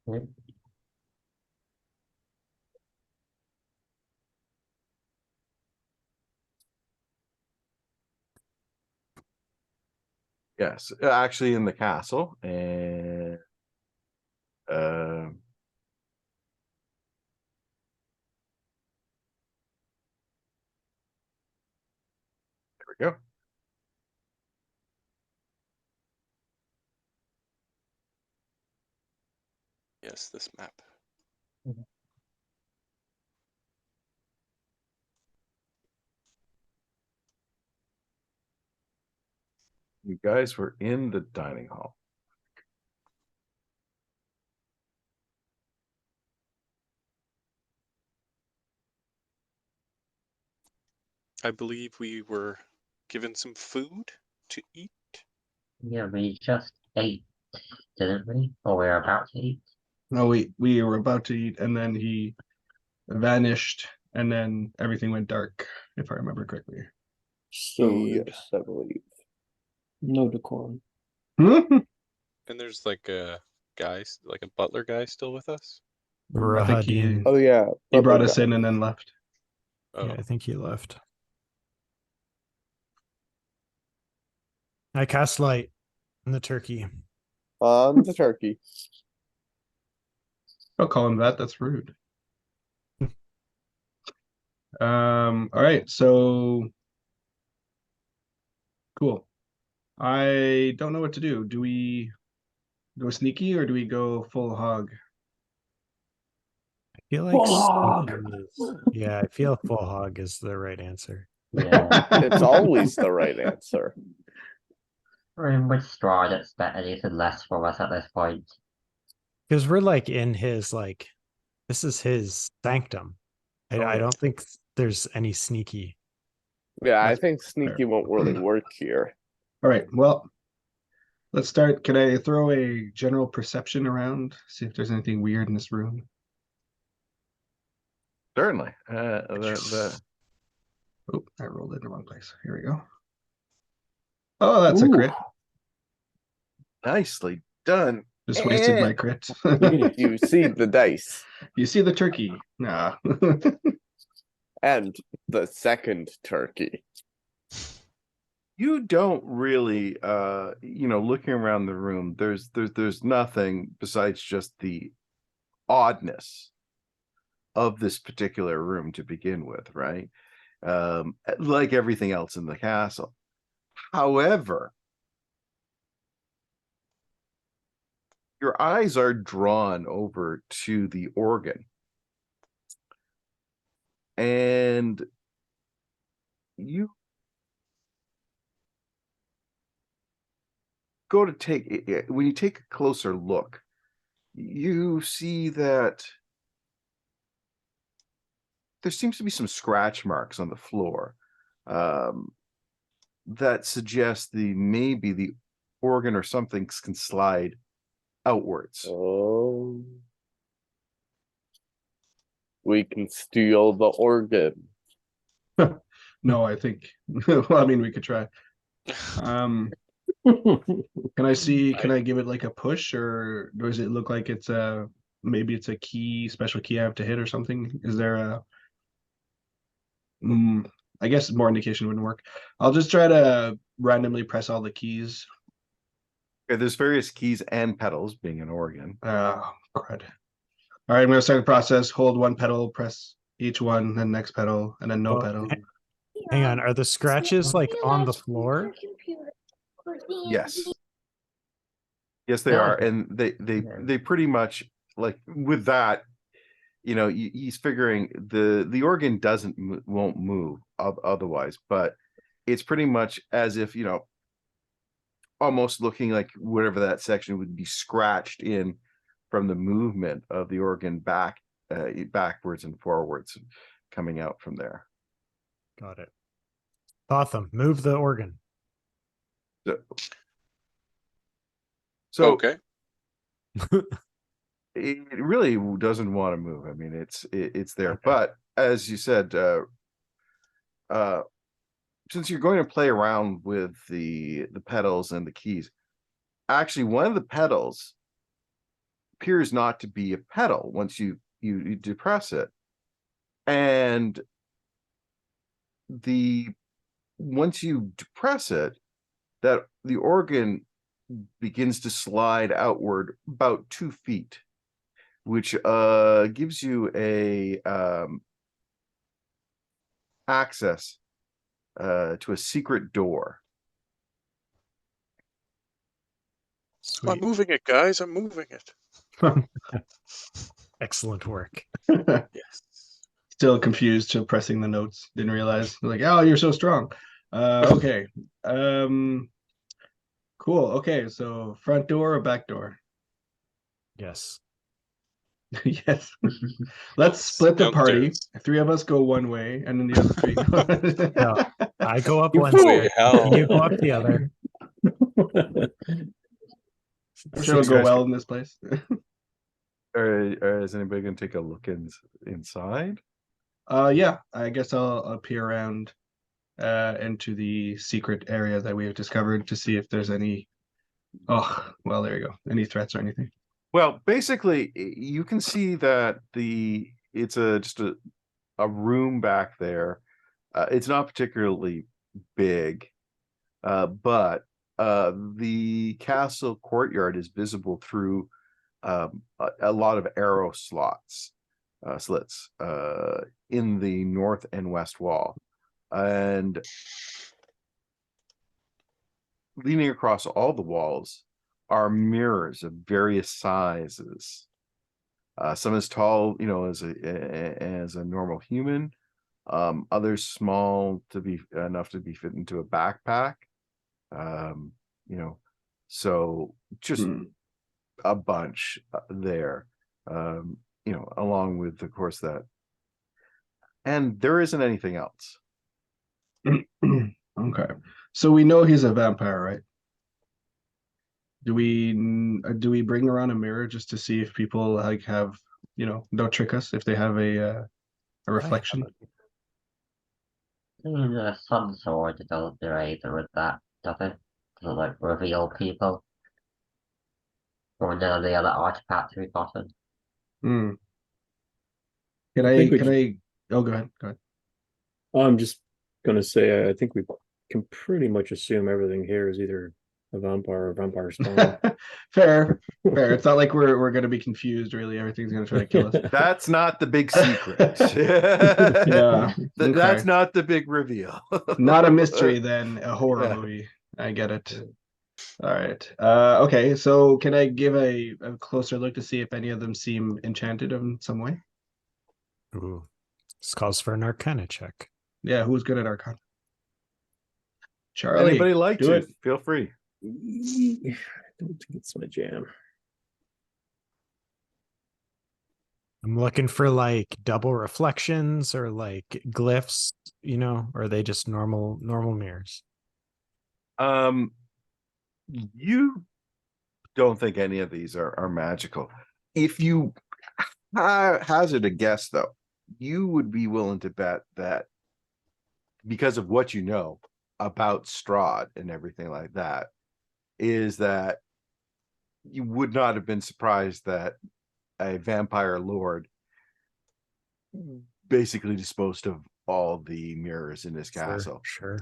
Yeah. Yes, actually in the castle, and there we go. Yes, this map. You guys were in the dining hall. I believe we were given some food to eat. Yeah, we just ate, didn't we? Or we're about to eat. No, we were about to eat, and then he vanished, and then everything went dark, if I remember correctly. So yes, I believe. No decorum. And there's like a guy, like a butler guy still with us. I think he Oh yeah, he brought butler us guy. in and then left. Oh, Yeah, I think he left. I cast light on the turkey. On the turkey. Don't call him that. That's rude. All right, so cool. I don't know what to do. Do we go sneaky or do we go full hog? I feel like Full hog. yeah, I feel full hog is the right answer. Yeah. It's always the right answer. We're in with straw that's better, anything less for us at this point. Because we're like in his this is his sanctum. I yeah. don't think there's any sneaky. Yeah, I That's think sneaky won't really work here. All right, well, let's start. Can I throw a general perception around? See if there's anything weird in this room. Certainly. Oh, I rolled in the wrong place. Here we go. Oh, that's a Ooh. crit. Nicely done. Just wasted my crit. You see the dice. You see the turkey? Nah. And the second turkey. You don't really looking around the room, there's nothing besides just the oddness of this particular room to begin with, right? Like everything else in the castle. However, your eyes are drawn over to the organ, and you go to take when you take a closer look, you see that there seems to be some scratch marks on the floor that suggest maybe the organ or something can slide outwards. Oh. We can steal the organ. No, I think. Well, I mean, we could try. Can I give it like a push, or does it look like it's maybe it's a special key I have to hit or something? Is there a I guess more indication wouldn't work. I'll just try to randomly press all the keys. Okay, there's various keys and pedals, being an organ. Oh, crud. All right, I'm gonna start the process. Hold one pedal, press each one, then next pedal, and then no pedal. Hang on, are the scratches like on the floor? Yes. Yes, they are, and they pretty much, like, with that, he's figuring the organ won't move otherwise, but it's pretty much as if, almost looking like whatever that section would be scratched in from the movement of the organ backwards and forwards coming out from there. Got it. Botham, move the organ. So okay. It really doesn't want to move. I mean, it's there, Okay. but as you said, since you're going to play around with the pedals and the keys, actually one of the pedals appears not to be a pedal once you depress it. And once you depress it, that the organ begins to slide outward about 2 feet, which gives you a access to a secret door. I'm Sweet. moving it, guys. I'm moving it. Excellent work. Yes. Still confused to pressing the notes. Didn't realize. Like, oh, you're so strong. Okay. Cool. Okay, so front door or back door? Yes. Yes. Let's split the party. Downstairs. 3 of us go one way, and then the other 3 go. No, I go up You one fool. stair. Hell. You go up the other. I'm sure it'll go well in this place. Is anybody going to take a look inside? Yeah, I guess I'll peer around into the secret area that we have discovered to see if there's any. Oh, well, there you go. Any threats or anything? Well, basically, you can see that it's just a room back there. It's not particularly big, but the castle courtyard is visible through a lot of arrow slits in the north and west wall, and leaning across all the walls are mirrors of various sizes. Some as tall, as a normal human. Others small to be enough to be fit into a backpack. So just a bunch there. Along with, of course, that. And there isn't anything else. Okay, so we know he's a vampire, right? Do we bring around a mirror just to see if people like have, don't trick us if they have a reflection? There's some sort of generator with that, does it? To like reveal people. Or none of the other artifacts we've gotten. Can I think we oh, go ahead. I'm just gonna say I think we can pretty much assume everything here is either a vampire or vampire spawn. Fair. It's not like we're gonna be confused, really. Everything's gonna try to kill us. That's not the big secret. Yeah. That's Okay. not the big reveal. Not a mystery, then a horror Yeah. movie. I get it. All right. Okay, so can I give a closer look to see if any of them seem enchanted in some way? Ooh. This calls for an Arcana check. Yeah, who's good at Arcana? Charlie. Anybody like do to? it. Feel free. I don't think it's my jam. I'm looking for like double reflections or like glyphs, or are they just normal mirrors? You don't think any of these are magical. If you hazard a guess, though, you would be willing to bet that because of what you know about Strahd and everything like that, is that you would not have been surprised that a vampire lord basically disposed of all the mirrors in his castle. Sure.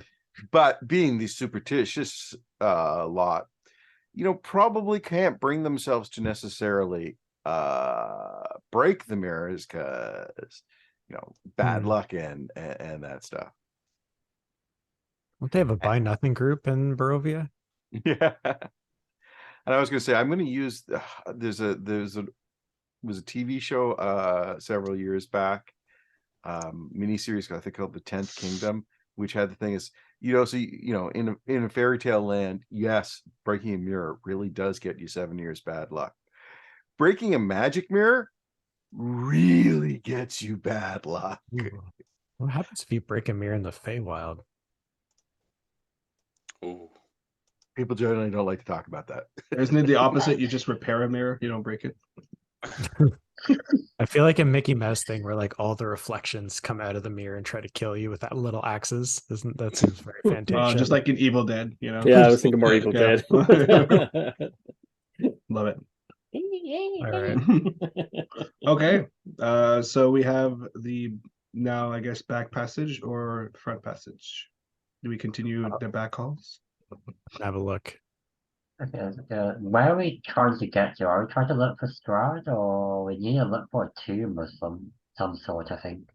But being the superstitious lot, probably can't bring themselves to necessarily break the mirrors because bad luck and that stuff. Don't they have a buy nothing group in Barovia? Yeah. And I was going to say, I'm going to use was a TV show several years back, miniseries I think called The 10th Kingdom, which had the thing is, in a fairy tale land, yes, breaking a mirror really does get you 7 years bad luck. Breaking a magic mirror really gets you bad luck. Ooh. What happens if you break a mirror in the Feywild? Ooh. People generally don't like to talk about that. Isn't it the opposite? You just repair a mirror, you don't break it. I feel like a Mickey Mouse thing where like all the reflections come out of the mirror and try to kill you with that little axes. Isn't that seems very fantastic? Just like in Evil Dead, Yeah, I was thinking more Evil Yeah. Dead. Love it. All right. Okay. So we have the now, I guess, back passage or front passage. Do we continue the back halls? Have a look. Okay, where are we trying to get to? Are we trying to look for Strahd, or we need to look for a tomb of some sort, I think.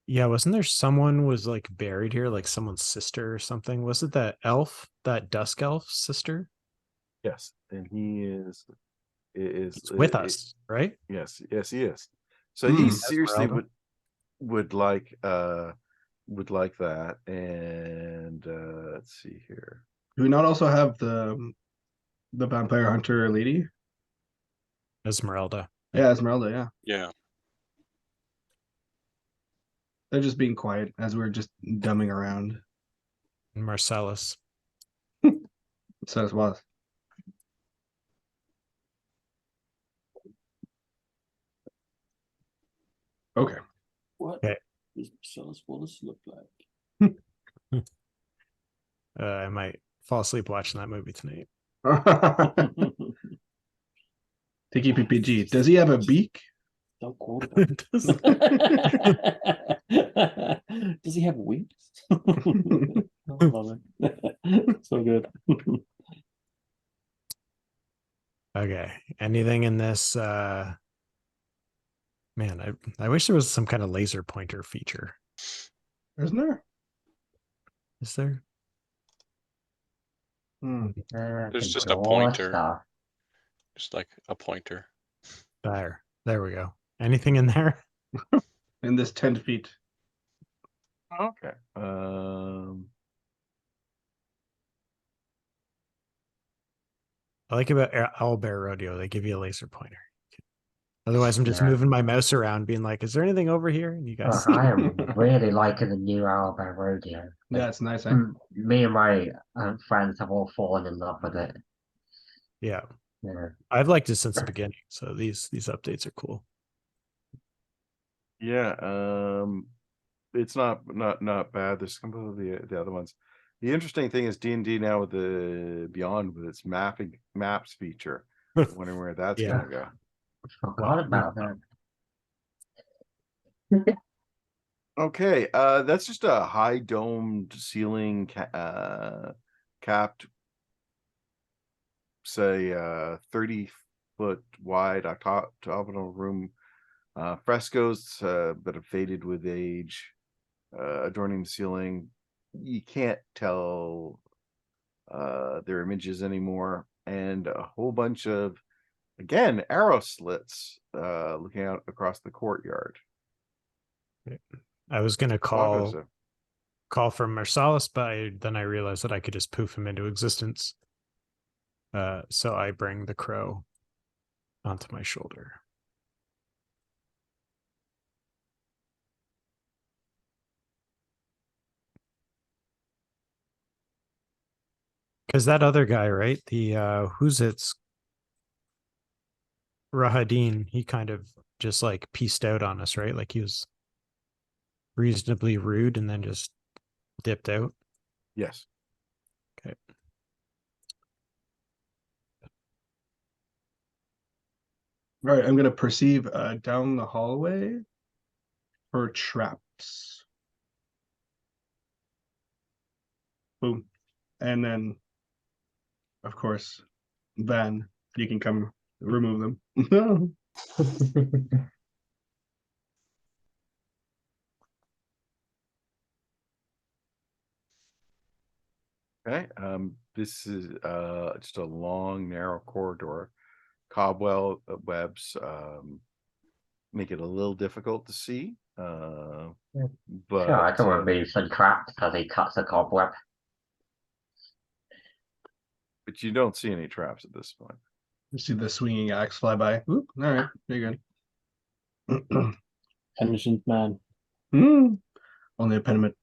Yeah, wasn't there someone was like buried here, like someone's sister or something? Was it that elf, that dusk elf sister? Yes, and he is It's with us, right? yes, he is. So Hmm. he seriously Esmeralda. would like that. And let's see here. Do we not also have the vampire hunter lady? Esmeralda. Yeah, Esmeralda, yeah. Yeah. They're just being quiet as we're just dumbing around. And Marcellus. So as well. Okay. What Okay. does Marcellus Wallace look like? I might fall asleep watching that movie tonight. Tiki PPG. Does he have a beak? Don't quote him. Does- Does he have wings? I love it. So good. Okay. Anything in this man, I wish there was some kind of laser pointer feature. Isn't there? Is there? Hmm. There's The just a door pointer. stuff. Just like a pointer. There we go. Anything in there? In this 10 feet. Okay. I like about Owlbear Rodeo, they give you a laser pointer. Otherwise, I'm just Yeah. moving my mouse around, being like, "Is there anything over here?" And you guys, I am really liking the new Alabama Rodeo. Yeah, it's nice. Eh? Me and my friends have all fallen in love with it. yeah, Yeah. I've liked it since the beginning. So these updates are cool. Yeah, it's not bad. There's some of the other ones. The interesting thing is D&D now with the Beyond with its maps feature. I'm wondering where that's Yeah. gonna go. Forgot about that. Okay, that's just a high domed ceiling capped, say 30-foot wide octagonal room, frescoes that have faded with age, adorning the ceiling. You can't tell their images anymore, and a whole bunch of, again, arrow slits looking out across the courtyard. I was gonna What is it? call for Marsalis, but then I realized that I could just poof him into existence. So I bring the crow onto my shoulder. Because that other guy, right? The who's it's Rahadin, he kind of just like pieced out on us, right? Like he was reasonably rude and then just dipped out. Yes. Okay. All right, I'm gonna perceive down the hallway for traps. Boom. And then, of course, Van, you can come remove them. Okay. This is just a long, narrow corridor. Cobweb webs make it a little difficult to see. But Sure, I can remove some traps as he cuts the cobweb. but you don't see any traps at this point. You see the swinging axe fly by. Oop, all right, you're good. Penitent man. Only a penitent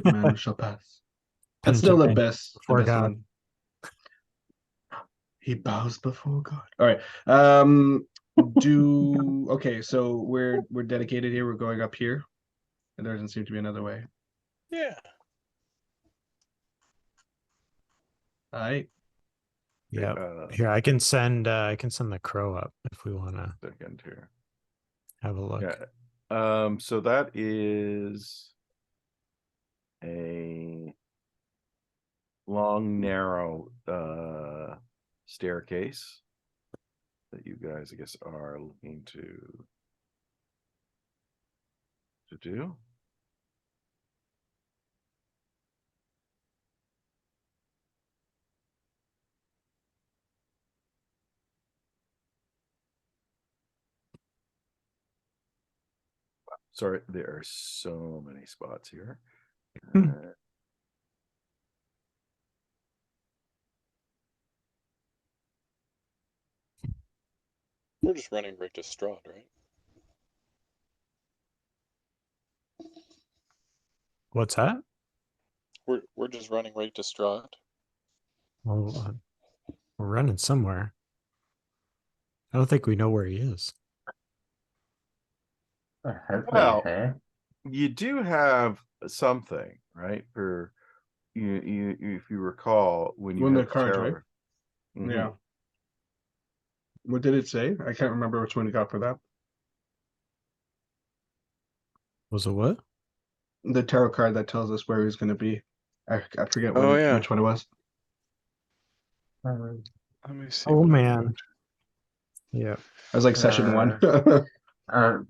man shall pass. That's Penitent still the man best before God. one. He bows before God. All right. Okay, so we're dedicated here. We're going up here. And there doesn't seem to be another way. Yeah. All right. Yeah. Uh, Here, I can send the crow up if we want to second here. have a look. Yeah. So that is a long, narrow staircase that you guys, I guess, are looking to do. Sorry, there are so many spots here. We're just running right to Strahd, right? What's that? We're just running right to Strahd. Well, we're running somewhere. I don't think we know where he is. Hopefully Well, he's here. you do have something, right? For you if you recall when you One of had the cards, right? terror. Mhm. Yeah. What did it say? I can't remember which one you got for that. Was it what? The tarot card that tells us where he's going to be. I forget Oh, yeah. which one it was. Um, Let me see. Oh what I man. wrote. Yeah. It was like session one.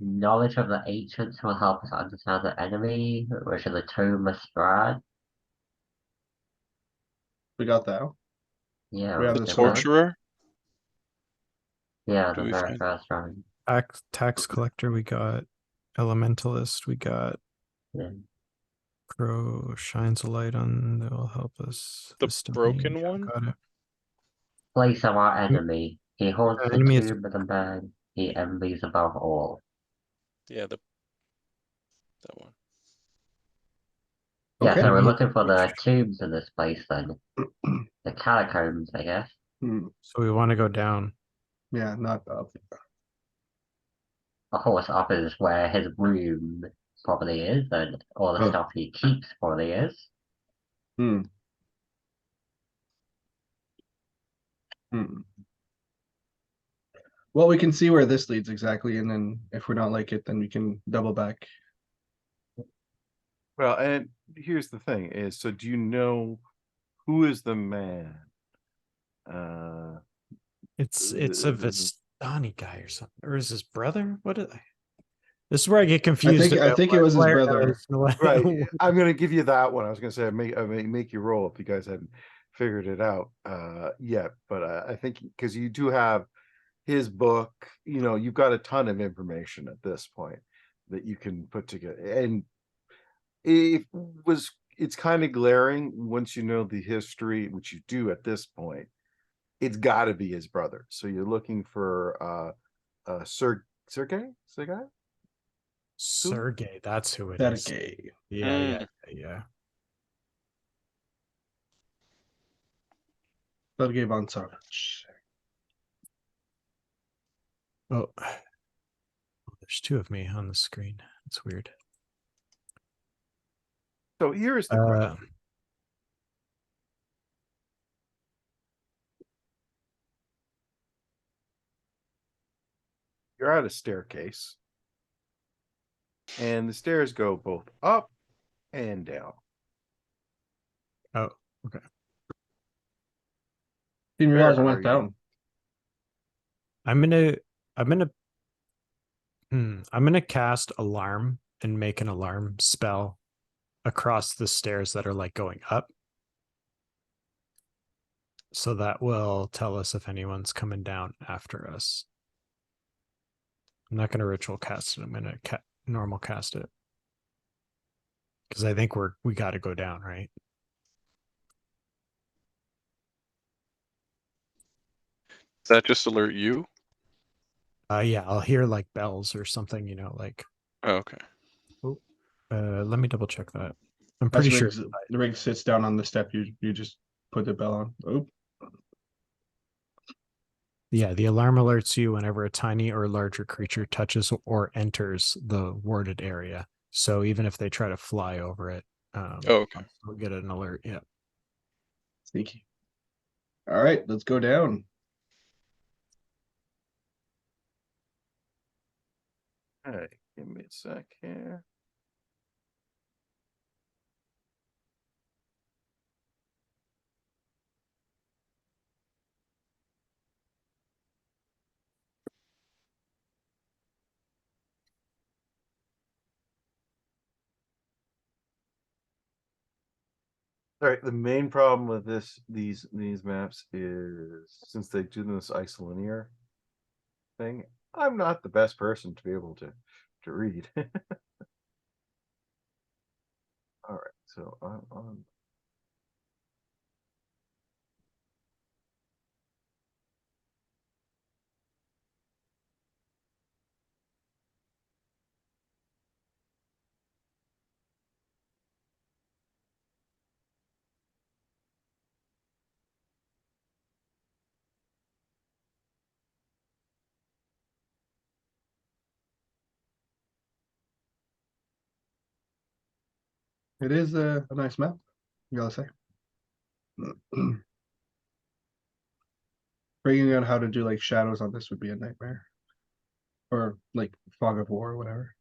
knowledge of the ancients will help us understand the enemy, which is the tomb of Strahd. We got that. Yeah, We have we the did sword. that. Torturer? Yeah, Do the we very find- first one. Tax collector, we got elementalist, we got Yeah. crow shines a light on that will help us. The This broken domain, one? got it. Place of our enemy. He haunts The the enemy is- tomb of the man he envies above all. Yeah, that one. Yeah, Okay. so we're looking for the tombs in this place then. The catacombs, I guess. So we want to go down. Yeah, not up. Of course, up is where his room probably is, and all the Oh. stuff he keeps probably is. Hmm. Hmm. Well, we can see where this leads exactly, and then if we don't like it, then we can double back. Well, and here's the thing: is so do you know who is the man? It's a Vistani guy or something, or is his brother? What is? This is where I get confused. I think it was his Blair brother. knows. Right. I'm going to give you that one. I was going to say I may make you roll if you guys hadn't figured it out yet, but I think because you do have his book, you've got a ton of information at this point that you can put together, and it's kind of glaring once you know the history, which you do at this point. It's got to be his brother. So you're looking for Sergey. Sergey, that's who it is. Sergey. Yeah. Sergey von Savage. Oh, there's two of me on the screen. It's weird. So here's the question. You're at a staircase, and the stairs go both up and down. Oh, okay. Didn't realize it Where went are down. I'm gonna cast alarm and make an alarm spell across the stairs that are like going up. So that will tell us if anyone's coming down after us. I'm not gonna ritual cast it. I'm gonna normal cast it. Because I think we gotta go down, right? Does that just alert you? Yeah, I'll hear like bells or something, like Oh, okay. let me double check that. I'm As pretty sure. the rig sits down on the step, you just put the bell on. Oh, Yeah, the alarm alerts you whenever a tiny or larger creature touches or enters the warded area. So even if they try to fly over it, Oh, okay. we'll get an alert. Yeah. sneaky. All right, let's go down. All right, give me a sec here. All right, the main problem with these maps is since they do this isolinear thing, I'm not the best person to be able to read. All right, so I'm on. It is a nice map, you gotta say. Figuring out how to do like shadows on this would be a nightmare. Or like fog of war or whatever.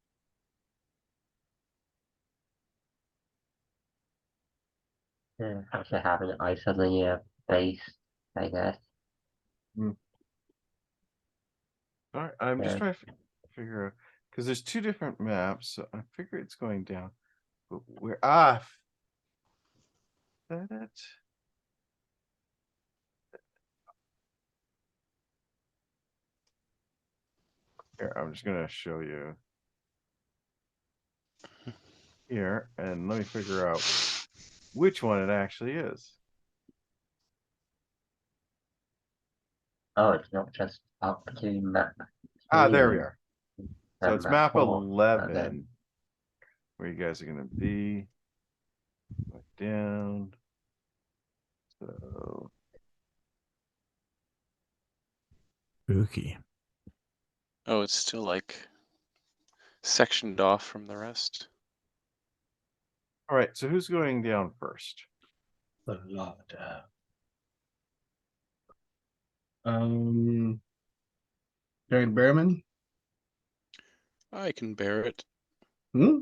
Yeah, actually having an isolinear base, I guess. All right, I'm just Yeah. trying to figure out because there's two different maps, so I figure it's going down. But where that here, I'm just gonna show you here, and let me figure out which one it actually is. Oh, it's not just up to map There we 3 are. So and it's map map 4. Okay. 11, where you guys are gonna be. Back down. So Spooky. Oh, it's still like sectioned off from the rest. all right, so who's going down first? A lot. Giant Bearman? I can bear it. Hmm?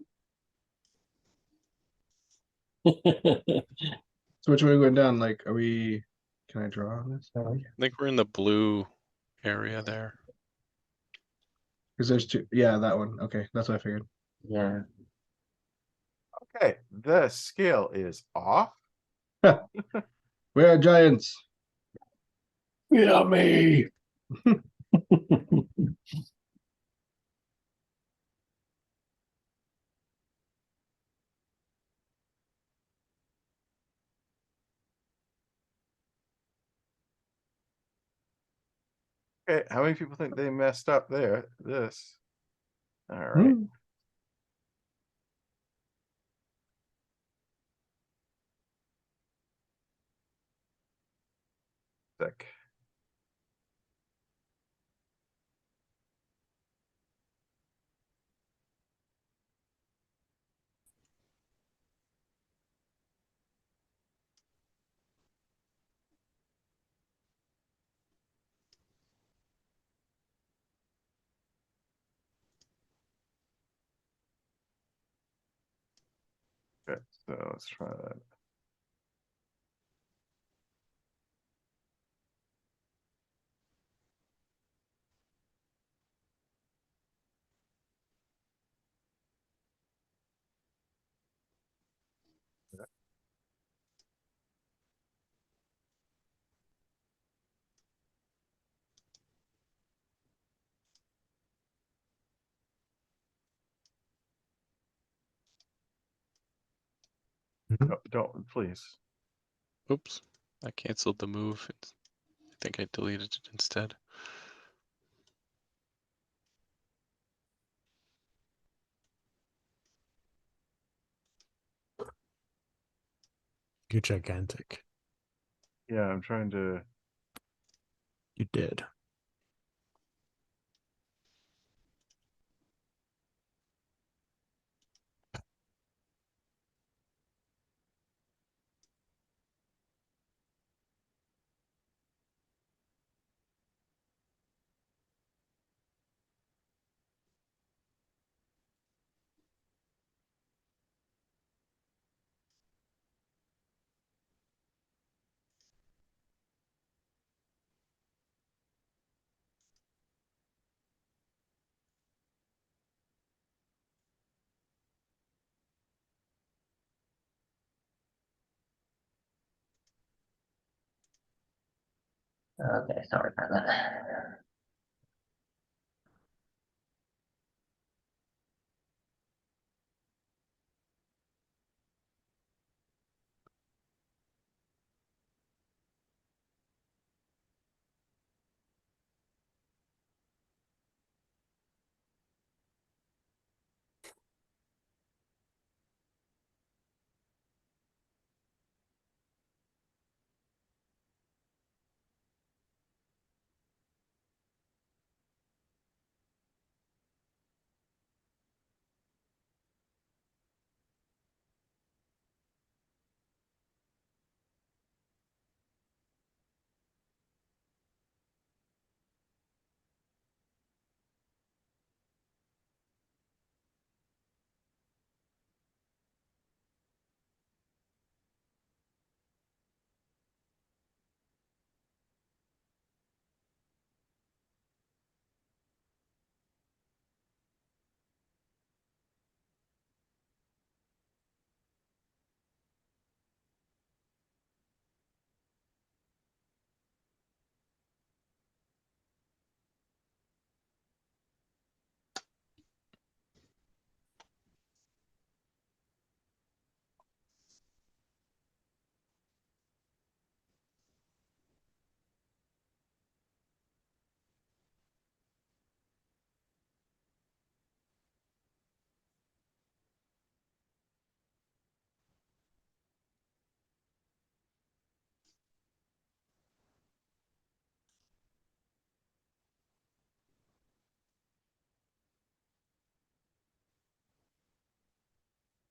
So which way are we going down? Like, are we? Can I draw on this? I think we're in the blue area there. Because there's two. Yeah, that one. Okay, that's what I figured. Yeah. Okay, the scale is off. We are giants. Yummy. Okay, how many people think they messed up there? This. All right. Hmm. Sec. Okay, so let's try that. No, don't please. Oops, I canceled the move. I think I deleted it instead. You're gigantic. Yeah, I'm trying to. You did. Okay, sorry about that.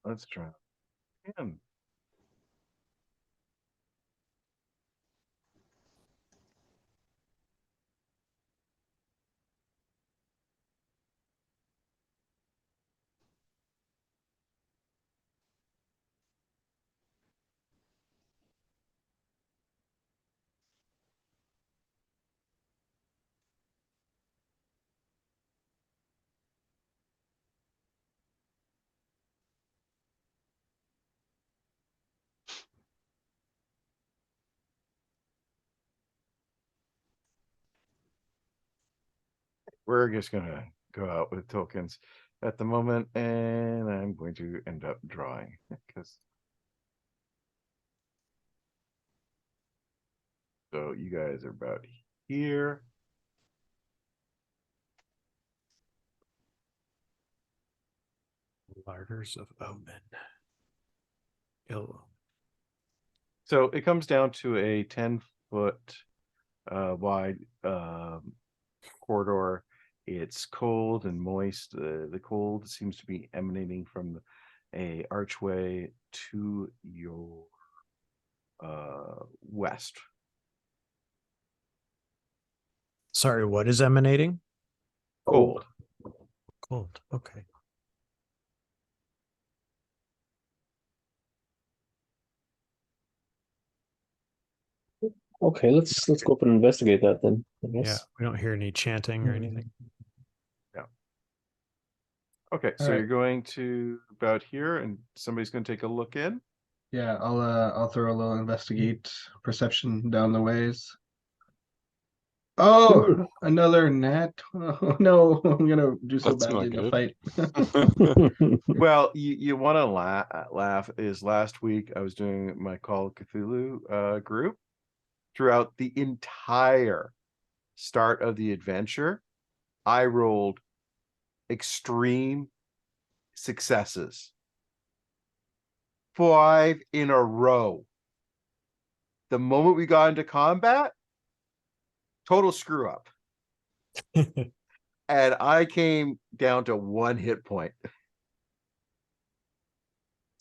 Let's try him. We're just gonna go out with tokens at the moment, and I'm going to end up drawing because so you guys are about here. Larders of Omen. Ill. So it comes down to a 10-foot wide corridor. It's cold and moist. The cold seems to be emanating from a archway to your west. Sorry, what is emanating? Cold. Cold. Okay. Okay, let's go up and investigate that then. I Yeah, guess. we don't hear any chanting or anything. Okay, so All right. you're going to about here, and somebody's going to take a look in. Yeah, I'll throw a little investigate perception down the ways. Oh, another net. Oh no, I'm gonna do so That's badly not in the good. fight. Well, you want to laugh is last week I was doing my Call of Cthulhu group. Throughout the entire start of the adventure, I rolled extreme successes. 5 in a row. The moment we got into combat, total screw up. And I came down to 1 hit point.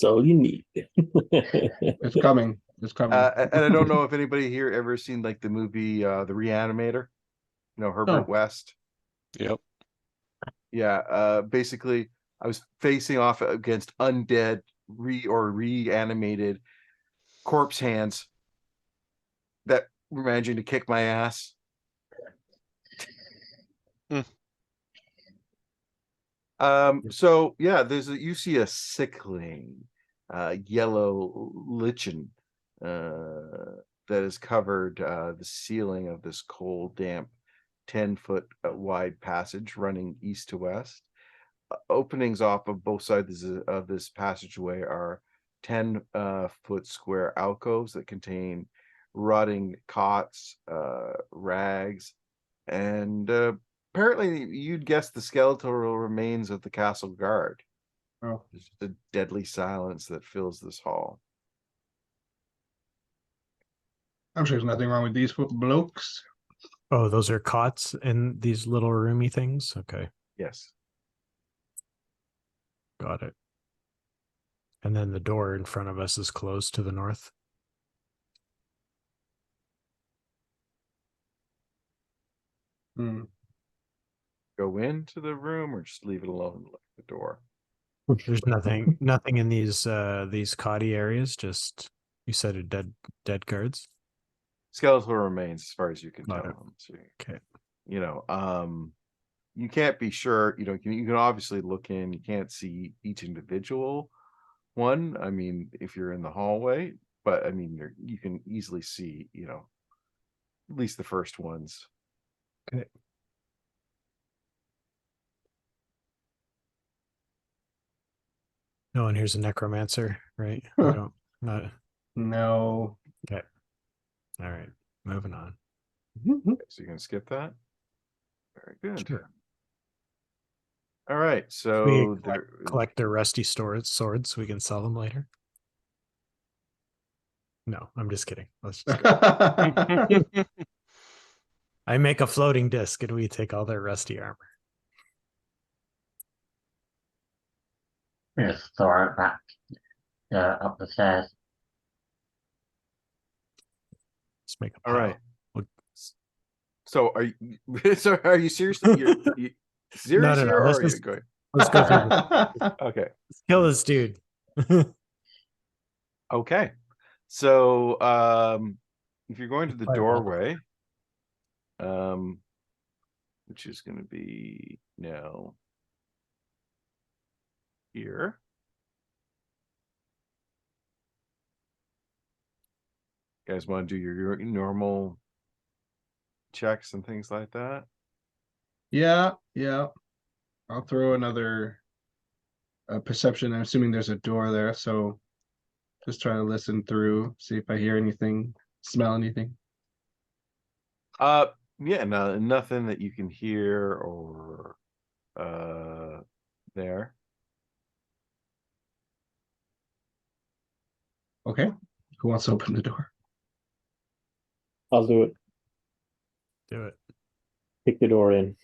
That's all you need. It's coming. It's coming. And I don't know if anybody here ever seen like the movie The Reanimator, Herbert West. Yep. Yeah, basically I was facing off against undead reanimated corpse hands that were managing to kick my ass. So yeah, you see a sickling yellow lichen that has covered the ceiling of this cold, damp, 10-foot wide passage running east to west. Openings off of both sides of this passageway are 10-foot square alcoves that contain rotting cots, rags, and apparently you'd guess the skeletal remains of the castle guard. Oh, There's just a deadly silence that fills this hall. I'm sure there's nothing wrong with these blokes. Oh, those are cots in these little roomy things. Okay, Yes. got it. And then the door in front of us is closed to the north. Hmm. Go into the room or just leave it alone, look at the door. There's nothing in these cotty areas. Just you said a dead guards. Skeletal remains, as far as you can Got tell. it. So, Okay. You can't be sure. You can obviously look in. You can't see each individual one. I mean, if you're in the hallway, but I mean, you can easily see. At least the first ones. Okay. No, and here's a necromancer, right? We Huh. don't not No. okay. All right, moving on. So you can skip that. Very good. Sure. All right. We So collect their rusty swords so we can sell them later. No, I'm just kidding. Let's just go. I make a floating disc and we take all their rusty armor. Just throw it back up the stairs. Let's make a all pile. right. We'll- So are you? So are you seriously? You serious no. here, or Let's are you just going? let's go through this. Okay. Let's kill this dude. Okay. So if you're going to the Fireball. doorway, which is going to be now here. You guys want to do your normal checks and things like that? Yeah. I'll throw another perception. I'm assuming there's a door there, so just try to listen through, see if I hear anything, smell anything. Yeah, no, nothing that you can hear or there. Okay. Who wants to open the door? I'll do it. Do it. Kick the door in.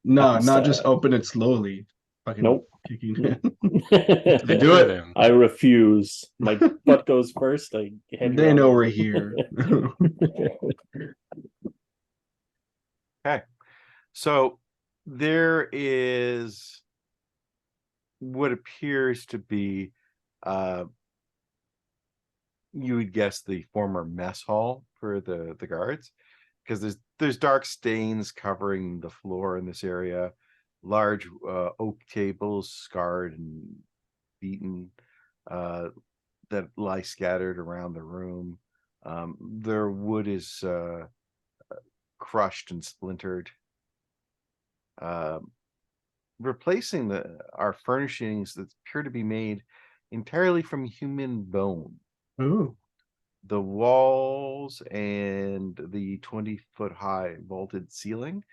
No, That's not just sad. open it slowly. Fucking Nope. kicking it. Do it. I refuse. My butt goes first. I head They around know the we're room. here. Okay. So there is what appears to be you would guess the former mess hall for the guards, because there's dark stains covering the floor in this area, large oak tables scarred and beaten that lie scattered around the room. Their wood is crushed and splintered. Replacing our furnishings that appear to be made entirely from human bone. Ooh. The walls and the 20-foot high vaulted ceiling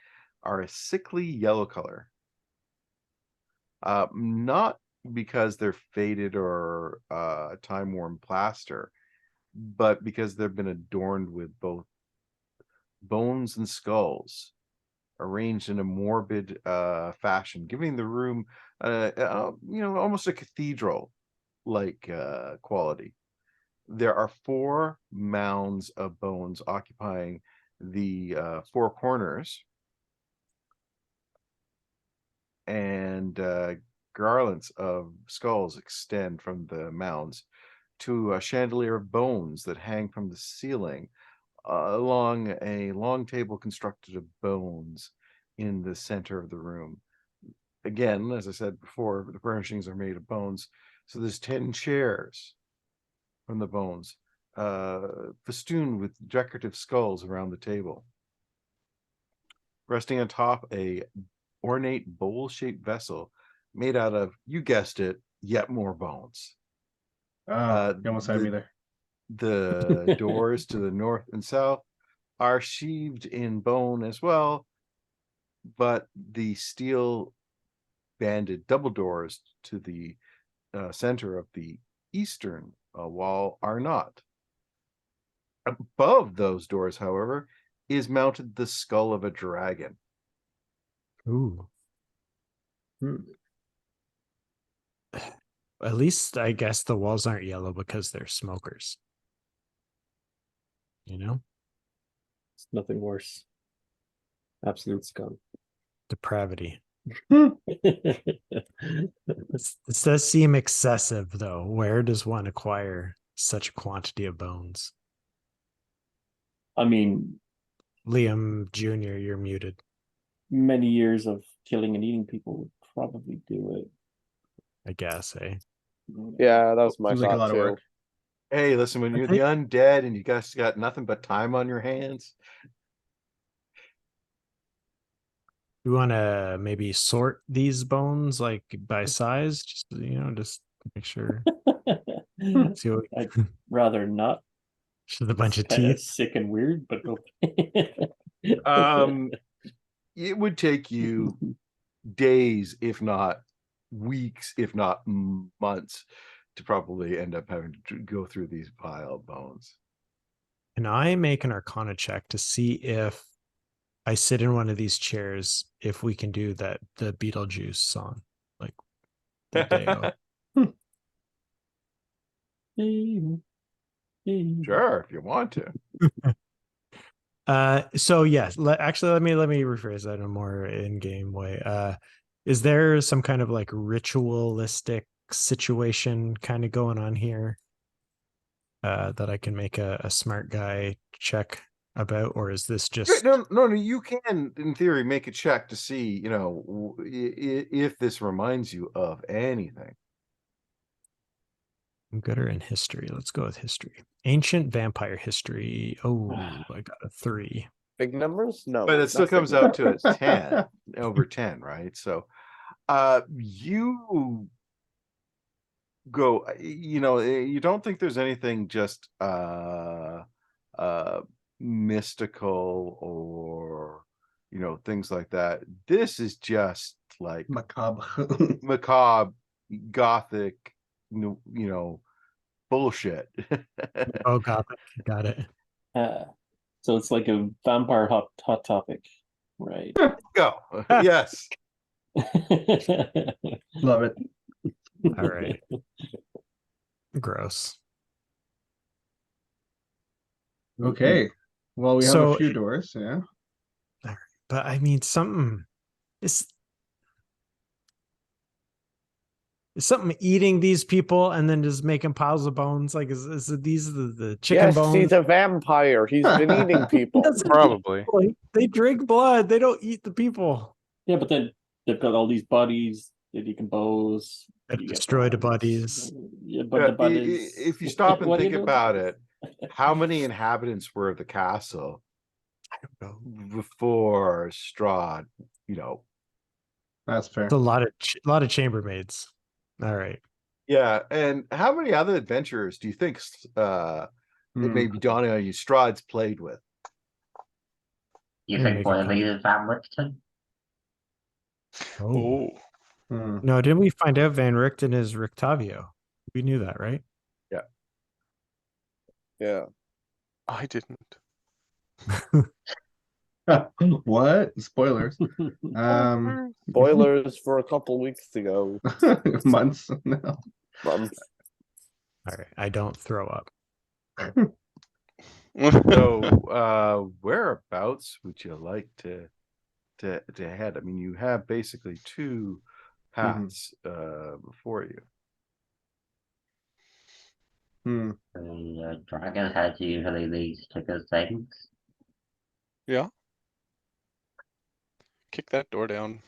are a sickly yellow color. Not because they're faded or time-worn plaster, but because they've been adorned with both bones and skulls arranged in a morbid fashion, giving the room almost a cathedral like quality. There are 4 mounds of bones occupying the 4 corners, and garlands of skulls extend from the mounds to a chandelier of bones that hang from the ceiling along a long table constructed of bones in the center of the room. Again, as I said before, the furnishings are made of bones. So there's 10 chairs from the bones, festooned with decorative skulls around the table. Resting on top, a ornate bowl-shaped vessel made out of, you guessed it, yet more bones. Oh, you almost had me there. The doors to the north and south are sheathed in bone as well, but the steel banded double doors to the center of the eastern wall are not. Above those doors, however, is mounted the skull of a dragon. Ooh. Hmm. At least I guess the walls aren't yellow because they're smokers. You know? It's nothing worse. Absolute scum. Depravity. This does seem excessive, though. Where does one acquire such a quantity of bones? I mean, Liam Jr., you're muted. many years of killing and eating people would probably do it. I guess, eh? Yeah, that was my Seems like a thought lot of too. work. Hey, listen, when I you're think- the undead and you guys got nothing but time on your hands, You want to maybe sort these bones like by size, just just make sure. See what I'd rather not. just a bunch of Kind of teeth. sick and weird, but okay. it would take you days, if not weeks, if not months, to probably end up having to go through these pile of bones. Can I make an Arcana check to see if I sit in one of these chairs, if we can do the Beetlejuice song, like the Deo? Sure, if you want to. So yes, actually let me rephrase that in a more in-game way. Is there some kind of like ritualistic situation kind of going on here that I can make a smart guy check about, or is this just No, you can in theory make a check to see, if this reminds you of anything. I'm gooder in history? Let's go with history. Ancient vampire history. Oh, I got a 3. Big numbers? No. But it still not big comes out to numbers. it's 10 over 10, right? So you go, you don't think there's anything just mystical or things like that. This is just like macabre gothic bullshit. Oh, got it. So it's like a vampire hot topic, right? Go. Yes. Love it. All right. Gross. Okay. Well, we have So- a few doors. Yeah. But I mean, is something eating these people and then just making piles of bones? Like, is these the chicken Yes, bones? he's a vampire. He's been eating people. Doesn't eat Probably. people. They drink blood. They don't eat the people. Yeah, but then they've got all these bodies that decompose. That You get destroy the bones. bodies. Yeah, but the bodies. If you stop and What do you think do? about it, how many inhabitants were of the castle I don't know. before Strahd, That's fair. It's a lot of chambermaids. All right. yeah, and how many other adventurers do you think it may be dawning on you Strahd's played with? You Yeah, think make one a of these is Van Richten? Oh. Hmm. No, didn't we find out Van Richten is Rictavio? We knew that, right? Yeah. I didn't. What? Spoilers. Spoilers for a couple weeks ago. Months. No. Months. All right. I don't throw up. So whereabouts would you like to head? I mean, you have basically two paths before you. The dragon head usually leads to good things. Yeah. Kick that door down.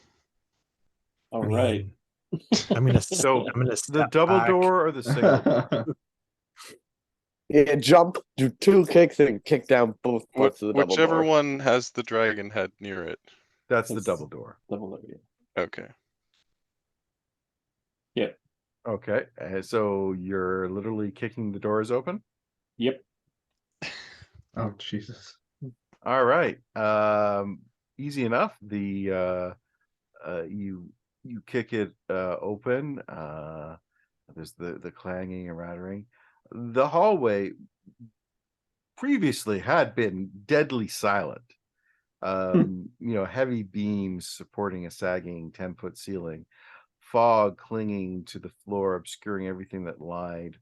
All I right. mean, I'm gonna So I'm gonna the step double back. door or the single door? Yeah, jump, do 2 kicks, and kick down both parts of the double Whichever door. one has the dragon head near it. That's the That's- double door. Double door, yeah. Okay. Okay, so you're literally kicking the doors open. Yep. Oh Jesus. All right. Easy enough. The you kick it open. There's the clanging and rattling. The hallway previously had been deadly silent. Heavy beams supporting a sagging 10-foot ceiling, fog clinging to the floor, obscuring everything that lied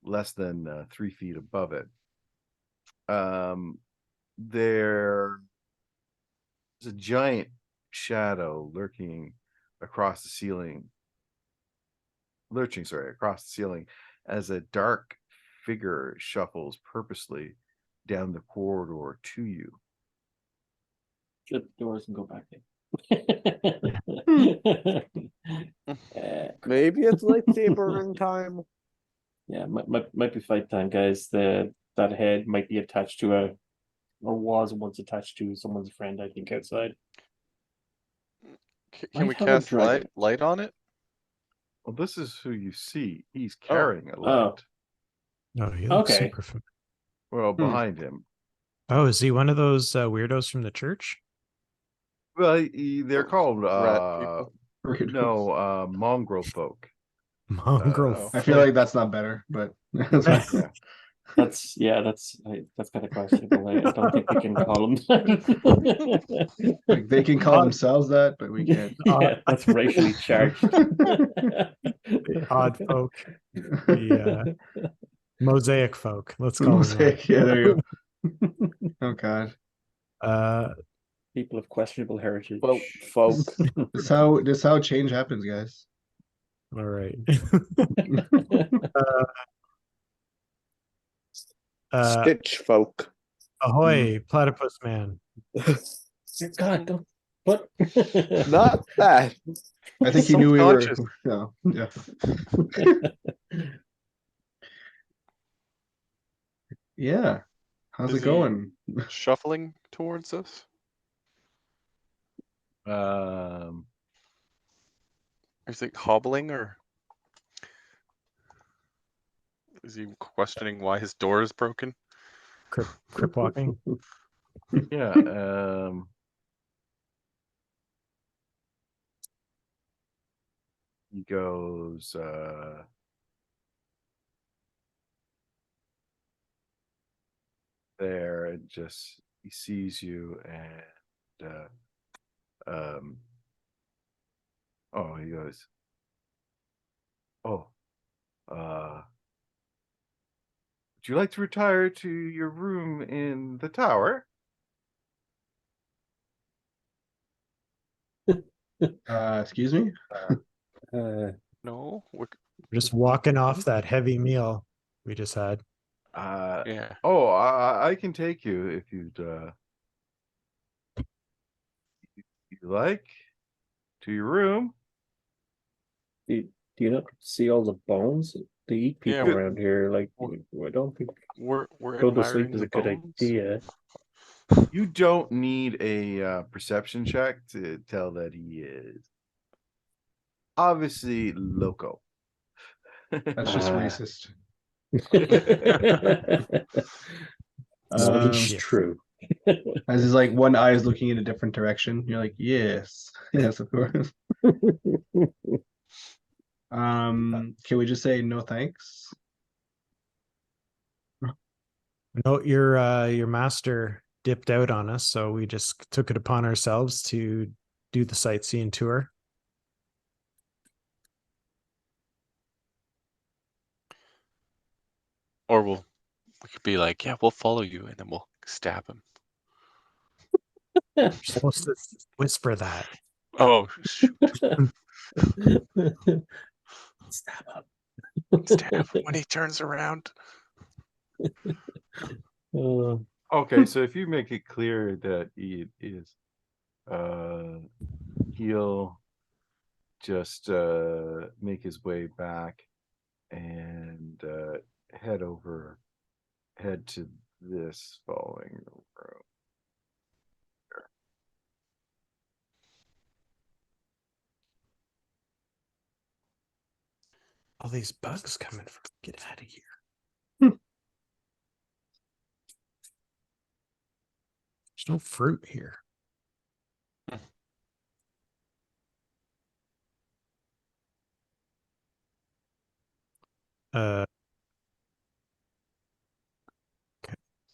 less than 3 feet above it. There's a giant shadow across the ceiling, across the ceiling as a dark figure shuffles purposely down the corridor to you. Shut the doors and go back in. Maybe it's lightsaber time. Yeah, might be fight time, guys. That head might be attached to or was once attached to someone's friend, I think, outside. Can we Might have a cast dragon. light on it? Well, this is who you see. He's carrying a light. Oh. Oh, he looks Okay. super familiar. Well, behind him. Oh, is he one of those weirdos from the church? Well, they're called Rat people. mongrel folk. Mongrel. Oh. I feel like that's not better, but that's fine. Yeah. That's kind of questionable. I don't think we can call them that. Like they can call themselves that, but we can't. Yeah, that's racially charged. Odd folk. The mosaic folk. Let's call them Mosaic, yeah, there you go. Oh God. that. People of questionable heritage. Well, folk. This how change happens, guys. All right. Stitch folk. Ahoy, platypus man. God, don't. What? Not that. I think he knew we were. Self-conscious. No, yeah. Yeah. How's Is it he- going? Shuffling towards us? Um, Is he hobbling or is he questioning why his door is broken? Crip walking. yeah. He goes. There and just he sees you and he goes, would you like to retire to your room in the tower? Excuse me? No, we're Just walking off that heavy meal we just had. yeah. I can take you if you like to your room. Do you not see all the bones? They eat people Yeah, around here. Like, we're- I don't think We're go to sleep admiring is the a good bones. idea. You don't need a perception check to tell that he is obviously loco. That's just Ah. racist. Space It's shit. true. As is like one eye is looking in a different direction. You're like, yes. Yes, of course. Can we just say no thanks? No, your master dipped out on us, so we just took it upon ourselves to do the sightseeing tour. Or we could be like, yeah, we'll follow you, and then we'll stab him. You're supposed to whisper that. Oh, shoot. Stab up. Stab him when he turns around. Okay, so if you make it clear that he is, he'll just make his way back and head to this following room. All these bugs coming from. Get out of here. There's no fruit here. Uh,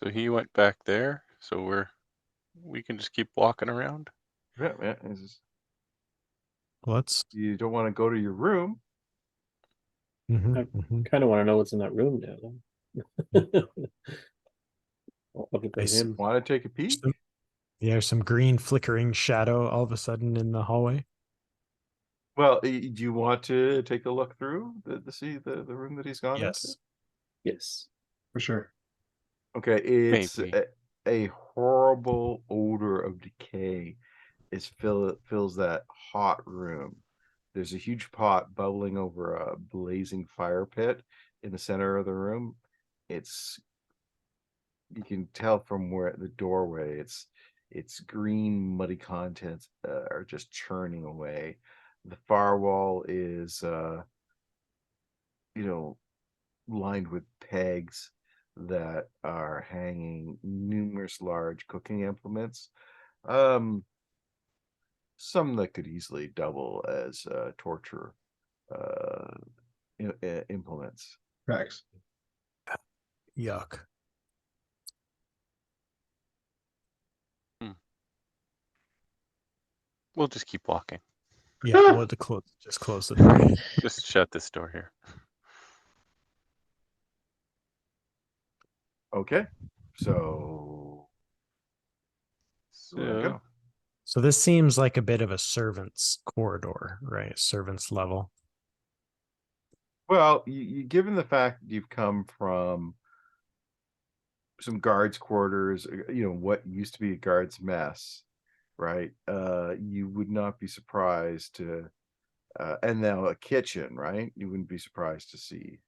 So he went back there. So we can just keep walking around. Yeah, let's. you don't want to go to your room. I kind of want to know what's in that room now. Other than him. Want to take a peek? Yeah, some green flickering shadow all of a sudden in the hallway. Well, do you want to take a look through to see the room that he's gone into? Yes. Yes. For sure. Okay, it's Maybe. a horrible odor of decay fills that hot room. There's a huge pot bubbling over a blazing fire pit in the center of the room. You can tell from where the doorway, it's green muddy contents are just churning away. The far wall is lined with pegs that are hanging numerous large cooking implements. Some that could easily double as torture implements. Facts. Yuck. We'll just keep walking. Yeah, we'll have to just close the door. Just shut this door here. Okay, so where do we So go? So this seems like a bit of a servant's corridor, right? Servant's level. Well, given the fact that you've come from some guards' quarters, what used to be a guard's mess, right? You would not be surprised to, and now a kitchen, right? You wouldn't be surprised to see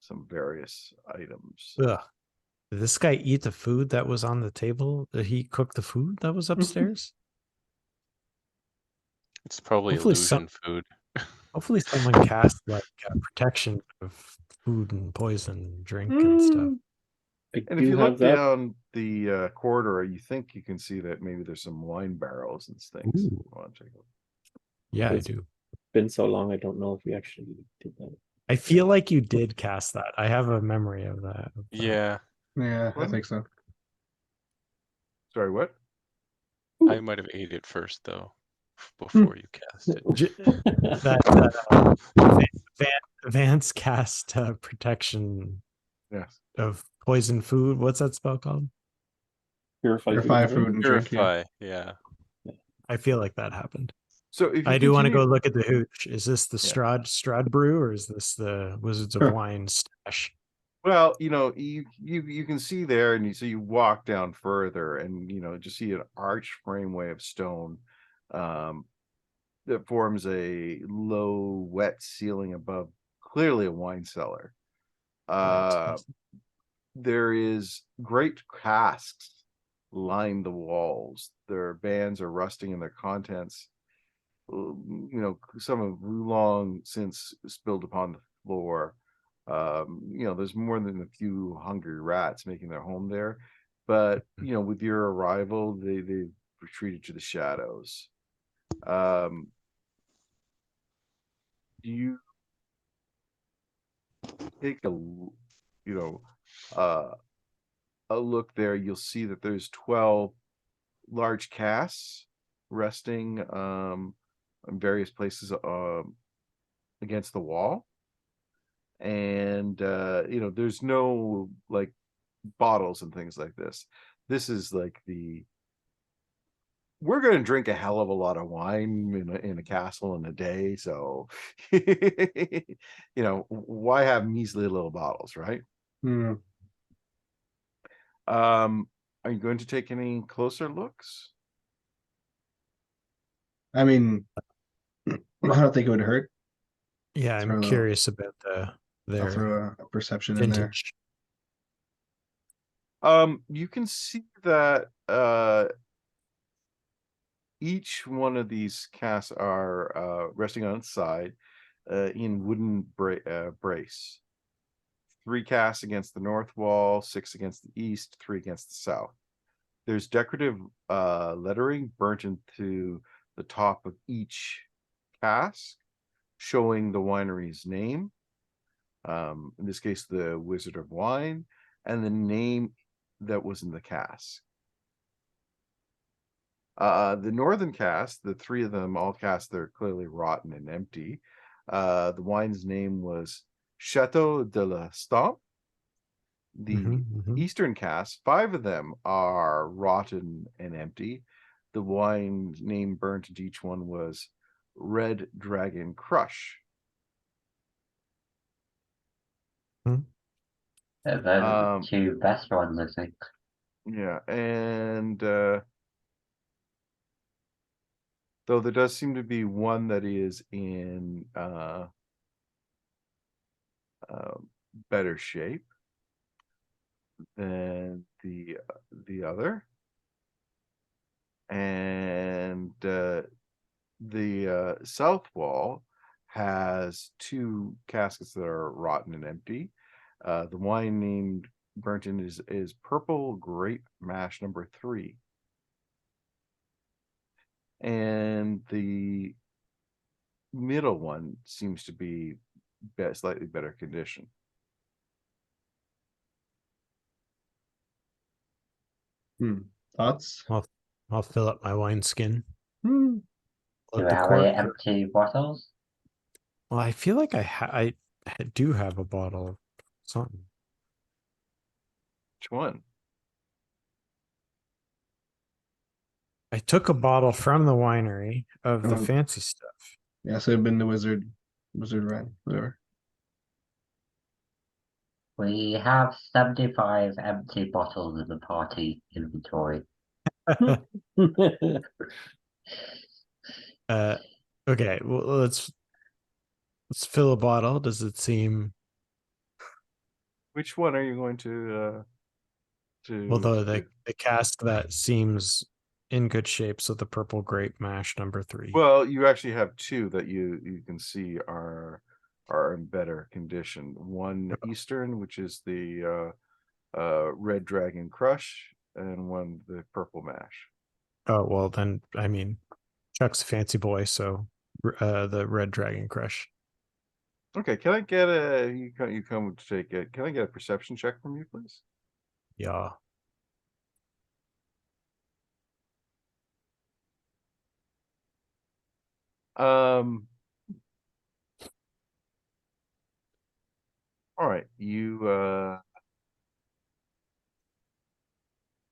some various items. Ugh. Did this guy eat the food that was on the table? Did he cook the food that was upstairs? it's probably Hopefully illusion food. Hopefully someone cast like protection of food and poison, drink and stuff. I And if do you have look that. down the corridor, you think you can see that maybe there's some wine barrels and things. Ooh. I want to check out. Yeah, I It's do. been so long, I don't know if we actually did that. I feel like you did cast that. I have a memory of that. Yeah, Yeah, I think so. Sorry, what? I might have ate it first though, before you cast it. Vance cast protection Yes. of poison food. What's that spell called? Purify food and drink. Yeah. Purify, yeah. I feel like that happened. So if you I do want to go continue- look at the hooch. Is this the Strahd brew or is this the Wizards of Sure. Wine stash? Well, you can see there, and you walk down further, and just see an arched frameway of stone that forms a low, wet ceiling above, clearly a wine cellar. Right. There is great casks line the walls. Their bands are rusting in their contents. Some have long since spilled upon the floor. There's more than a few hungry rats making their home there, but with your arrival, they've retreated to the shadows. You take a look there, you'll see that there's 12 large casks resting in various places against the wall. And there's no like bottles and things like this. This is like we're going to drink a hell of a lot of wine in a castle in a day, so why have measly little bottles, right? Hmm. Are you going to take any closer looks? I mean, I don't think it would hurt. Yeah, I I'm don't know. curious about I'll their throw a perception in there. vintage. You can see that each one of these casts are resting on its side in wooden brace. 3 casts against the north wall, 6 against the east, 3 against the south. There's decorative lettering burnt into the top of each cask, showing the winery's name. In this case, the Wizard of Wine, and the name that was in the cask. The northern cask, the 3 of them, all casks, they're clearly rotten and empty. The wine's name was Chateau de la Stampe. The eastern cask, 5 of them are rotten and empty. The wine name burnt into each one was Red Dragon Crush. They're the 2 best ones, I think. Yeah, and though there does seem to be one that is in better shape than the other, and the south wall has 2 caskets that are rotten and empty. The wine named burnt in is Purple Grape Mash number 3. And the middle one seems to be slightly better condition. Thoughts? I'll fill up my wineskin. Do Let you the have cork. any empty bottles? Well, I feel like I do have a bottle of something. Which one? I took a bottle from the winery of the Oh. fancy stuff. Yeah, so I've been the wizard run, whatever. We have 75 empty bottles in the party inventory. Okay, well, let's fill a bottle. Does it seem Which one are you going to well the cask that seems in good shape? So the purple grape mash number 3. Well, you actually have 2 that you can see are in better condition. One Eastern, which is the Red Dragon Crush, and one the Purple Mash. Oh well, then I mean, Chuck's a fancy boy, so the Red Dragon Crush. Okay, can I get you come to take it? Can I get a perception check from you, please? Yeah. All right, you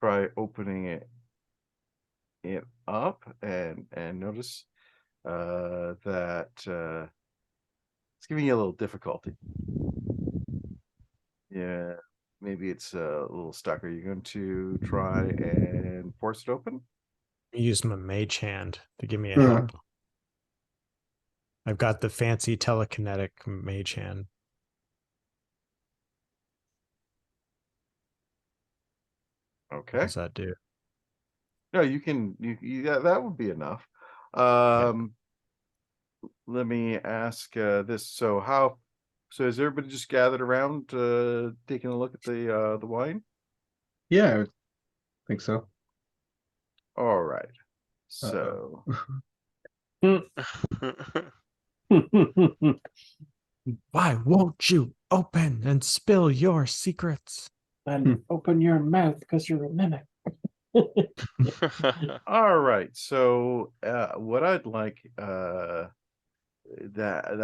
try opening it up and notice that it's giving you a little difficulty. Yeah, maybe it's a little stuck. Are you going to try and force it open? Use my mage hand to give me a hand. I've got the fancy telekinetic mage hand. Okay. What does that do? No, you can. Yeah, that would be enough. Let me ask this. So is everybody just gathered around taking a look at the wine? Yeah, I would think so. All right. So Why won't you open and spill your secrets? Then open your mouth because you're a mimic. all right. So what I'd like that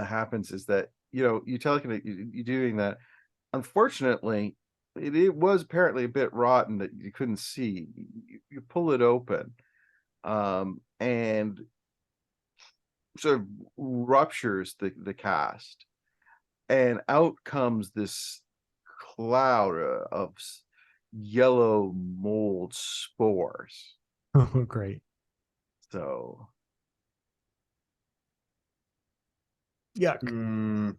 happens is that you you're doing that. Unfortunately, it was apparently a bit rotten that you couldn't see. You pull it open, and sort of ruptures the cast, and out comes this cloud of yellow mold spores. Oh, great. So Yuck.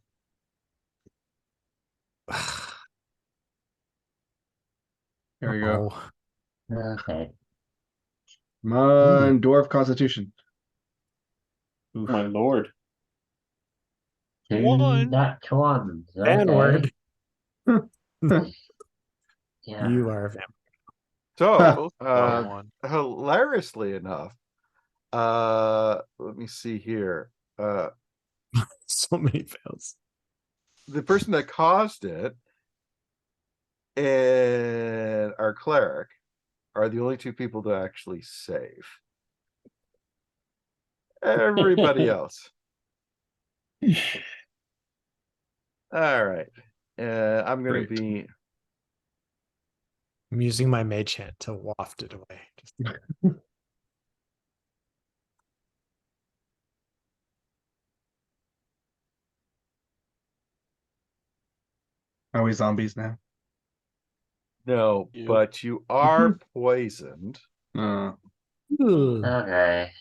Here we go. Oh, Okay. Come on, Dwarf Constitution. Oof. My lord. Two One. nat ones. N word. Yeah. You are a vampire. So, No one. hilariously enough, let me see here. So many fails. The person that caused it and our cleric are the only two people to actually save. Everybody else. All right. I'm gonna Great. be I'm using my mage hand to waft it away. Just- Are we zombies now? no, You. but you are poisoned. Ugh. Okay.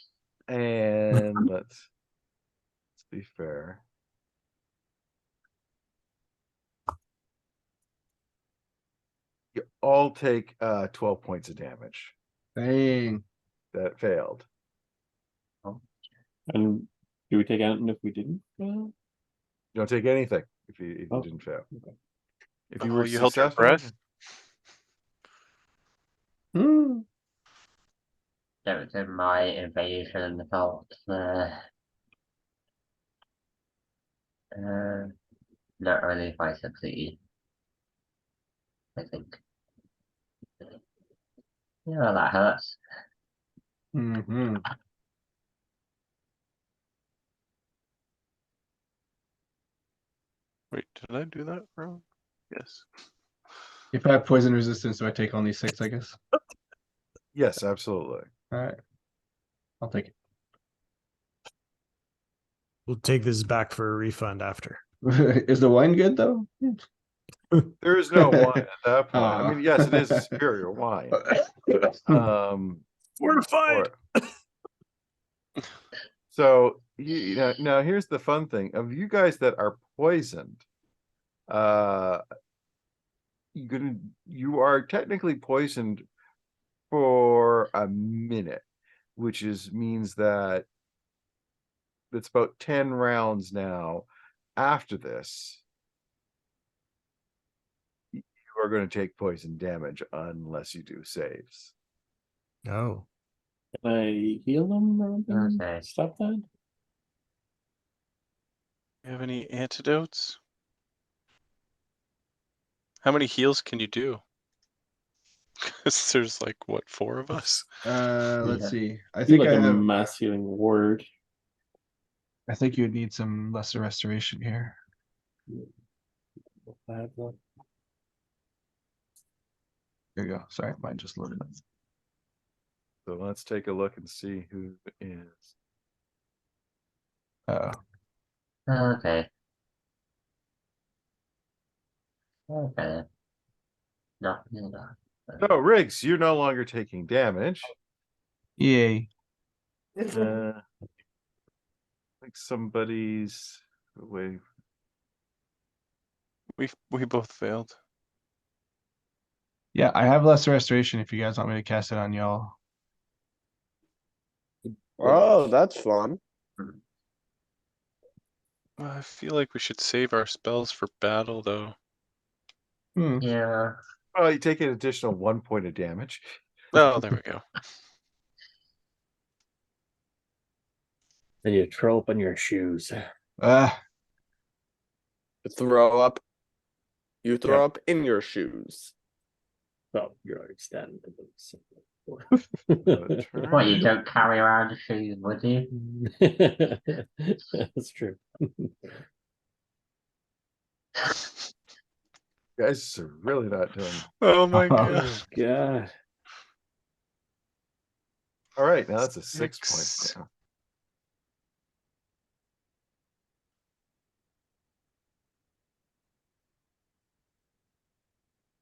And let's be fair. You all take 12 points of damage. Dang. That failed. And do we take anything if we didn't? You don't take anything if you Oh, didn't fail. okay. If you Oh, were you held your successful, breath? Hmm. That was in my invasion thoughts there. Not really if I succeed. I think. Yeah, that hurts. Mm-hmm. Wait, did I do that wrong? Yes. If I have poison resistance, do I take only 6, I guess? yes, absolutely. All right. I'll take We'll take this back for a refund after. it. Is the wine good though? There is no wine at that point. I Aw. mean, yes, it is a superior wine. Fortified. So you know, now here's the fun thing of you guys that are poisoned. You are technically poisoned for a minute, which means that it's about 10 rounds now. After this, you are going to take poison damage unless you do saves. Oh. Can I heal them or anything? Okay. Stop that? You have any antidotes? How many heals can you do? Because there's like, what, 4 of us? Let's Yeah. see. I I feel think like I a have. mass healing word. I think you would need some lesser restoration here. I have one. There you go. Sorry, mine just loaded. So let's take a look and see who is. Okay. Okay. No, no. So Riggs, you're no longer taking damage. Yay. I think somebody's wait. We both failed. Yeah, I have lesser restoration if you guys want me to cast it on y'all. Oh, that's fun. I feel like we should save our spells for battle, though. Hmm. Yeah. Oh, you take an additional 1 point of damage. Oh, there we go. And you throw up on your shoes. Throw up. You throw Yep. up in your shoes. Well, you're already standing in them. So. What, you don't carry around a shoes, would you? That's true. You guys are really not doing. Oh my god. Oh, God. All right, now that's a 6 Six. point.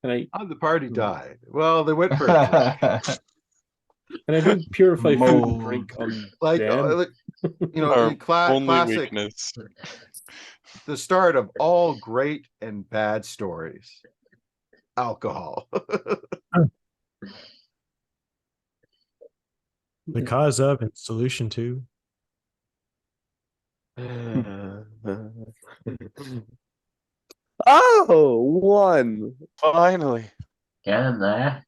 Can I How the party died? Well, they went for a drink. can I do purify food and drink Mold. on Like, them? you know, Our only classic. weakness. the start of all great and bad stories. Alcohol. The cause of and solution to. Oh, one. Finally. Get in there.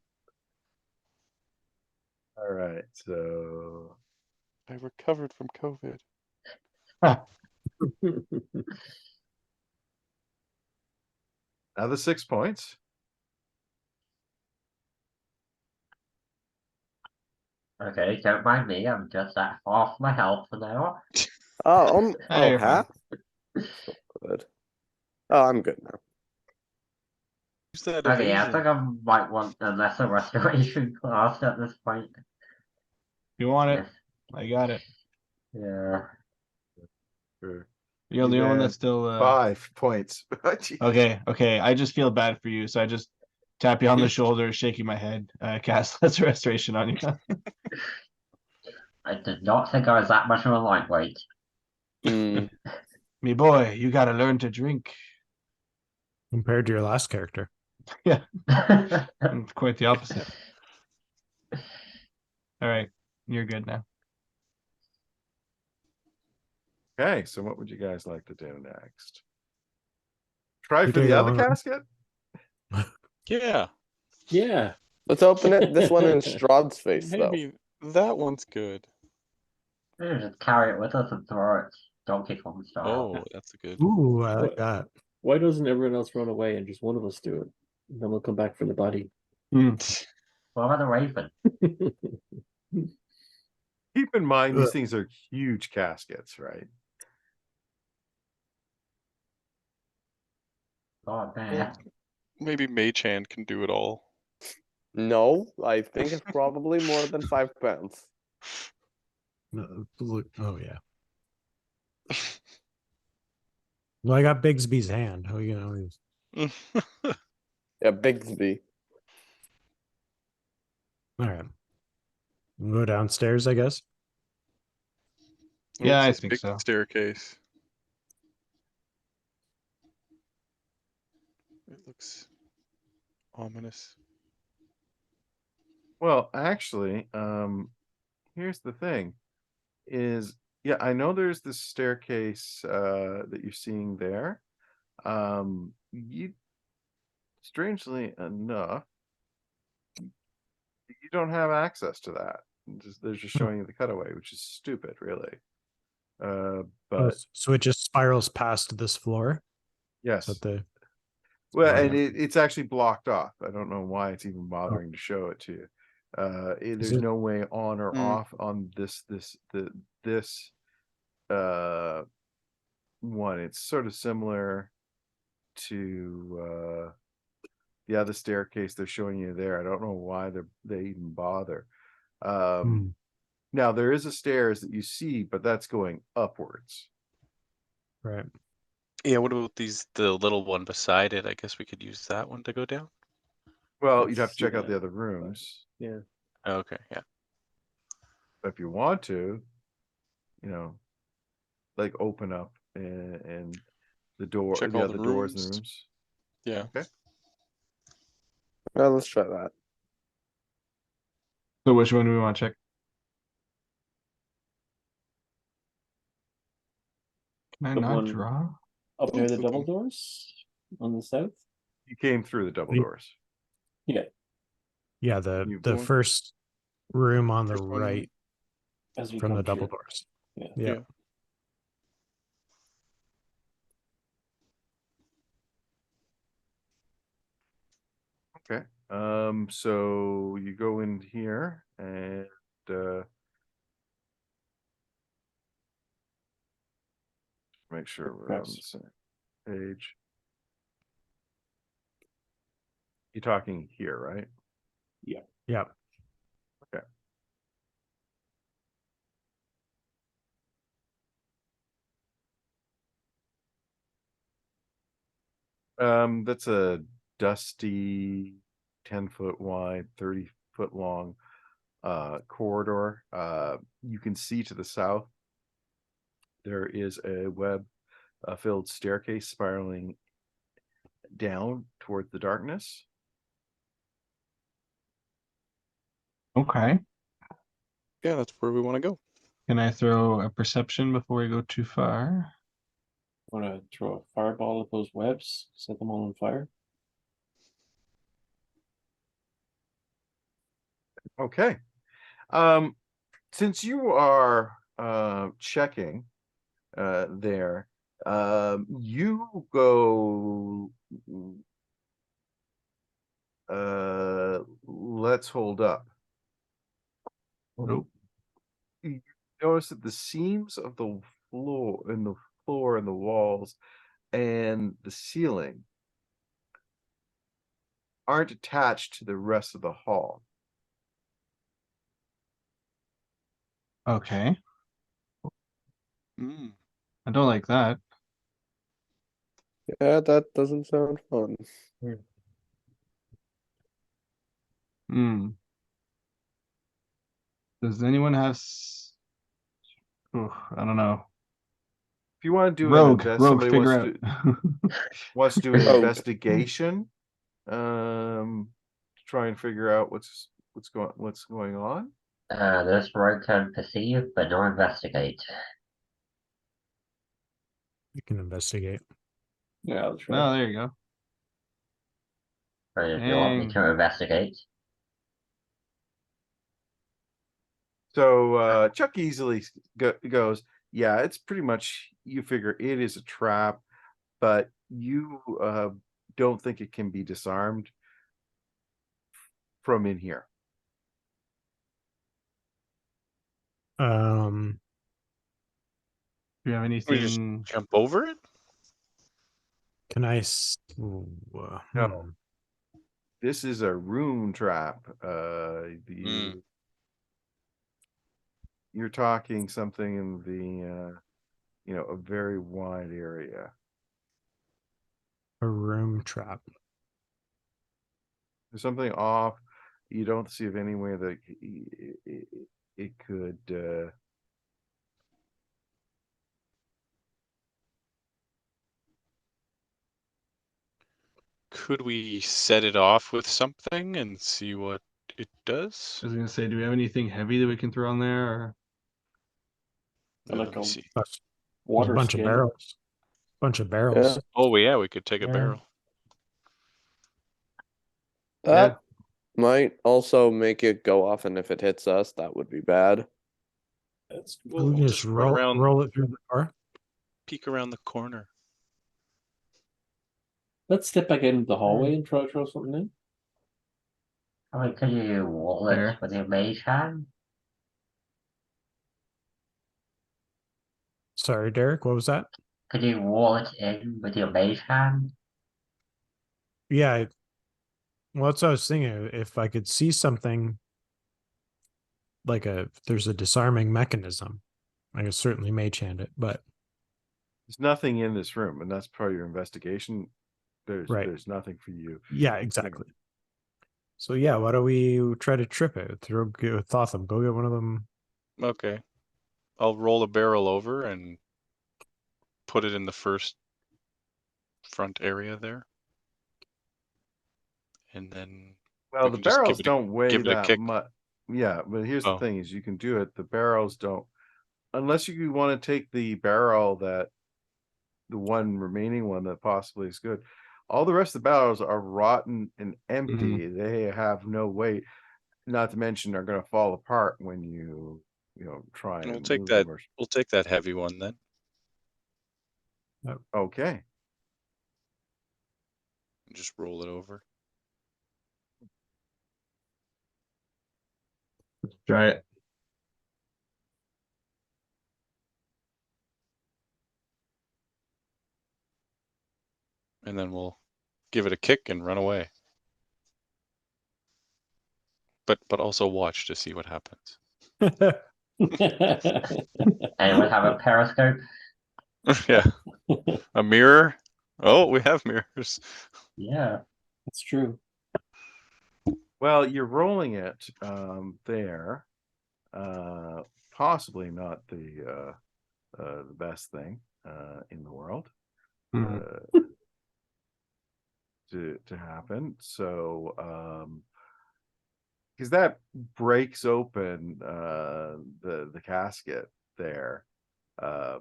All right, so I recovered from COVID. now the 6 points. Okay, don't mind me. I'm just at half my health for now. Oh, Hey, you're fine. half? Good. Oh, I'm good now. Who's that Okay, yeah, I evasion? think I might want a lesser restoration class at this point. You want it? Yes. I got it. Yeah. Sure. You're the only one that's still 5 points. Jeez. Okay. I just feel bad for you, so I just tap you on the shoulder, shaking my head, cast lesser restoration on you. I did not think I was that much of a lightweight. Mm. Me boy, you gotta learn to drink. Compared to your last character. It's quite the opposite. All right, you're good now. Okay, so what would you guys like to do next? Try We for could the go other on. casket? Yeah. Yeah. Let's open it. This one in Strahd's face, though. Maybe that one's good. Just carry it with us and throw it Donkey Kong style. Oh, that's a good. Ooh, I like What? that. Why doesn't everyone else run away and just one of us do it? And then we'll come back for the body. What about the Raven? Keep in mind, these Ugh. things are huge caskets, right? Oh, man. Maybe Mage Hand can do it all. No, I think it's probably more than 5 pounds. Look, oh yeah. Well, I got Bigsby's hand. Oh, you know. Yeah, Bigsby. All right. We'll go downstairs, I guess. Yeah, What's I this think big so. staircase? It looks ominous. Well, actually, here's the thing is, yeah, I know there's this staircase that you're seeing there. You strangely enough, you don't have access to that. They're just showing you the cutaway, which is stupid, really. Oh, But so it just spirals past this floor. yes, But the well, Right. and it's actually blocked off. I don't know why it's even bothering to show it to you. There's it- no way on or Mm. off on this one. It's sort of similar to the other staircase they're showing you there. I don't know why they even bother. Hmm. Now there is a stairs that you see, but that's going upwards. Right. Yeah, what about the little one beside it? I guess we could use that one to go down. Well, Let's you'd have to see check out that. the other rooms. Yeah. Okay, yeah. But if you want to, like open up and the door, Check the all other the doors in the rooms. rooms. Yeah. Okay. Well, let's try that. So which one do we want to check? Can I The not one draw? up near Both the of double them. doors on the south. You came through the double Yeah. doors. Yeah. Yeah, You the going- first room on the First one. right As we from come the double through. doors. Yeah. Yeah. Yeah. Okay. So you go in here and make sure we're on the Perhaps. same page. You're talking here, right? Yeah. Okay. That's a dusty 10-foot wide, 30-foot long corridor. You can see to the south there is a web filled staircase spiraling down toward the darkness. Okay. Yeah, that's where we want to go. Can I throw a perception before we go too far? Want to throw a fireball at those webs, set them all on fire? Okay. Since you are checking there, you go. Let's hold up. Nope. You notice that the seams of the floor and the walls and the ceiling aren't attached to the rest of the hall. Okay. Mm. I don't like that. Yeah, that doesn't sound fun. Hmm. Does anyone have? I don't know. If you want to do Rogue, somebody figure wants out. wants to do an Rogue. investigation, to try and figure out what's going on. This rogue can perceive, but not investigate. You can investigate. Yeah, that's No, there you go. But if you want me Dang. to investigate, So Chuck easily goes, yeah, it's pretty much, you figure it is a trap, but you don't think it can be disarmed from in here. Um, Do you have We just anything? jump over it. can I? Ooh, No. This is a room trap. Mm. You're talking something in the a very wide area. A room trap. There's something off. You don't see of any way that it could. Could we set it off with something and see what it does? I was gonna say, do we have anything heavy that we can throw on there? Or... Like Let me a see. There's a water bunch skin. of barrels. Bunch of barrels. Oh yeah, we could take a Yeah. barrel. That might also make it go off, and if it hits us, that would be bad. That's We'll We can just just run around, roll it through the car. peek around the corner. Let's step back into the hallway and throw something in. I mean, could you wall it Fair. with your mage hand? Sorry, Derek. What was that? Could you wall it in with your mage hand? Yeah. Well, that's what I was thinking. If I could see something like there's a disarming mechanism, I could certainly mage hand it. But There's nothing in this room, and that's part of your investigation. Right. There's nothing for you. yeah, exactly. So yeah, why don't we try to trip it? Get Thotham, go get one of them. Okay. I'll roll a barrel over and put it in the first front area there. And then Well, we the can just barrels don't weigh give it a that kick. much. Yeah, but here's the Oh. thing: is you can do it. The barrels don't, unless you want to take the barrel the one remaining one that possibly is good. All the rest of the barrels are rotten and empty. They have no weight. Not to mention, they're going to fall apart when you try and We'll take move that. them. We'll take that heavy one then. Okay. And just roll it over. Try it. And then we'll give it a kick and run away. But also watch to see what happens. Anyone have a periscope? Yeah. A mirror. Oh, we have mirrors. Yeah. That's true. Well, you're rolling it there. Possibly not the best thing. in the world Mhm. to happen. So because that breaks open the casket there. Uh,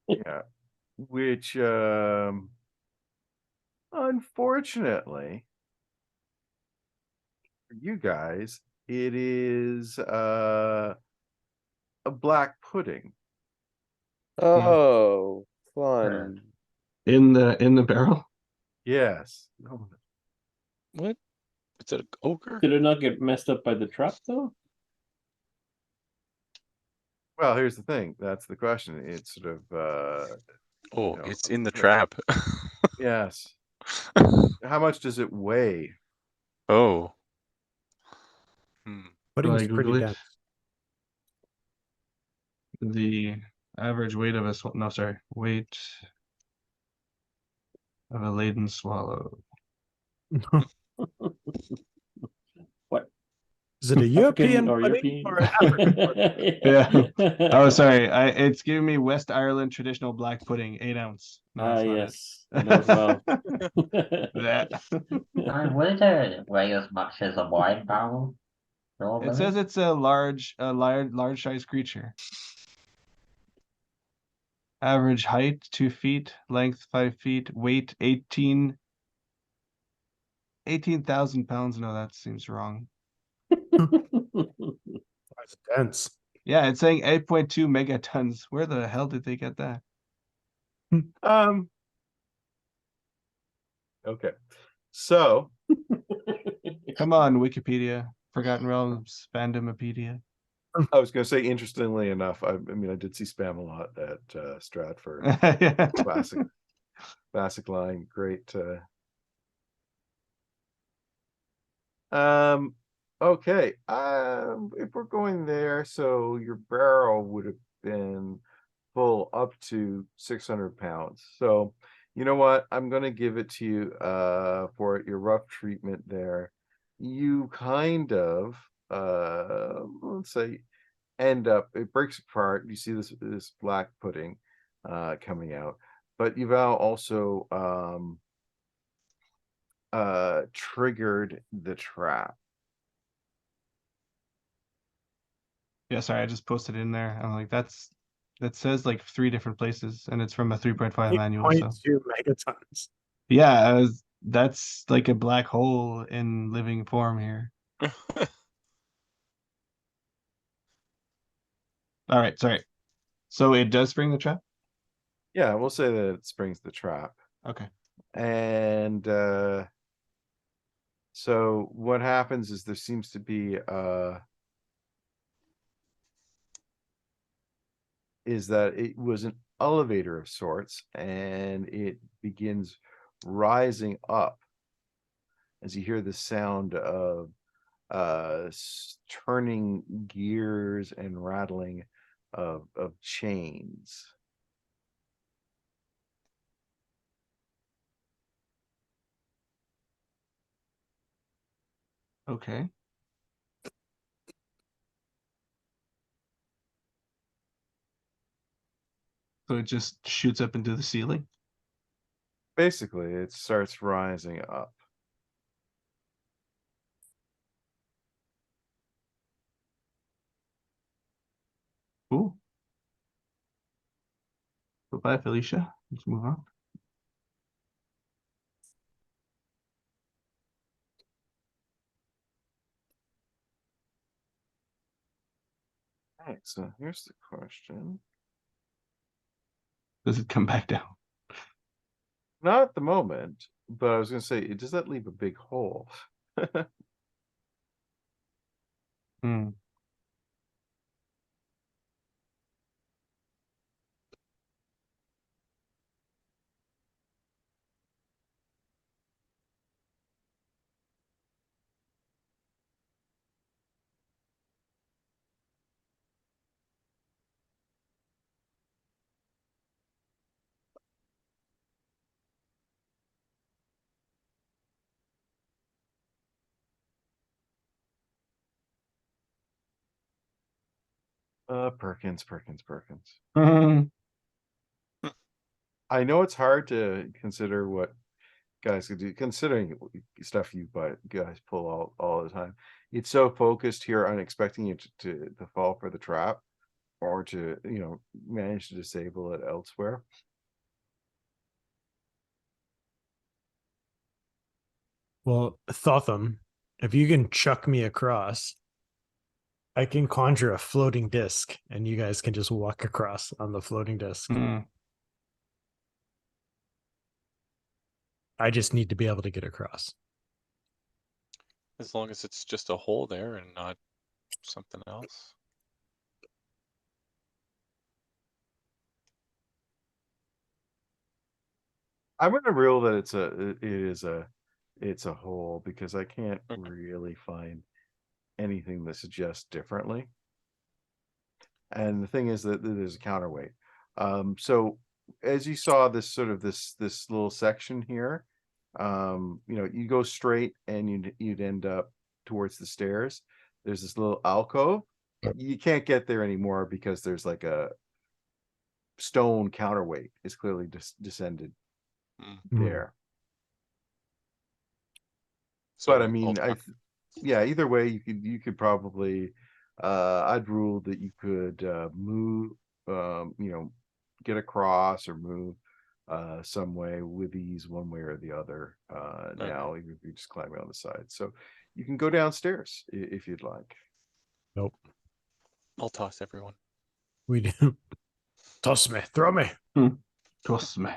yeah, which unfortunately for you guys, it is a black pudding. Oh, Sure. fun. In the barrel. Yes. Oh, What? Is it an ogre? Did it not get messed up by the trap though? well, here's the thing. That's the question. It's sort of Oh, know, it's in the yeah. trap. yes. How much does it weigh? Oh. Hmm. Do Pudding's I pretty Google it? dense. The average weight of weight of a laden swallow. What? Is it a African European or pudding European? or an African pudding? Yeah. Oh, sorry. It's giving me West Ireland traditional black pudding, 8 ounce. No, Ah, that's not yes, I know it well. it. That. Wouldn't it weigh as much as a wine barrel? It Normally? says it's a large size creature. Average height 2 feet, length 5 feet, weight 18,000 pounds. No, that seems wrong. It's dense. Yeah, it's saying 8.2 megatons. Where the hell did they get that? Um. Okay. So Come on, Wikipedia. Forgotten Realms Fandomopedia. I was going to say, interestingly enough, I mean, I did see spam a lot at Stratford. Yeah. Classic line. Great. Okay. If we're going there, so your barrel would have been full up to 600 pounds. So you know what? I'm gonna give it to you for your rough treatment there. You kind of let's say end up, it breaks apart. You see this black pudding coming out, but you've now also triggered the trap. Yeah, sorry, I just posted it in there. I'm like, that says like 3 different places, and it's from a 3.5 manual. So 8.2 megatons. yeah, that's like a black hole in living form here. All right, sorry. So it does spring the trap? Yeah, we'll say that it springs the trap. Okay. And so what happens is there seems to be is that it was an elevator of sorts, and it begins rising up as you hear the sound of turning gears and rattling of chains. Okay. So it just shoots up into the ceiling. Basically, it starts rising up. Cool. Bye, Felicia. Let's move on. All right, so here's the question. Does it come back down? Not at the moment, but I was going to say, does that leave a big hole? Hmm. Perkins. Mhm. I know it's hard to consider what guys could do, considering stuff you guys pull all the time. It's so focused here on expecting you to fall for the trap or to, manage to disable it elsewhere. Well, Thotham, if you can chuck me across, I can conjure a floating disc and you guys can just walk across on the floating disc. Mm. I just need to be able to get across. As long as it's just a hole there and not something else. I'm gonna rule that it's a hole because I can't Okay. really find anything that suggests differently. And the thing is that there's a counterweight. So as you saw this this little section here, you go straight and you'd end up towards the stairs. There's this little alcove. You can't get there anymore because there's like a stone counterweight. It's clearly descended Mm. there. So But I mean, I'll- yeah, either way, you could probably, I'd rule that you could move, get across or move some way with ease, one way or the other. Now you're just climbing on the side, so you can go downstairs if you'd like. Nope. I'll toss everyone. We do. Toss me, throw me. Toss me.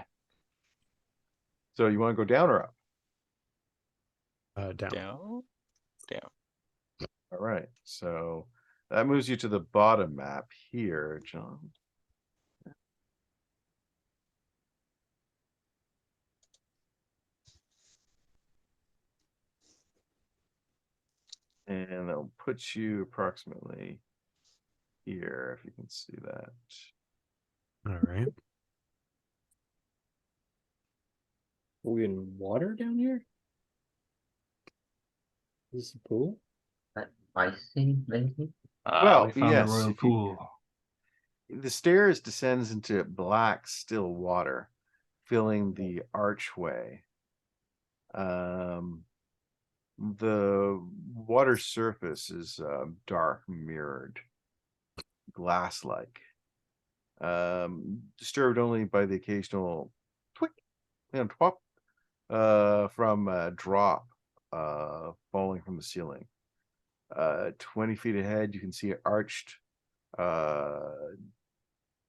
So you want to go down or up? Down. Down. All right, so that moves you to the bottom map here, John. And that'll put you approximately here, if you can see that. All right. Are we in water down here? Is this a pool? Icy, maybe? Well, We found yes, the royal if you- pool. the stairs descends into black, still water, filling the archway. The water surface is dark, mirrored, glass-like, disturbed only by the occasional twick and twop from a drop falling from the ceiling. 20 feet ahead, you can see an arched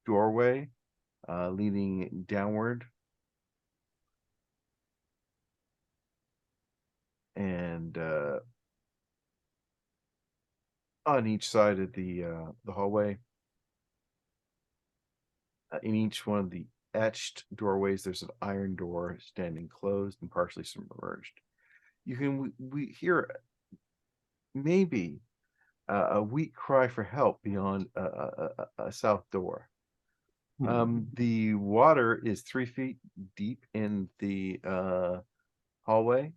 doorway leading downward. And on each side of the hallway, in each one of the etched doorways, there's an iron door standing closed and partially submerged. You can we hear maybe a weak cry for help beyond a south door. The water is 3 feet deep in the hallway.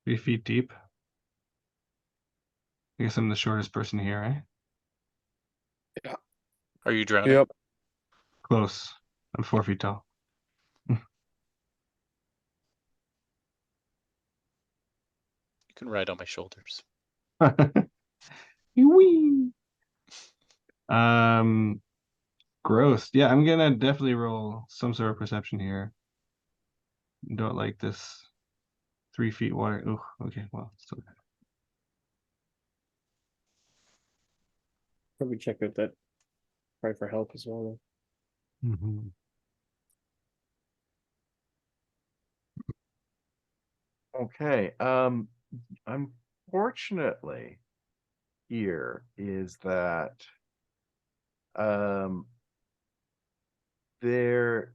Three feet deep. I guess I'm the shortest person here, eh? Are you drowning? Yep. Close. I'm 4 feet tall. You can ride on my shoulders. Whee! Gross. Yeah, I'm gonna definitely roll some sort of perception here. Don't like this 3 feet water. Oh, okay. Well, so Probably check out that cry for help as well. Mm-hmm. Okay. Unfortunately, here is that there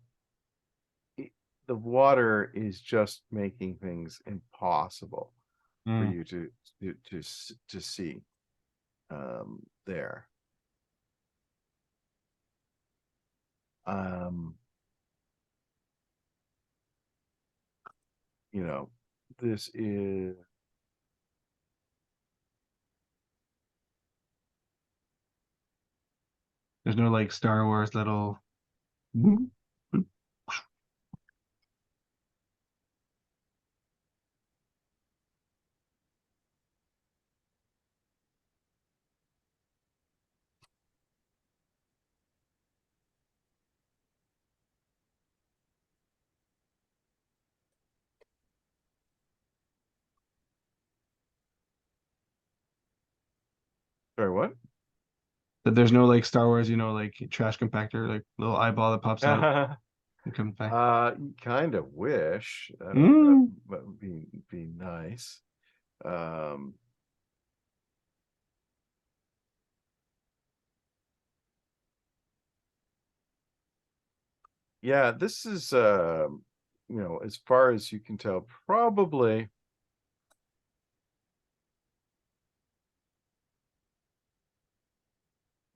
the water is just making things impossible for you to see there. This is There's no like Star Wars little. Sorry, what? That there's no like Star Wars, like trash compactor, like little eyeball that pops out and comes back. Kind of wish that Mm. would be nice. Um, yeah, this is as far as you can tell, probably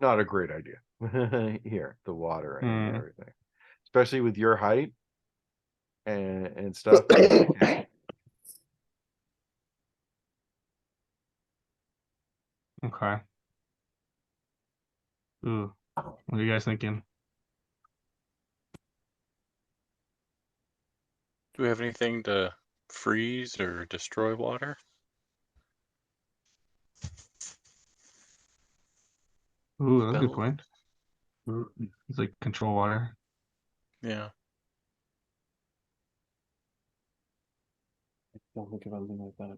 not a great idea. Here, the water and Hmm. everything, especially with your height and stuff. Okay. Ooh, what are you guys thinking? Do we have anything to freeze or destroy water? Ooh, that's a good Spell? point. It's like control water. Yeah. I don't think of anything like that.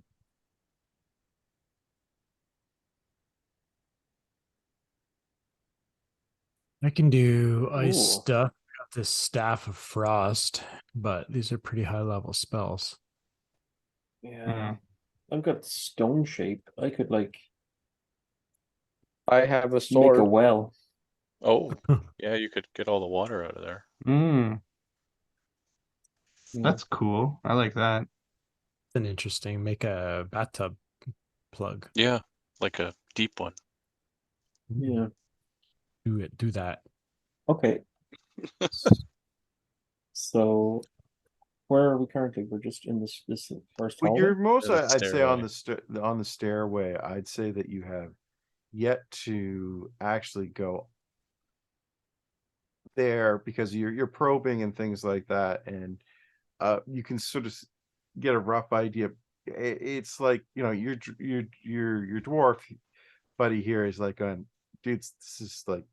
I can do ice Ooh. stuff. Got this staff of frost, but these are pretty high level spells. Yeah. I've got stone shape. I could like I have a make a sword. well. Oh, yeah, you could get all the water out of there. Mm, Yeah. that's cool. I like that. It's an interesting. Make a bathtub plug. Yeah, like a deep one. Yeah. Do it. Do that. Okay. So where are we currently? We're just in this first Well, hallway. you're most, Or the I'd say, on stairway. on the stairway. I'd say that you have yet to actually go there because you're probing and things like that, and you can sort of get a rough idea. It's like your dwarf buddy here is like dude, this is like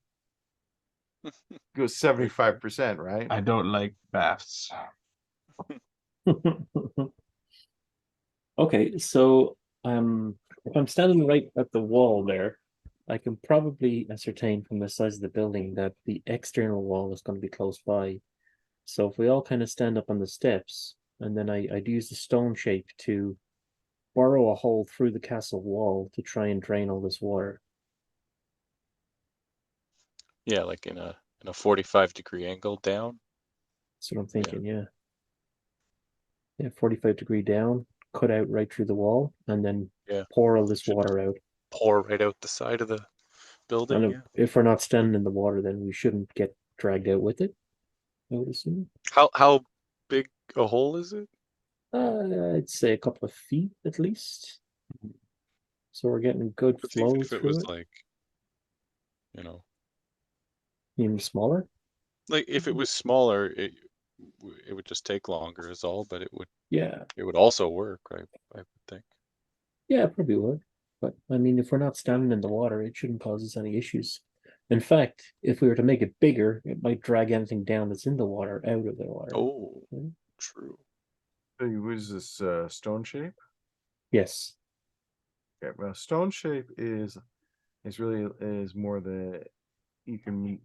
goes 75%, right? I don't like baths. Okay, so if I'm standing right at the wall there, I can probably ascertain from the size of the building that the external wall is going to be close by. So if we all kind of stand up on the steps, and then I'd use the stone shape to borrow a hole through the castle wall to try and drain all this water. Yeah, like in a 45-degree angle down. That's what I'm thinking, yeah. Yeah, 45-degree down, cut out right through the wall, and then Yeah. pour all this Should water out. pour right out the side of the building. And Yeah. if we're not standing in the water, then we shouldn't get dragged out with it, I would assume. How big a hole is it? I'd say a couple of feet at least. So we're getting good flow If it through was it. like, you know, Even smaller? like if it was smaller, it would just take longer is all, but Yeah. it would also work, right? I would think. Yeah, it probably would. But I mean, if we're not standing in the water, it shouldn't cause us any issues. In fact, if we were to make it bigger, it might drag anything down that's in the water out of the water. Oh, Right? true. So you use this stone shape. Yes. Okay, well, stone shape is really is more than you can meet.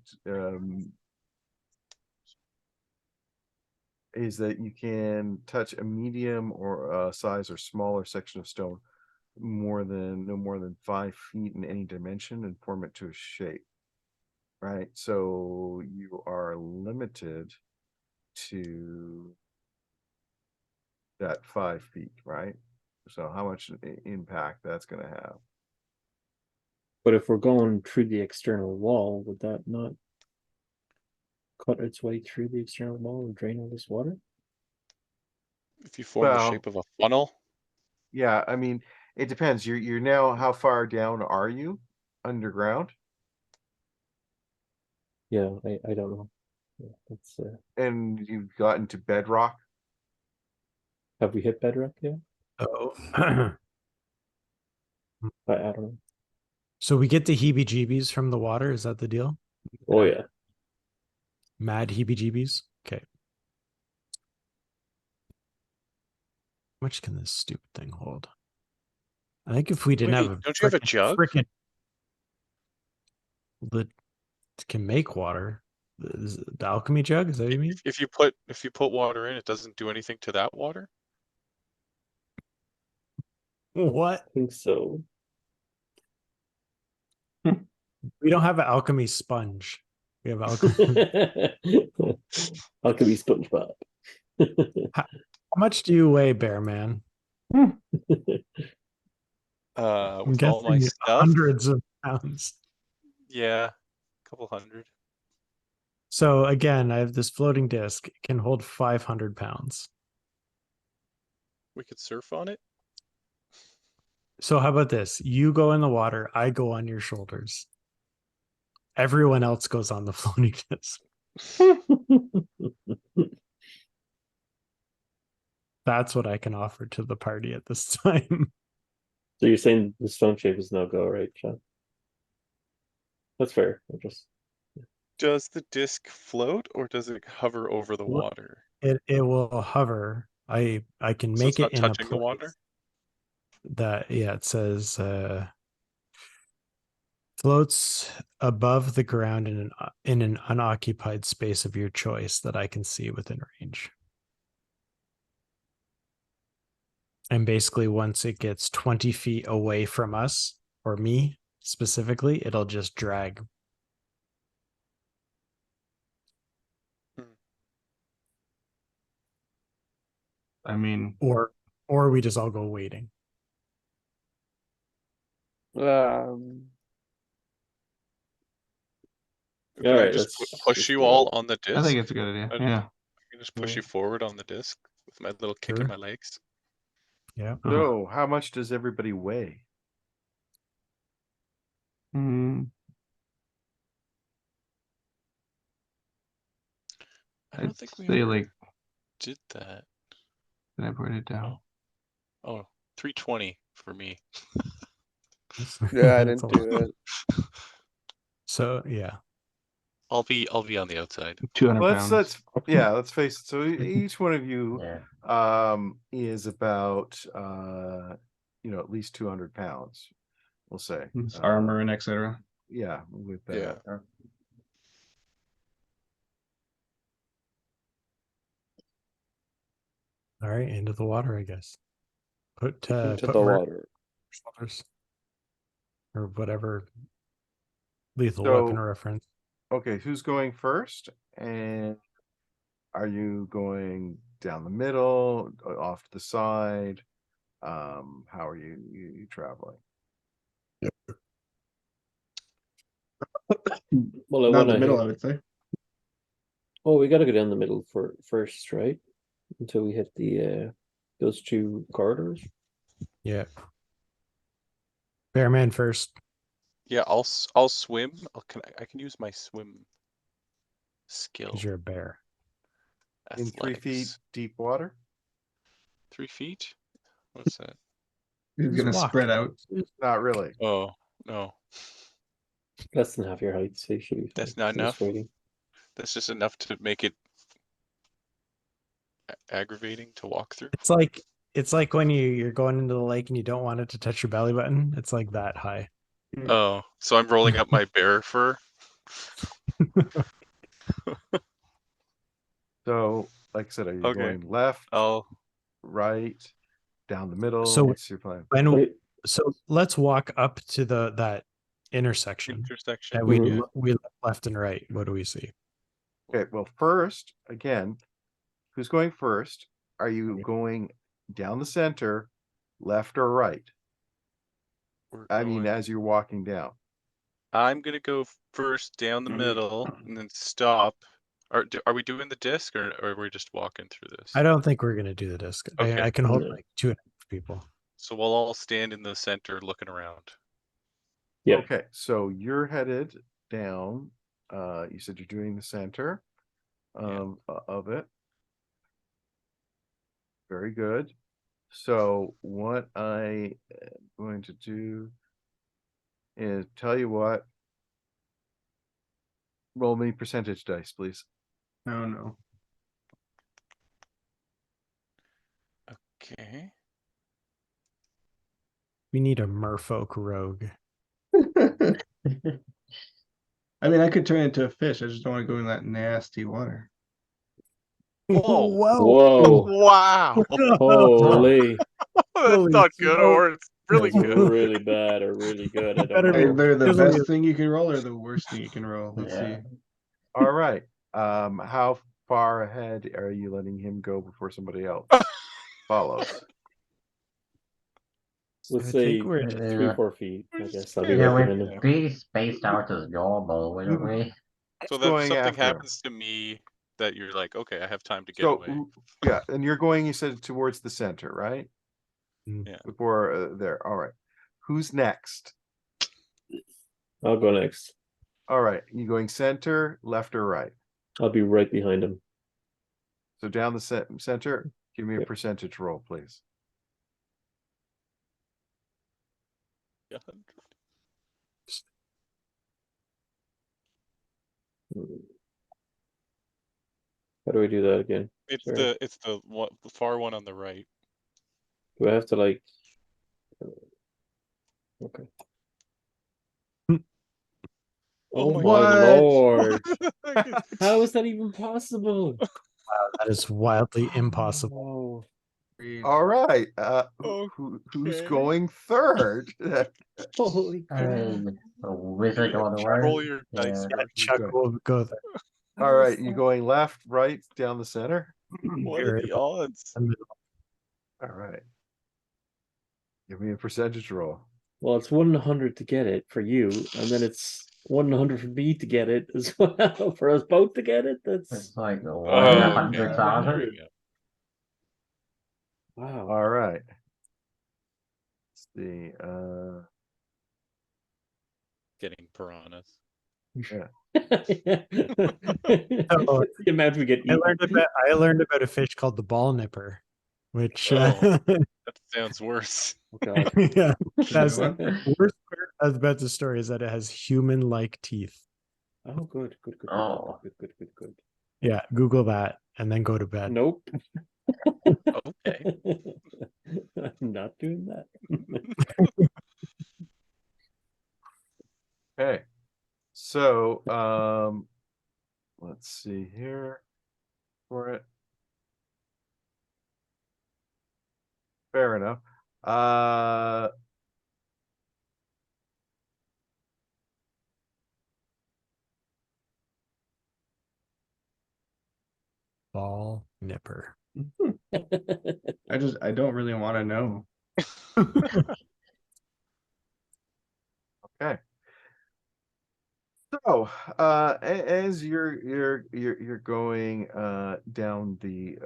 Is that you can touch a medium or a size or smaller section of stone no more than 5 feet in any dimension and form it to a shape, right? So you are limited to that 5 feet, right? So how much impact that's going to have? But if we're going through the external wall, would that not cut its way through the external wall and drain all this water? If you form the Well, shape of a funnel, yeah, I mean, it depends. You're now, how far down are you underground? Yeah, I don't know. Yeah, that's And you've gotten to bedrock. have we hit bedrock yet? Oh. I don't know. So we get the heebie-jeebies from the water. Is that the deal? Oh yeah. Mad heebie-jeebies. Okay. How much can this stupid thing hold? I think if we didn't have Wait, a don't you have a jug? frickin' that can make water, the alchemy jug, is that what you mean? If you put water in, it doesn't do anything to that water. What? I think so. We don't have an alchemy sponge. We have alchemy. Alchemy SpongeBob. How much do you weigh, Bear Man? With I'm all my guessing stuff, hundreds of pounds. yeah, a couple hundred. So again, I have this floating disc. It can hold 500 pounds. We could surf on it. So how about this? You go in the water, I go on your shoulders. Everyone else goes on the floating disc. That's what I can offer to the party at this time. So you're saying the stone shape is no go, right, Sean? That's fair. Does the disc float or does it hover over the What? water? It will hover. I can So make it's it not in a touching the water? place that, yeah, it says floats above the ground in an unoccupied space of your choice that I can see within range. And basically, once it gets 20 feet away from us, or me specifically, it'll just drag. I mean, Or we just all go waiting. Can I right, just let's push just you do all it. on the disc? I think it's a good idea. Yeah. I can just push Yeah. you forward on the disc with my little kick Sure. in my legs. Yeah. So, how much does everybody weigh? Hmm. I don't I'd think we say ever like, did that. did I put it down? Oh, 320 for me. Yeah, I That's a didn't lot. do it. So yeah. I'll be on the outside. 200 Let's pounds. let's face it. So each one of you Yeah. is about at least 200 pounds, we'll say. It's armor and etc. Yeah, with that. Yeah. All right, into the water, I guess. Put Into put the Mark water. shoulders or whatever lethal So- weapon reference. Okay, who's going first? And are you going down the middle, off to the side? How are you traveling? Well, I Not want the to middle, hit. I would say. Oh, we got to go down the middle first, right? Until we hit the those two corridors. Yeah. Bearman first. Yeah, I'll swim. I can use my swim skill. Because you're a bear. In 3 feet Athletics. deep water? 3 feet? What's that? He's Just gonna walk. spread out. Not really. Oh, no. Less than half your height, so you should be That's fine. not I'm just enough? waiting. That's just enough to make it aggravating to walk through. It's like when you're going into the lake and you don't want it to touch your belly button. It's like that high. Oh, so I'm rolling up my bear fur. So, like I said, are you Okay. going left, I'll right, down the middle? So- What's your plan? So let's walk up to that intersection intersection. that we Mhm. we look left and right. What do we see? Okay, well, first, again, who's going first? Are you going down the center, left or right? We're I mean, going- as you're walking down. I'm gonna go first down the middle and then stop. Are we doing the disc or are we just walking through this? I don't think we're gonna do the disc. Okay. I can hold No. like 2.5 people. So we'll all stand in the center looking around. Yeah. Okay, so you're headed down You said you're doing the center of it. Very good. So what I am going to do is tell you what. Roll me percentage dice, please. Oh no. Okay. We need a merfolk rogue. I mean, I could turn into a fish. I just don't want to go in that nasty water. Whoa. Whoa. Wow. Holy. That's Holy not good, smoke. or it's really That's good. really bad or really good. I don't Better be- know. Either the There's only best a- thing you can roll or the worst thing you can roll. Let's Yeah. see. All right. How far ahead are you letting him go before somebody else follows? Let's I say think we're 3-4 feet. I guess I'll be Yeah, right we'd behind him. be spaced out as normal, wouldn't we? So Who's that if going something after him? happens to me, that you're like, okay, I have time to get So away. yeah, and you're going. You said towards the center, right? Yeah. Before there. All right. Who's next? I'll go next. All right. You going center, left, or right? I'll be right behind him. So down the center. Give me a Yep. percentage roll, please. How do we do that again? It's Sorry. the one, the far one on the right. Do I have to like? Okay. Oh my What? lord! How is that even possible? That is wildly impossible. Oh, All right. Who's Okay. going third? holy I crap! mean, a wizard on the Roll way. your Yeah. dice. Yeah, Mark. Chuck good. will go there. All right. You going left, right, down the center? What You're are the odds? in the middle. All right. Give me a percentage roll. Well, it's 100 to get it for you, and then it's 100 for me to get it as well. For us both to get it, that's It's like one in Oh, a okay. 100,000. There you go. wow. All right. Let's see. Getting piranhas. Oh, the amount we get I eaten. learned about a fish called the ball nipper, which Oh. That sounds worse. Oh god. yeah, that's Good one. the worst part about the story is that it has human-like teeth. Oh, good, good, good, Oh. good, good, good, good. Yeah, Google that and then go to bed. Nope. Okay. I'm not doing that. Okay. So, let's see here for it. Fair enough. Ball nipper. I don't really want to know. Okay. So, as you're going down the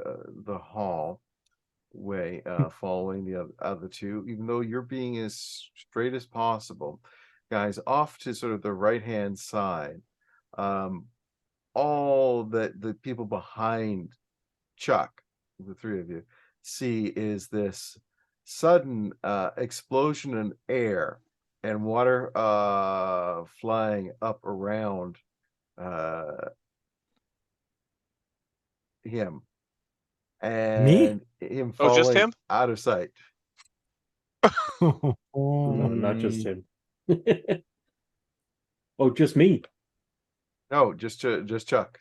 hall way, following the other two, even though you're being as straight as possible, guys, off to sort of the right hand side, all that the people behind Chuck, the three of you, see is this sudden explosion in air and water flying up around him and him Oh, just falling him? out of sight. No, not just him. Oh, just me. No, just Chuck.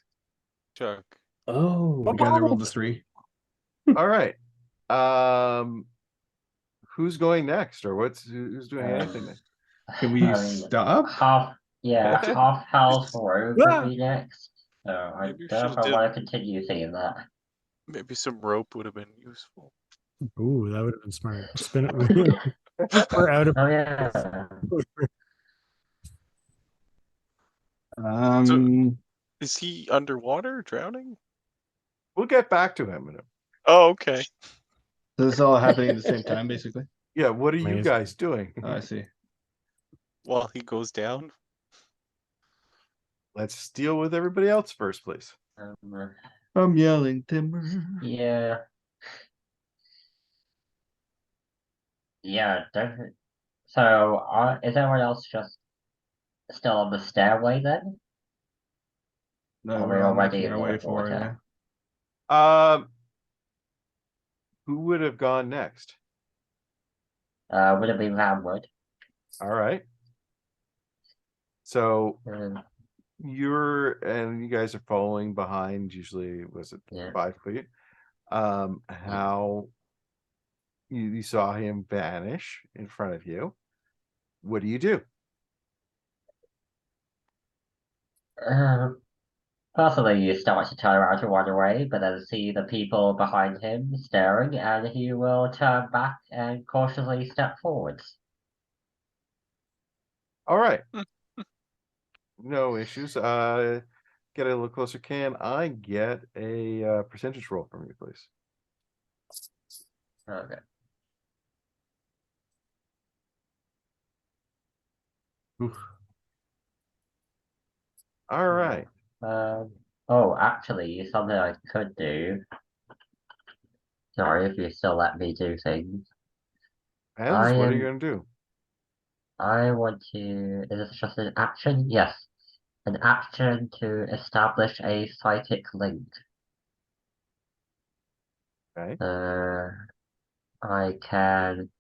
Chuck. Oh, You guys rolled the 3. All right. Who's going next, or who's doing anything next? Can we I mean, stop? half health rogue would Ah! be next. So I Maybe we don't know if should've I did- want to continue seeing that. Maybe some rope would have been useful. Ooh, that would have been smart. Spin it. We're out of Oh yeah. Is he underwater, drowning? We'll get back to him in a Oh, okay. So this is all happening at the same time, basically. Yeah, what are you Amazing. guys doing? Oh, I see. While he goes down. Let's deal with everybody else first, please. I'm yelling timber. Yeah. Yeah, don't. So, is everyone else just still on the stairway then? No, Or we're we're all already making in our the way for it. water? Yeah. Who would have gone next? Would it be Ramwood? All right. So Um, you guys are following behind, usually was it Yeah. 5 feet? How you saw him vanish in front of you. What do you do? Personally, you start to turn around to run away, but then see the people behind him staring, and he will turn back and cautiously step forwards. All right. No issues. Get a little closer. Can I get a percentage roll from you, please? Okay. All right. Oh, actually, something I could do. Sorry if you still let me do things. Hands, what are you gonna do? I want to. Is this just an action? Yes. An action to establish a psychic link. Okay. I can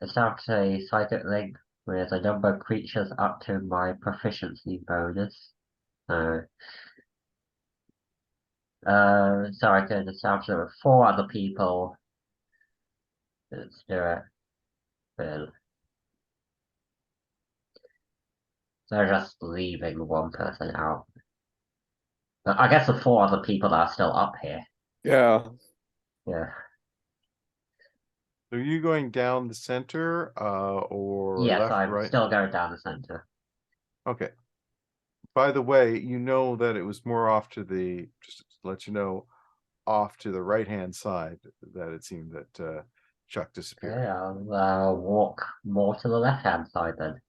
establish a psychic link with a number of creatures up to my proficiency bonus. So I can establish it with 4 other people. Let's do it. With, so just leaving one person out. But I guess the 4 other people that are still up here. Yeah. Yeah. So are you going down the center, or Yes, left, I'm right? still going down the center. Okay. By the way, you know that it was more off to the, just to let you know, off to the right-hand side that it seemed that Chuck disappeared. Okay, I'll walk more to the left-hand side then.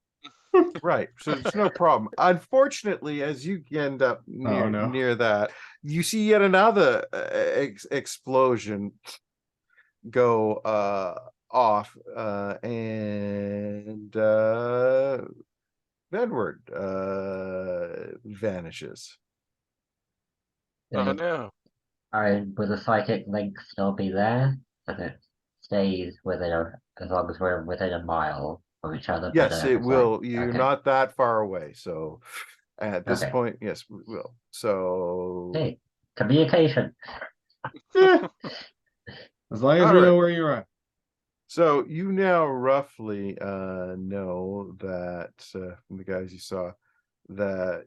Right. So there's no problem. Unfortunately, as you end up near no. near that, you see yet another explosion go off, and Edward vanishes. Oh Would no. the psychic link still be there? And it stays within as long as we're within a mile of each other. But Yes, it will. You're okay. not that far away, so at this Okay. point, yes, we will. So Hey, communication. As long as All we right. know where you're at. So you now roughly know that from the guys you saw that,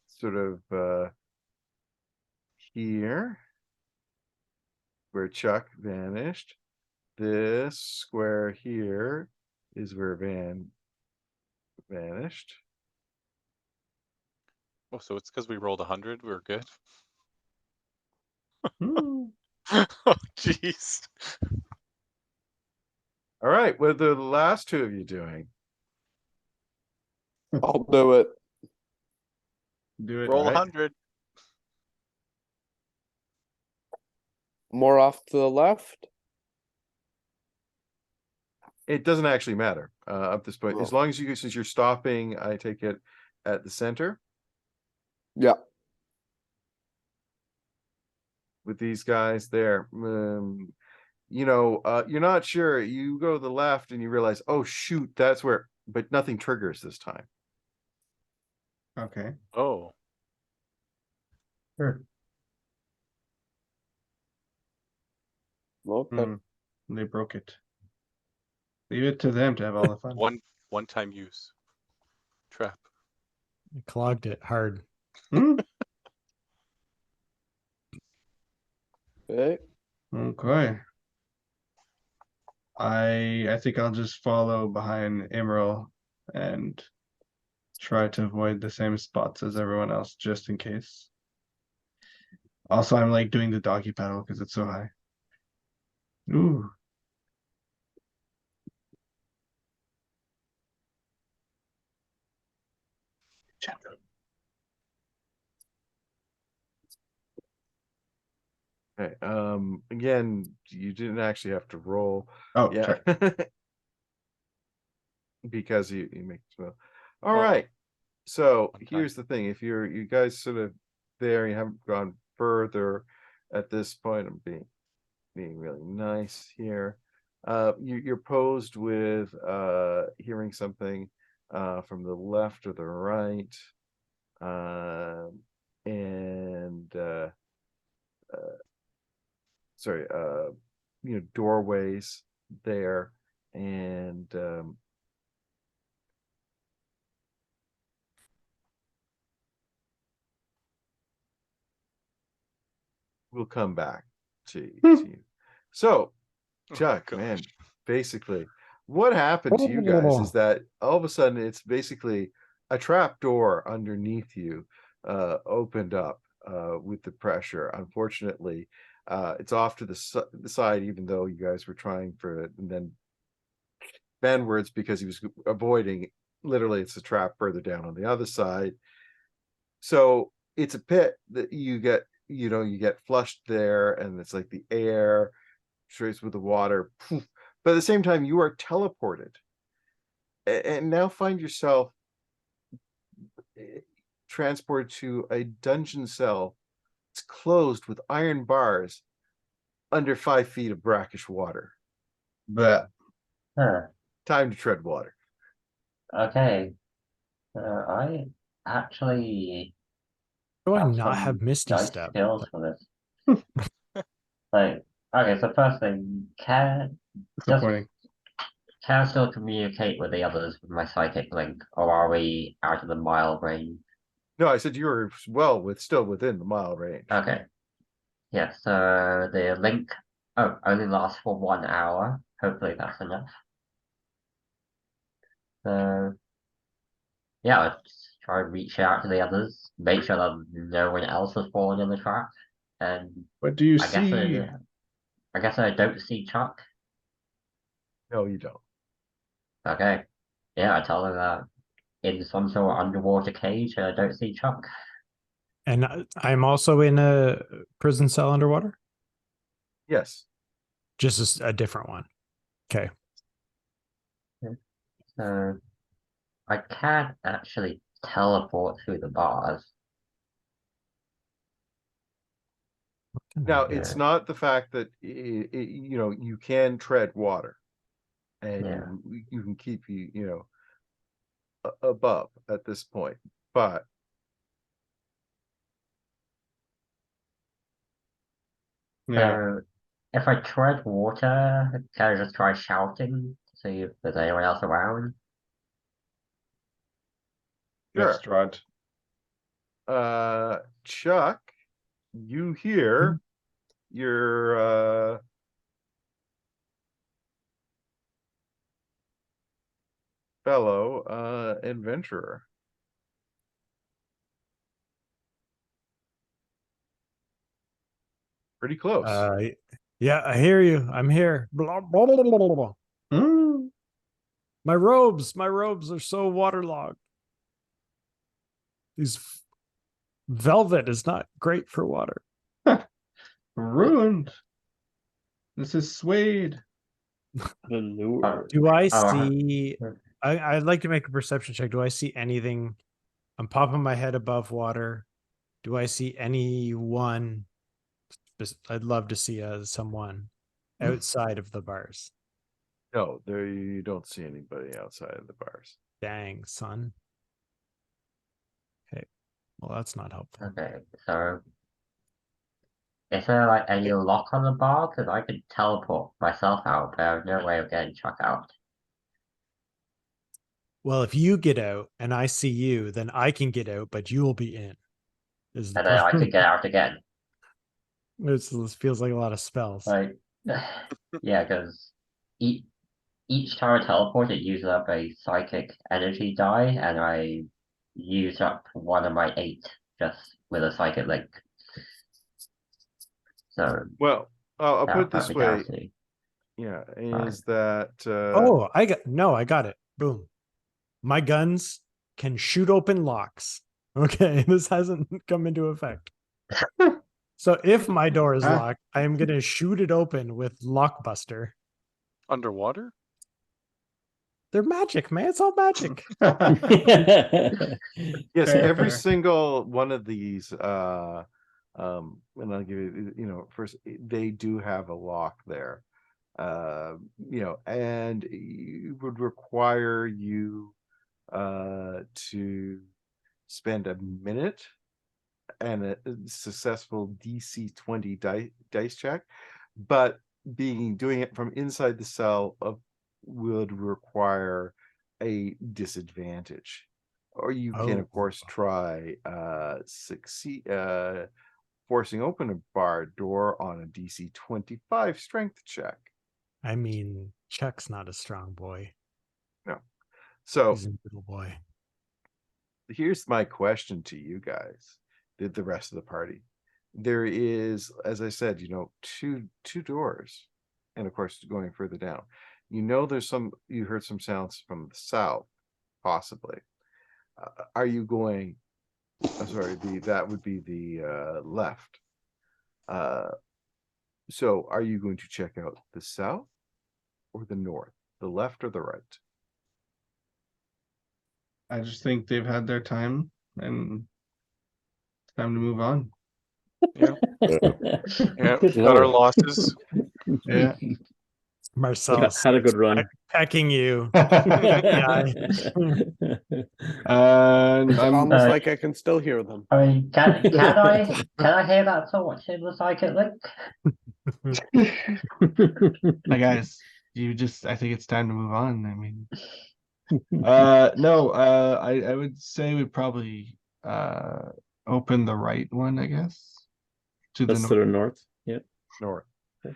sort of here where Chuck vanished, this square here is where Van vanished. Oh, so it's because we rolled 100. We're good. Hmm. Oh, jeez. All right, what are the last 2 of you doing? I'll do it. Do it. Roll Right. 100. More off to the left. It doesn't actually matter up this point, as Oh. long as since you're stopping, I take it at the center Yeah. with these guys there. You're not sure. You go to the left and you realize, oh shoot, that's where, but nothing triggers this time. Okay. Oh. Sure. Okay. Hmm. They broke it. Leave it to them to have all the fun. One-time use. Trap. I clogged it hard. Hmm? Okay. Okay. I think I'll just follow behind Emerald and try to avoid the same spots as everyone else just in case. Also, I'm like doing the doggy paddle because it's so high. Ooh. Okay. Again, you didn't actually have to roll. Oh, Yeah. sorry. Because you make well. All Well, right. So one time. here's the thing: if you guys sort of there, you haven't gone further at this point. I'm being really nice here. You're posed with hearing something from the left or the right, and sorry, doorways there, and we'll come back to you. So, Oh, Chuck, gosh. man, basically, what happened to you guys is that all of a sudden it's basically a trap door underneath you opened up with the pressure. Unfortunately, it's off to the side, even though you guys were trying for it, and then Benwards, because he was avoiding, literally, it's a trap further down on the other side. So it's a pit that you get flushed there, and it's like the air trace with the water. Poof. But at the same time, you are teleported, and now find yourself transported to a dungeon cell. It's closed with iron bars under 5 feet of brackish water. But Huh. Time to tread water. Okay. I actually Do I have not have some Misty nice Step? skills for this. Like, okay, so first thing, disappointing. can I still communicate with the others with my psychic link, or are we out of the mile range? No, I said you were still within the mile range. Okay. Yeah, so the link only lasts for 1 hour. Hopefully that's enough. So yeah, I'll just try and reach out to the others, make sure that no one else has fallen in the trap. And What do you I guess see? I guess I don't see Chuck. No, you don't. Okay. Yeah, I tell her that in some sort of underwater cage, I don't see Chuck. And I'm also in a prison cell underwater, Yes. just a different one. Okay. So I can't actually teleport through the bars. Now, Yeah. it's not the fact that you can tread water, and Yeah. you can keep above at this point, but Yeah. So if I tread water, can I just try shouting to see if there's anyone else around? Let's sure. try it. Chuck, you hear your fellow adventurer. Pretty close. Yeah, I hear you. I'm here. Blah, blah, blah, blah, blah, blah. Hmm. My robes are so waterlogged. These velvet is not great for water. Ruined. This is suede. Velour. Do I Oh, see? I'd like to make a perception check. Do I see anything? I'm popping my head above water. Do I see anyone? I'd love to see someone outside of the bars. No, there you don't see anybody outside of the bars. Dang, son. Okay, well that's not helpful. okay. So is there like any lock on the bar? Because I could teleport myself out, but I have no way of getting Chuck out. Well, if you get out and I see you, then I can get out, but you'll be in. Is the And then I problem? could get out again. This feels like a lot of spells. Like, yeah, because each time I teleport, it uses up a psychic energy die, and I use up one of my 8 just with a psychic link. So Well, I'll put it that this way. me. Yeah, Fine. is that Oh, I got it. Boom. My guns can shoot open locks. Okay, this hasn't come into effect. So if my door is Ah. locked, I am gonna shoot it open with Lockbuster. Underwater? They're magic, man. It's all magic. Yes, Fair, every fair. single one of these, and I'll give you, first, they do have a lock there. And it would require you to spend a minute and a successful DC 20 dice check, but doing it from inside the cell would require a disadvantage. Or you can, of course, try succeed forcing open a barred door on a DC 25 strength check. I mean, Chuck's not a strong boy. No. So He's a little boy. here's my question to you guys, the rest of the party. There is, as I said, two doors, and of course going further down. There's you heard some sounds from the south, possibly. Are you going? I'm sorry, that would be the left. So are you going to check out the south or the north, the left or the right? I just think they've had their time and it's time to move on. Yeah, Good got our lord. losses. Yeah. Marcel Had a good run. pecking you. And It's I'm almost like I can still hear them. I mean, can I hear that thought in the psychic link? guys, I think it's time to move on. I mean, no, I would say we probably open the right one, I guess. To the That's to the north. Yeah. North. Okay.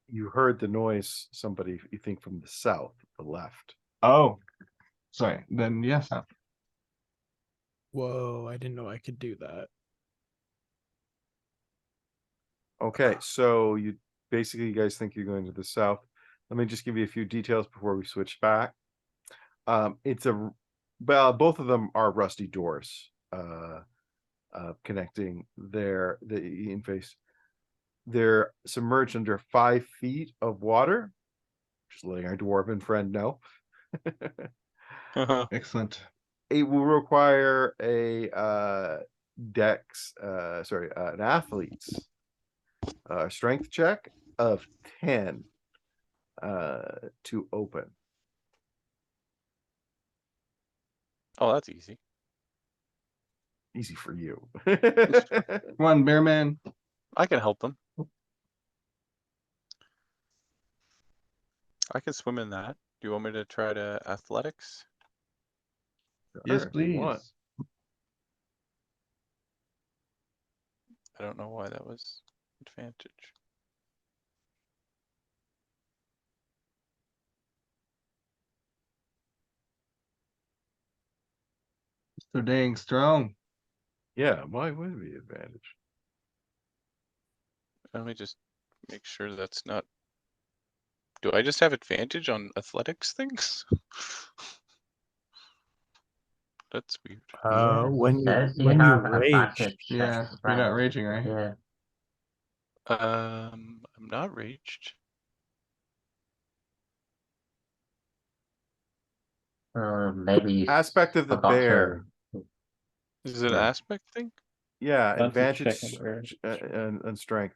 You heard the noise, somebody, you think, from the south, the left. Oh, sorry. Then yes. Whoa, I didn't know I could do that. Okay, so you guys think you're going to the south. Let me just give you a few details before we switch back. Both of them are rusty doors, connecting the in-face. They're submerged under 5 feet of water. Just letting our dwarven friend know. Excellent. It will require an athlete's strength check of 10 to open. Oh, that's easy. Easy for you. Come on, Bear Man. I can help them. I can swim in that. Do you want me to try to athletics? Yes, Sure, if you want. please. I don't know why that was advantage. So dang strong. Yeah, why would it be advantage? Let me just make sure that's not. Do I just have advantage on athletics things? That's weird. When Says you you have rage, advantage. Yeah, you're not raging, right? Yeah. I'm not raged. Maybe you Aspect of the forgot bear. Is it an Yeah. aspect thing? Yeah, Advantage advantage check on rage. and strength.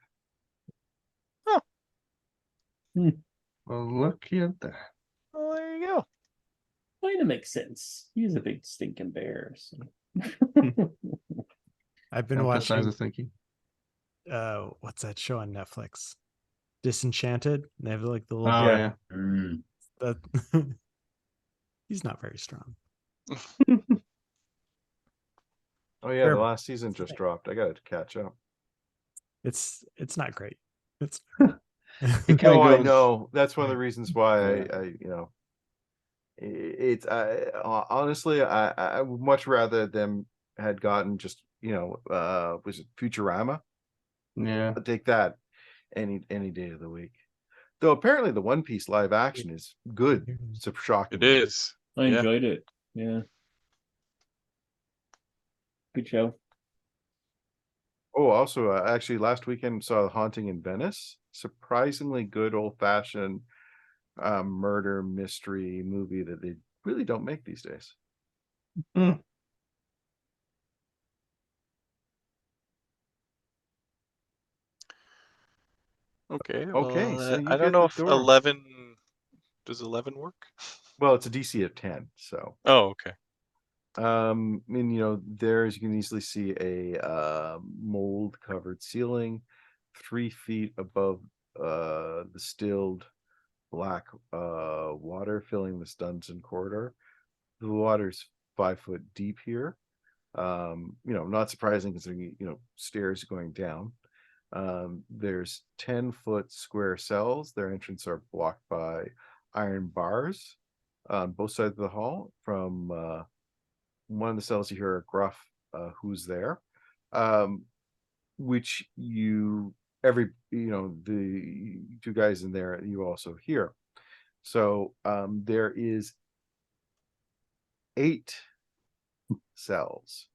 Well, look at that. Well, there you go. Kind of makes sense. He's a big stinking bear. So. I've been Emphasize watching the thinking. what's that show on Netflix? Disenchanted. They have like the Oh little yeah. Mm. that he's not very strong. Oh yeah, Fair. the last season just dropped. I got to catch up. It's not great. It's It kind No, of I goes. know. That's one of the reasons why Yeah. honestly, I would much rather them had gotten just was it Futurama? Yeah. I'll take that any day of the week. Though apparently the One Piece live action is good. It's shocking. It is. I Yeah. enjoyed it. Yeah. Good show. Oh, Oh, also, actually, last weekend saw Haunting in Venice. Surprisingly good old-fashioned murder mystery movie that they really don't make these days. Okay. Okay, Well, so you I don't get know the if door. 11 does 11 work. Well, it's a DC of 10, so Oh, okay. and there, as you can easily see, a mold covered ceiling 3 feet above the distilled black water filling this dungeon corridor. The water's 5 foot deep here. Not surprising considering stairs going down. There's 10-foot square cells. Their entrance are blocked by iron bars on both sides of the hall. From one of the cells, you hear a gruff "Who's there?" Which the 2 guys in there you also hear. So there is 8 cells.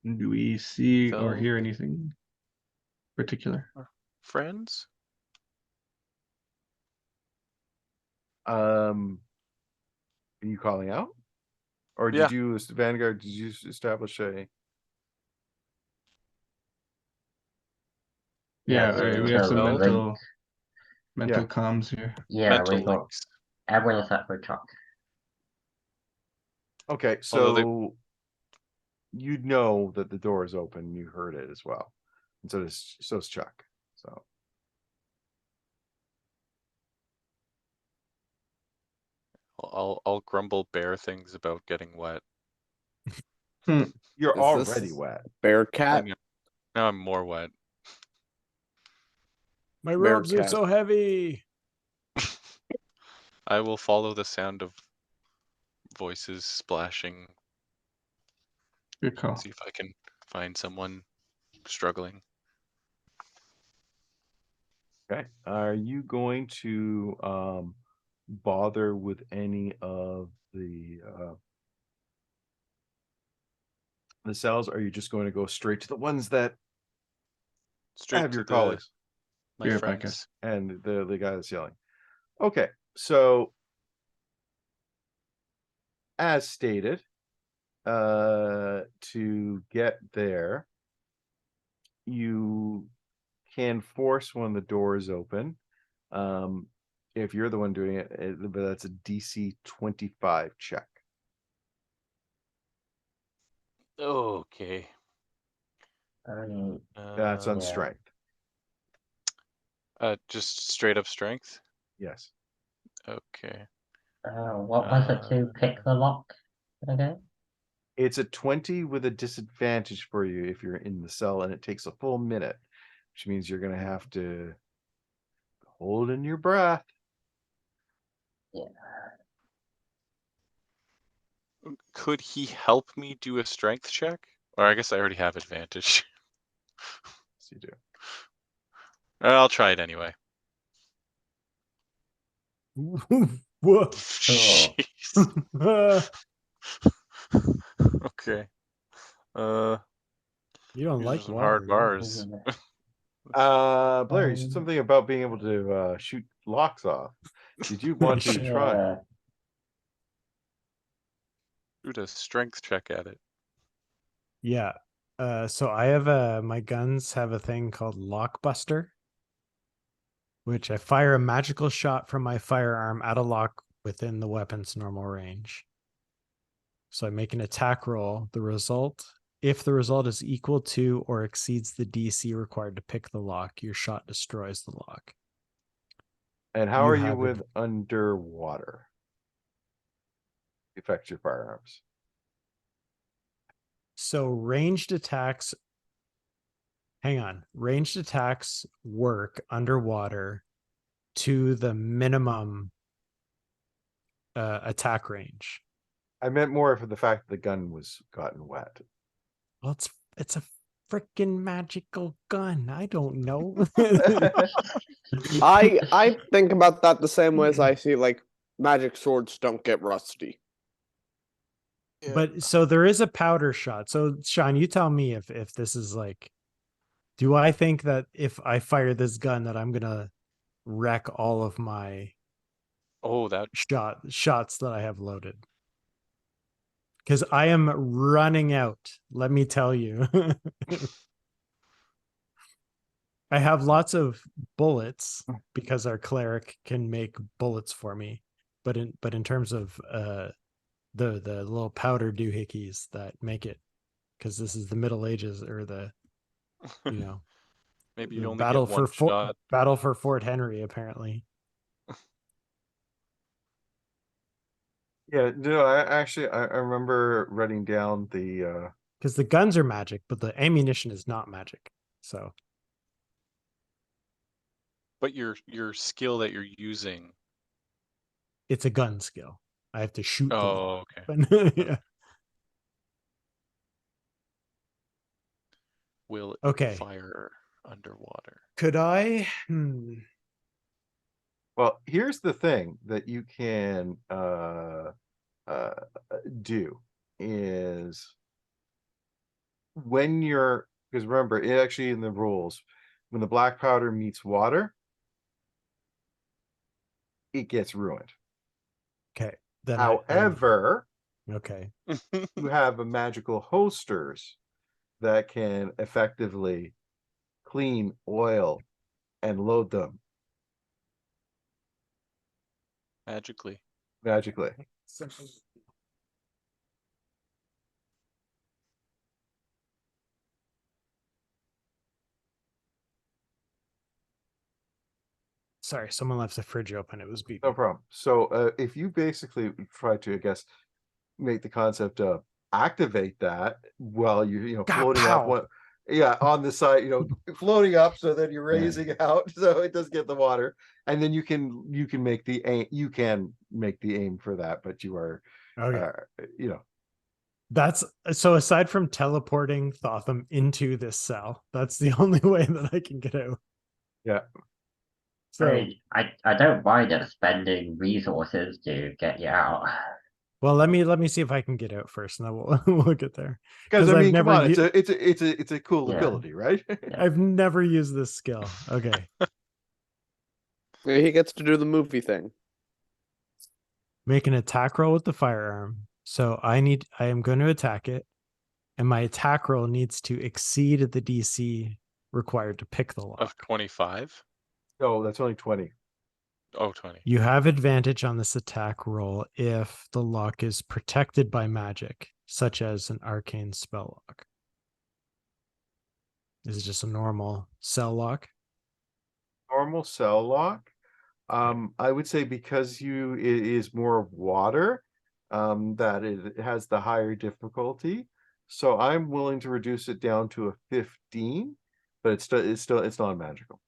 Do we see or So- hear anything particular? Friends? Are you calling out? Or Yeah. did you, Vanguard, did you establish a... Yeah, so we have some so mental Yeah. comms here. Yeah, we Mental got links. everyone except for Chuck. Okay, Although they- so you'd know that the door is open. You heard it as well. And so's Chuck. So I'll grumble bear things about getting wet. you're Is already this- wet. Bear I cat. know. Now I'm more wet. My Bear robes are cat. so heavy. I will follow the sound of voices splashing. Good call. See if I can find someone struggling. Okay. Are you going to bother with any of the cells? Or are you just going to go straight to the ones that Straight have to your colleagues my Yeah, friends. and the guy that's yelling? Okay, so as stated, to get there, you can force one of the doors open. If you're the one doing it, but that's a DC 25 check. Okay. That's on yeah. strength. Just straight up strength. Yes. Okay. What was it to pick the lock again? It's a 20 with a disadvantage for you if you're in the cell, and it takes a full minute, which means you're going to have to hold in your breath. Yeah. Could he help me do a strength check? Or I guess I already have advantage. Yes, you do. I'll try it anyway. Whoa. Jeez. Okay. You don't These like are some water, hard do you? bars. Blair, you said something about being able to shoot locks off. Did you want to try? Yeah. Shoot a strength check at it. Yeah. So I have my guns have a thing called Lockbuster, which I fire a magical shot from my firearm at a lock within the weapon's normal range. So I make an attack roll. If the result is equal to or exceeds the DC required to pick the lock, your shot destroys the lock. And how You are you have with underwater? Affects your firearms. So ranged attacks work underwater to the minimum attack range. I meant more for the fact that the gun was gotten wet. Well, it's a freaking magical gun. I don't know. I think about that the same way as I see like magic swords don't get rusty. But so there is a powder shot. So Sean, you tell me if this is like, do I think that if I fire this gun that I'm gonna wreck all of my Oh, that shots that I have loaded? Because I am running out. Let me tell you. I have lots of bullets because our cleric can make bullets for me. But in terms of the little powder doohickeys that make it, because this is the Middle Ages, or the maybe you the only get one shot. battle for Fort Henry, apparently. Yeah, no, I remember writing down the Because the guns are magic, but the ammunition is not magic. So But your skill that you're using. it's a gun skill. I have to shoot the Oh, okay. weapon. Yeah. Will it Okay. fire underwater? Could I? well, here's the thing that you can uh do is when you're, because remember, it actually in the rules, when the black powder meets water, it gets ruined. Okay. Then However, okay. you have a magical hosters that can effectively clean oil and load them Magically. magically. Sorry, someone left the fridge open. It was No beeping. problem. So if you basically try to, I guess, make the concept of activate that while you're floating up Pow! on the side, floating up, so that you're raising out so it does get the water, and then you can make the aim for that, but you are Okay. you know That's so aside from teleporting Thotham into this cell, that's the only way that I can get out. yeah. So I don't mind it spending resources to get you out. well, let me see if I can get out first, and then we'll get there. Because I I've mean, come never on, it's a cool Yeah. ability, right? I've never used this skill. Okay. He gets to do the movie thing. Make an attack roll with the firearm. So I am going to attack it, and my attack roll needs to exceed the DC required to pick the Of lock. 25? No, that's only 20. Oh, 20. You have advantage on this attack roll if the lock is protected by magic, such as an arcane spell lock. This is just a normal cell lock. Normal cell lock. I would say because it is more water, that it has the higher difficulty. So I'm willing to reduce it down to a 15, but it's not magical.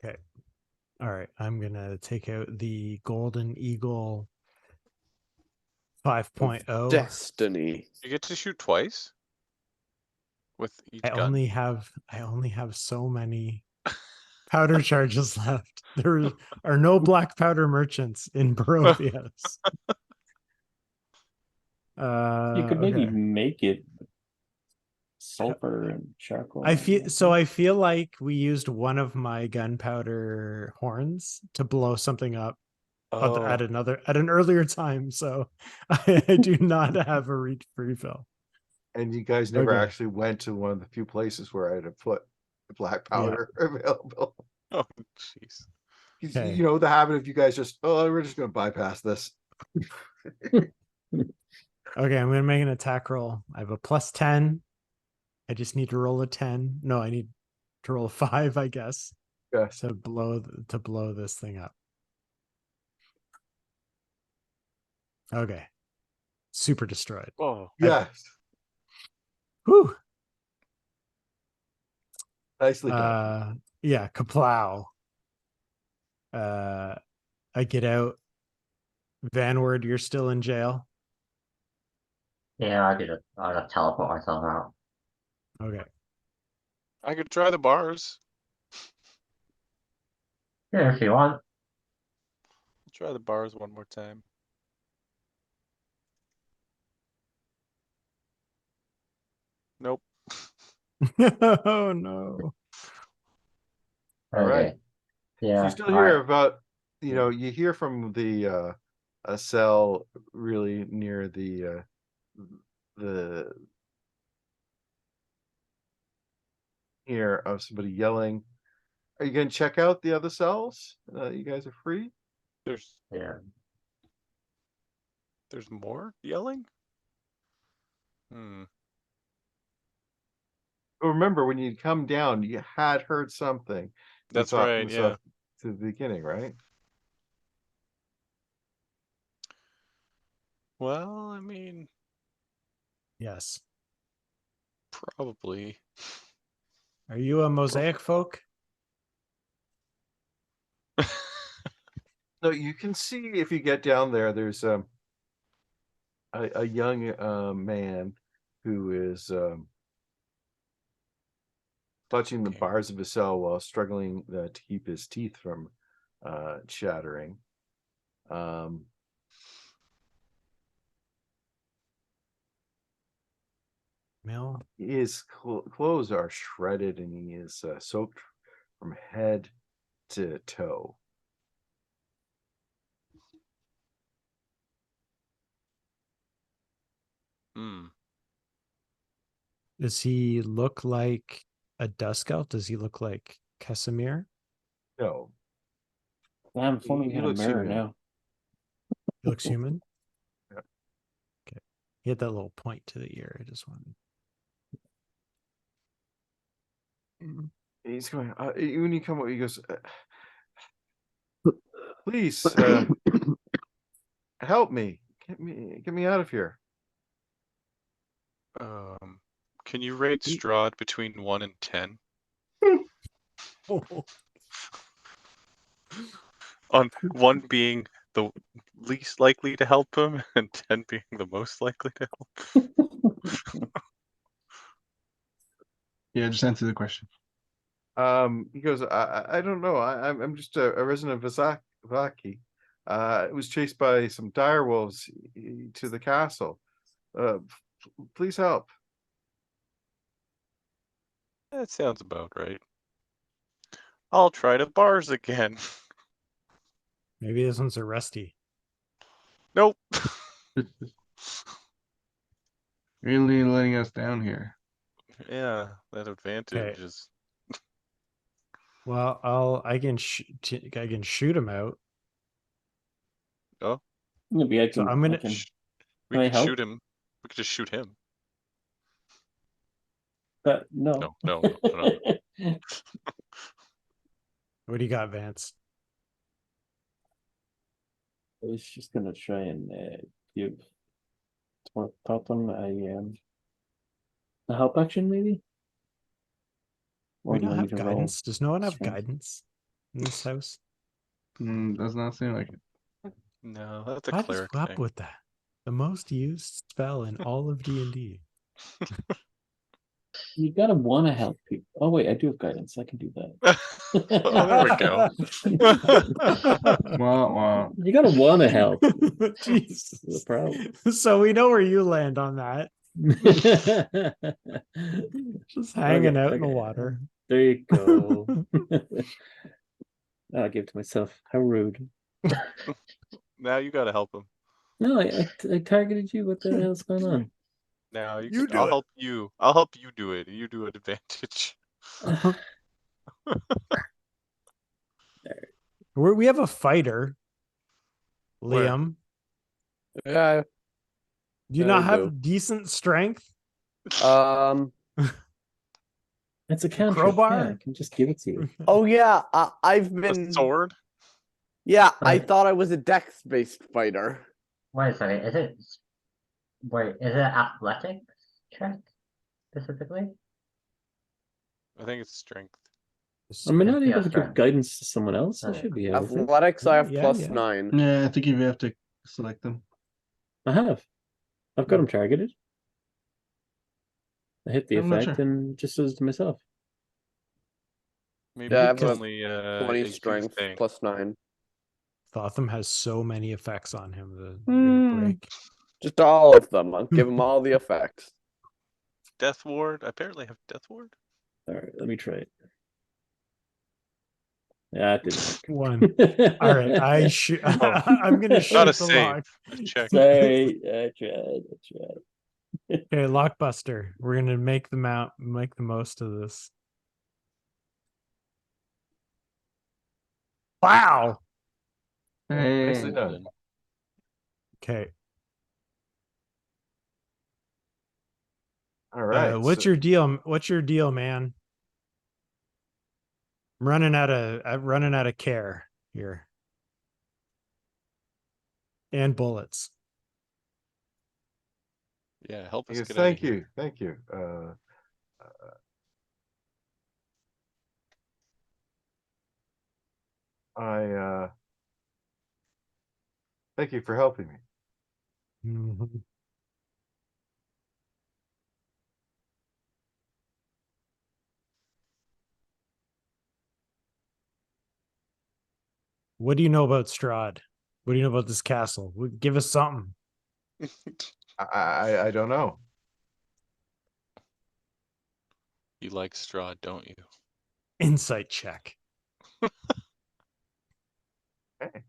Okay. All right. I'm going to take out the Golden Eagle 5.0. Destiny. You get to shoot twice? With each I gun? only have so many powder charges left. There are no black powder merchants in Barovias. You could maybe Okay. make it sulfur and charcoal. I feel like we used one of my gunpowder horns to blow something up Oh, at an earlier time. So I do not have a refill. And you guys never Okay. actually went to one of the few places where I had to put the black Yeah. powder available. oh, jeez. Okay. The habit of you guys just, we're just going to bypass this. Okay, I'm gonna make an attack roll. I have a +10. I just need to roll a 10. No, I need to roll a 5, I guess, Yes. to blow this thing up. Okay. Super destroyed. Oh, Yes. Whew. Nicely done. Yeah, kaplow. I get out. Vanward, you're still in jail. Yeah, I'll just teleport myself out. Okay. I could try the bars. Yeah, if you want. Try the bars one more time. Nope. Oh no. All right. Okay. Yeah. You still hear alright. about, you hear from the a cell really near the ear of somebody yelling. Are you gonna check out the other cells? You guys are free. There's Yeah. more yelling? Hmm. But remember, when you come down, you had heard something. You That's thought right, was yeah. to the beginning, right? Well, I mean, Yes. probably. Are you a mosaic folk? No, you can see if you get down there. There's a young man who is clutching the Okay. bars of his cell while struggling to keep his teeth from chattering. Mill? His clothes are shredded and he is soaked from head to toe. Hmm. Does he look like a dusk elf? Does he look like Kesamir? No, I'm following he in a looks mirror human. now. He looks human? Yeah. Okay. He had that little point to the ear. I just wanted. He's going. When you come up, he goes, "Please, help me. Get me out of here." Can you rate Strahd between 1 and 10? Oh, On 1 being the least likely to help him, and 10 being the most likely to help. Yeah, just answer the question. He goes, I don't know. I'm just a resident of Vaki. I was chased by some dire wolves to the castle. Please help. That sounds about right. I'll try to bars again. maybe this one's a rusty. Nope. Really letting us down here. Yeah, that advantage is. Well, I can shoot him out. Oh, Maybe I So can. I'm I gonna. can. we Can I could help? shoot him. We could just shoot him. But no. No. What do you got, Vance? I was just gonna try and give Totem a help action, maybe. Or We do you don't want me have to roll? guidance. Does no one have strength? guidance in this house? Does not seem like it. No, that's a What is cleric up thing. with that? The most used spell in all of D&D. You gotta want to help people. Oh wait, I do have guidance. I can do that. Oh, there we go. Wah, wah. You gotta want to help. Jeez. The problem. So we know where you land on that. Just hanging out in the water. There you go. I'll give it to myself. How rude. Now you gotta help him. No, I targeted you. What the hell's going on? Now You do I'll it. help you. I'll help you do it. You do an advantage. We have a fighter, Where? Liam. Yeah, Do you I not have do. decent strength? It's a cantrip. Crowbar? Yeah, I can just give it to you. Oh yeah, I've A been. sword? Yeah, I Right. thought I was a dex-based fighter. Wait a second. Is it athletics check specifically? I think it's strength. Am I not Yeah, able to give strength. guidance to someone else? I Alright. should be able to. Athletics, I have Yeah, plus yeah. 9. Yeah, I think you have to select them. I have. I've got them targeted. I hit the I'm not effect sure. and just says to myself. Maybe Yeah, I it's have a only 20 a you strength thing. plus 9. Thotham has so many effects on him that Hmm. break. Just all of them. I'll give them all the effects. Death Ward. I apparently have Death Ward. All right, let me try it. Yeah, it didn't work. One. All right, I shoot. I'm gonna Not shoot a the save. lock. A check. Sorry, I tried. Okay, Lockbuster. We're gonna make the most of this. Wow. Nicely Hey, done. Okay. All right. What's so- your deal? What's your deal, man? I'm running out of care here. And bullets. Yeah, help us Yes, get out of thank here. you. Thank you. Thank you for helping me. Mhm. What do you know about Strahd? What do you know about this castle? Give us something. I don't know. You like Strahd, don't you? Insight check. Okay.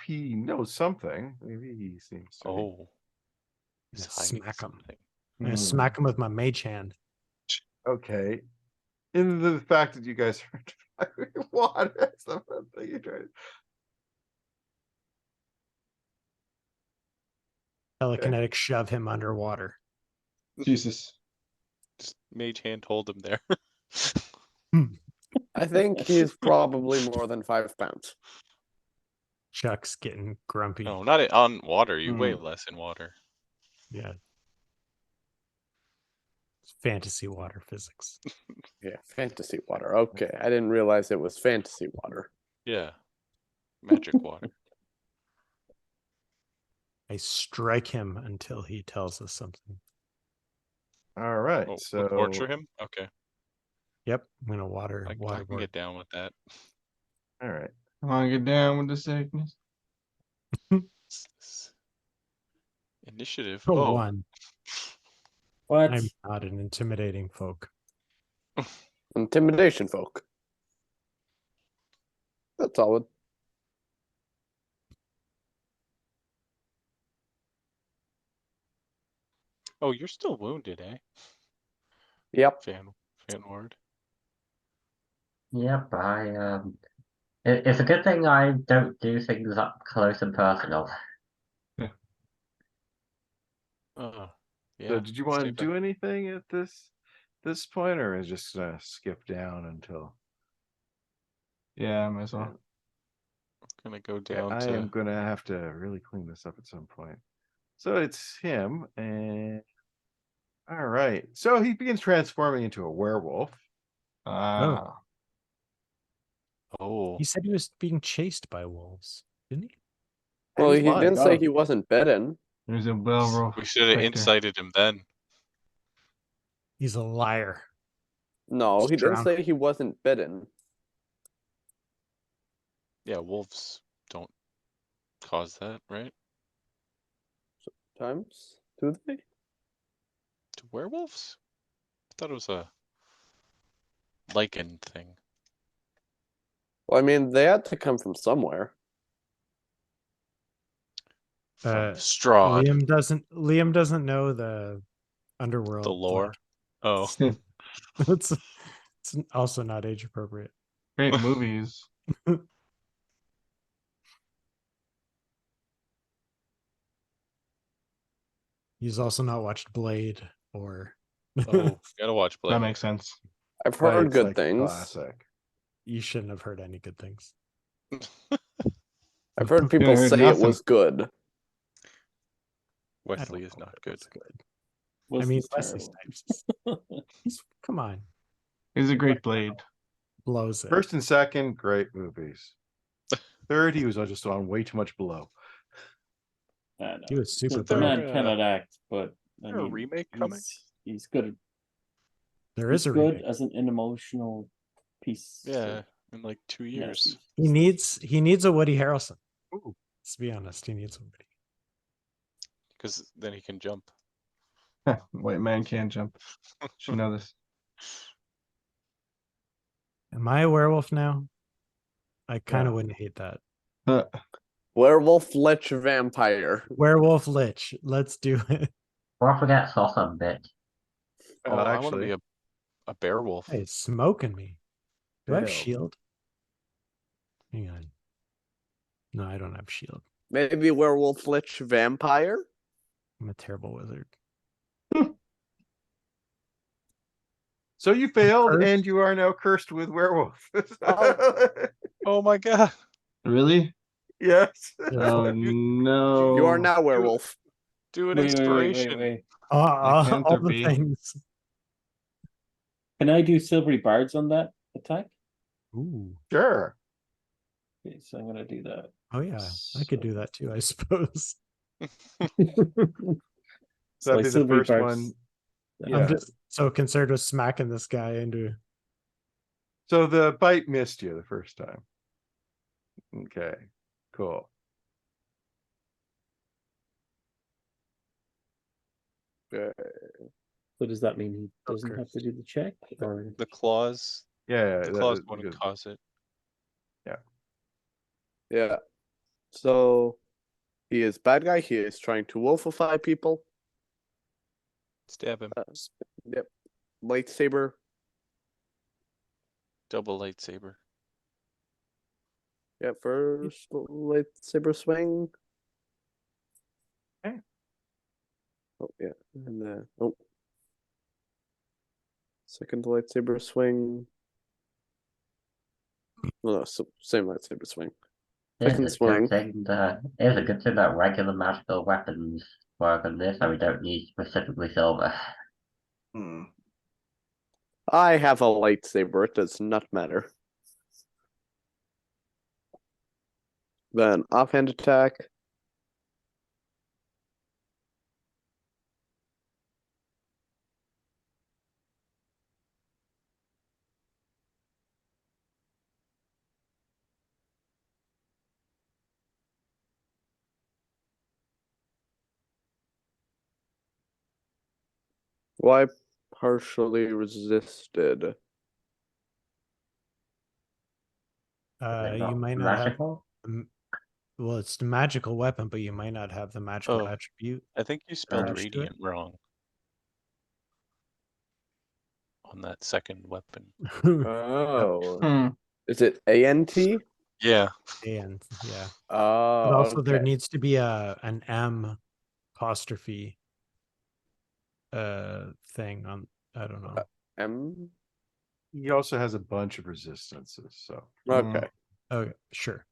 He knows something. Maybe he seems to be. Oh. Yeah, He's hiding smack him. something. I'm gonna smack him with my mage hand. Okay. In the fact that you guys are water, that's the one thing you tried. Telekinetic shove him underwater. Jesus. Just mage hand hold him there. I think he's probably more than 5 pounds. Chuck's getting grumpy. No, not on water. You weigh Hmm. less in water. Yeah. It's fantasy water physics. Yeah, fantasy water. Okay, I didn't realize it was fantasy water. Yeah. Magic water. I strike him until he tells us something. All right. Oh, So we'll torture him? Okay. Yep, I'm gonna I can waterboard. get down with that. all right. Come on, get down with the sickness. What's this? Initiative. For Oh, one, What? I'm not an intimidating folk. Intimidation folk. That's solid. oh, you're still wounded, eh? Yep. Fan Ward. Yep, it's a good thing I don't do things up close and personal. Oh, yeah. So did you want to stay back. do anything at this point, or is just skip down until? Yeah, I might as well. Gonna go Yeah, down I to. am gonna have to really clean this up at some point. So it's him, and all right. So he begins transforming into a werewolf. Ah, Oh, He said he was being chased by wolves, didn't he? Well, he's he lying. didn't say he wasn't bitten. there's a werewolf. we should have right there. incited him then. He's a liar. No, Just he didn't drown. say he wasn't bitten. Yeah, wolves don't cause that, right? Times? Do they? To werewolves? I thought it was a lichen thing. Well, I mean, they had to come from somewhere. From Uh, Strahd, Liam doesn't know the underworld. the lore. Oh, it's also not age appropriate. Great movies. He's also not watched Blade or oh, gotta watch Blade. That makes sense. I've heard Blade's good like things. Classic. you shouldn't have heard any good things. I've heard people heard say it nothing. was good. I Wesley don't is know not if good. it's good. Was I mean, this Wesley terrible? Snipes. Come on, He's a great blade. blows it. First and second, great movies. Third, he was just on way too much blow. I know. He was super Isn't The there broke. man cannot act, but I there a mean, remake coming? he's good. There He's is a good remake. as an emotional piece. Yeah, in like 2 years. Yes, He needs a Woody Harrelson. Ooh. Let's be honest, he needs a Woody. because then he can jump. White man can't jump. Should know this. Am I a werewolf now? I kind of Yeah. wouldn't hate that. Werewolf, lich, vampire. Werewolf lich. Let's do it. Or forget sauce a bit. Oh, I want to actually, be a bear wolf. Hey, it's smoking me. Do I have Ew. shield? Hang on. No, I don't have shield. Maybe werewolf, lich, vampire. I'm a terrible wizard. so you failed, cursed. and you are now cursed with werewolf. Oh my god. Really? Yes. Oh no. You are now werewolf. Do an Wait, inspiration. wait. can't All there the be? things. Can I do silvery bards on that attack? Ooh. Sure. Okay, so I'm gonna do that. Oh yeah, I could do that too, I suppose. So That'd be the silvery first bards. one. I'm Yeah. just so concerned with smacking this guy into. So the bite missed you the first time. Okay. Cool. Yeah. So does that mean he doesn't Okay. have to do the check? Or The claws. Yeah. The claws wouldn't good. cause it. Yeah. So he is bad guy. He is trying to wolfify people. Stab him. Yep. Lightsaber. Double lightsaber. Yeah, first lightsaber swing. Okay. Oh yeah, and oh. Second lightsaber swing. No, same lightsaber swing. Second It's a swing. good thing that it's a good thing that regular magical weapons work on this, and we don't need specifically silver. Hmm. I have a lightsaber. It does not matter. Then offhand attack. Why partially resisted? You might not have. Magical? Well, it's the magical weapon, but you might not have the magical Oh. attribute. I think you spelled Attached to it? radiant wrong. On that second weapon. Oh. Hmm. Is it ANT? Yeah. And yeah, Oh, but also there okay. needs to be an M apostrophe thing on. I don't know. M. He also has a bunch of resistances. So Okay. Okay, sure.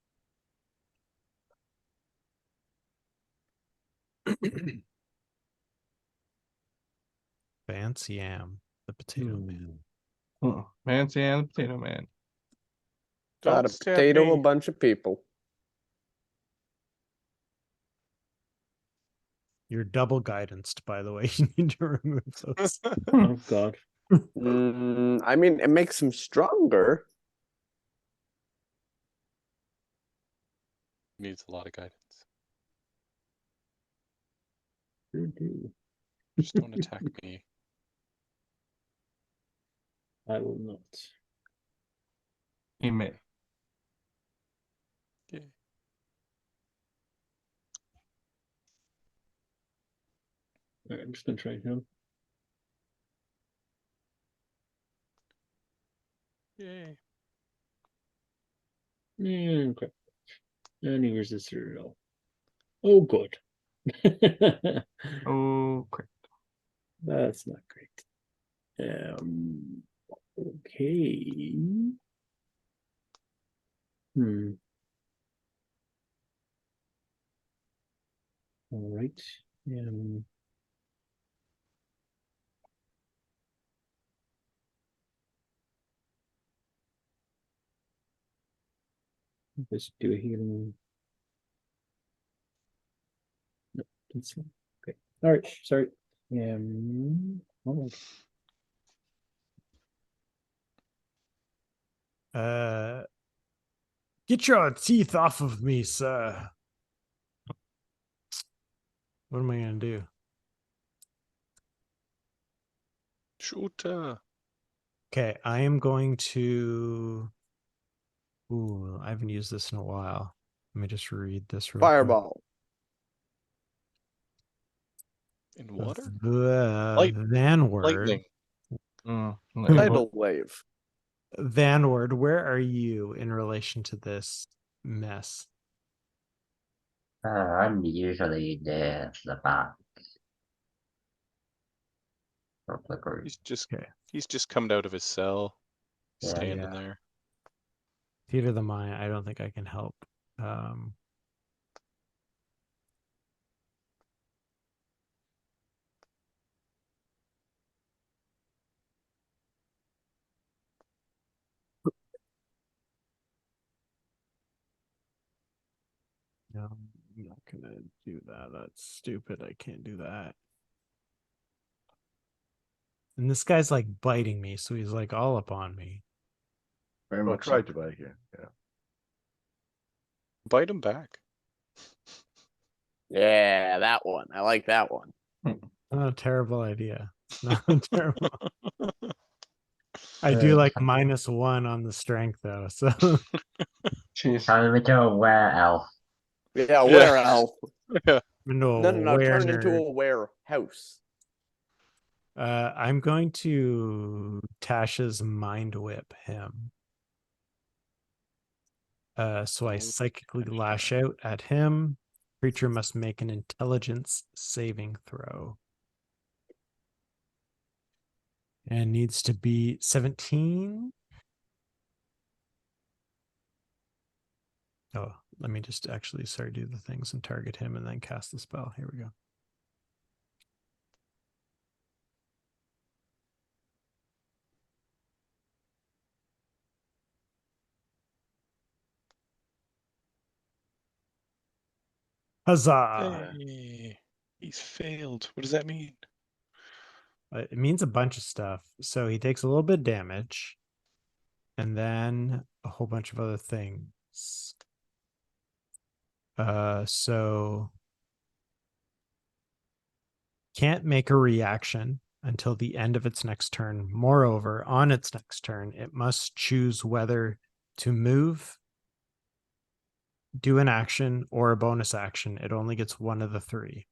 Fancy Am, the potato man. Fancy and the potato man. Got Don't a stab potato, a me. bunch of people. You're double guidanced, by the way. You need to remove those. oh god. I mean, it makes him stronger. Needs a lot of guidance. Just don't attack me. I will not. He may. Yeah. Alright, I'm just gonna try him. Yay. Okay. And he resisted it all. Oh good. Oh, crap. That's not great. Okay. All right. Just do a healing. No, that's not okay. All right, sorry. Hold on. Get your teeth off of me, sir. What am I gonna do? Shoot. Okay, I am going to. Ooh, I haven't used this in a while. Let me just read this real quick. Fireball. In water? Vanward. Lightning. Tidal wave. Vanward, where are you in relation to this mess? I'm usually near the back of the group. Okay. He's just coming out of his cell, Yeah. standing Yeah. there. Theater of the Mind, I don't think I can help. No, I'm not gonna do that. That's stupid. I can't do that. And this guy's like biting me, so he's like all up on me. Very Well, much. try to buy here. Yeah. Bite him back. Yeah, that one. I like that one. Not a terrible idea. It's not terrible. I do like -1 on the strength though, so Jeez. Turn him into a were-elf. Yeah, where elf? Yeah. no, No, turn where into nerd. a warehouse. I'm going to Tasha's mind whip him. So I psychically lash out at him. Creature must make an intelligence saving throw. And needs to be 17. Oh, let me just actually do the things and target him and then cast the spell. Here we go. Huzzah! Hey, he's failed. What does that mean? It means a bunch of stuff. So he takes a little bit of damage and then a whole bunch of other things. So can't make a reaction until the end of its next turn. Moreover, on its next turn, it must choose whether to move, do an action, or a bonus action. It only gets one of the three.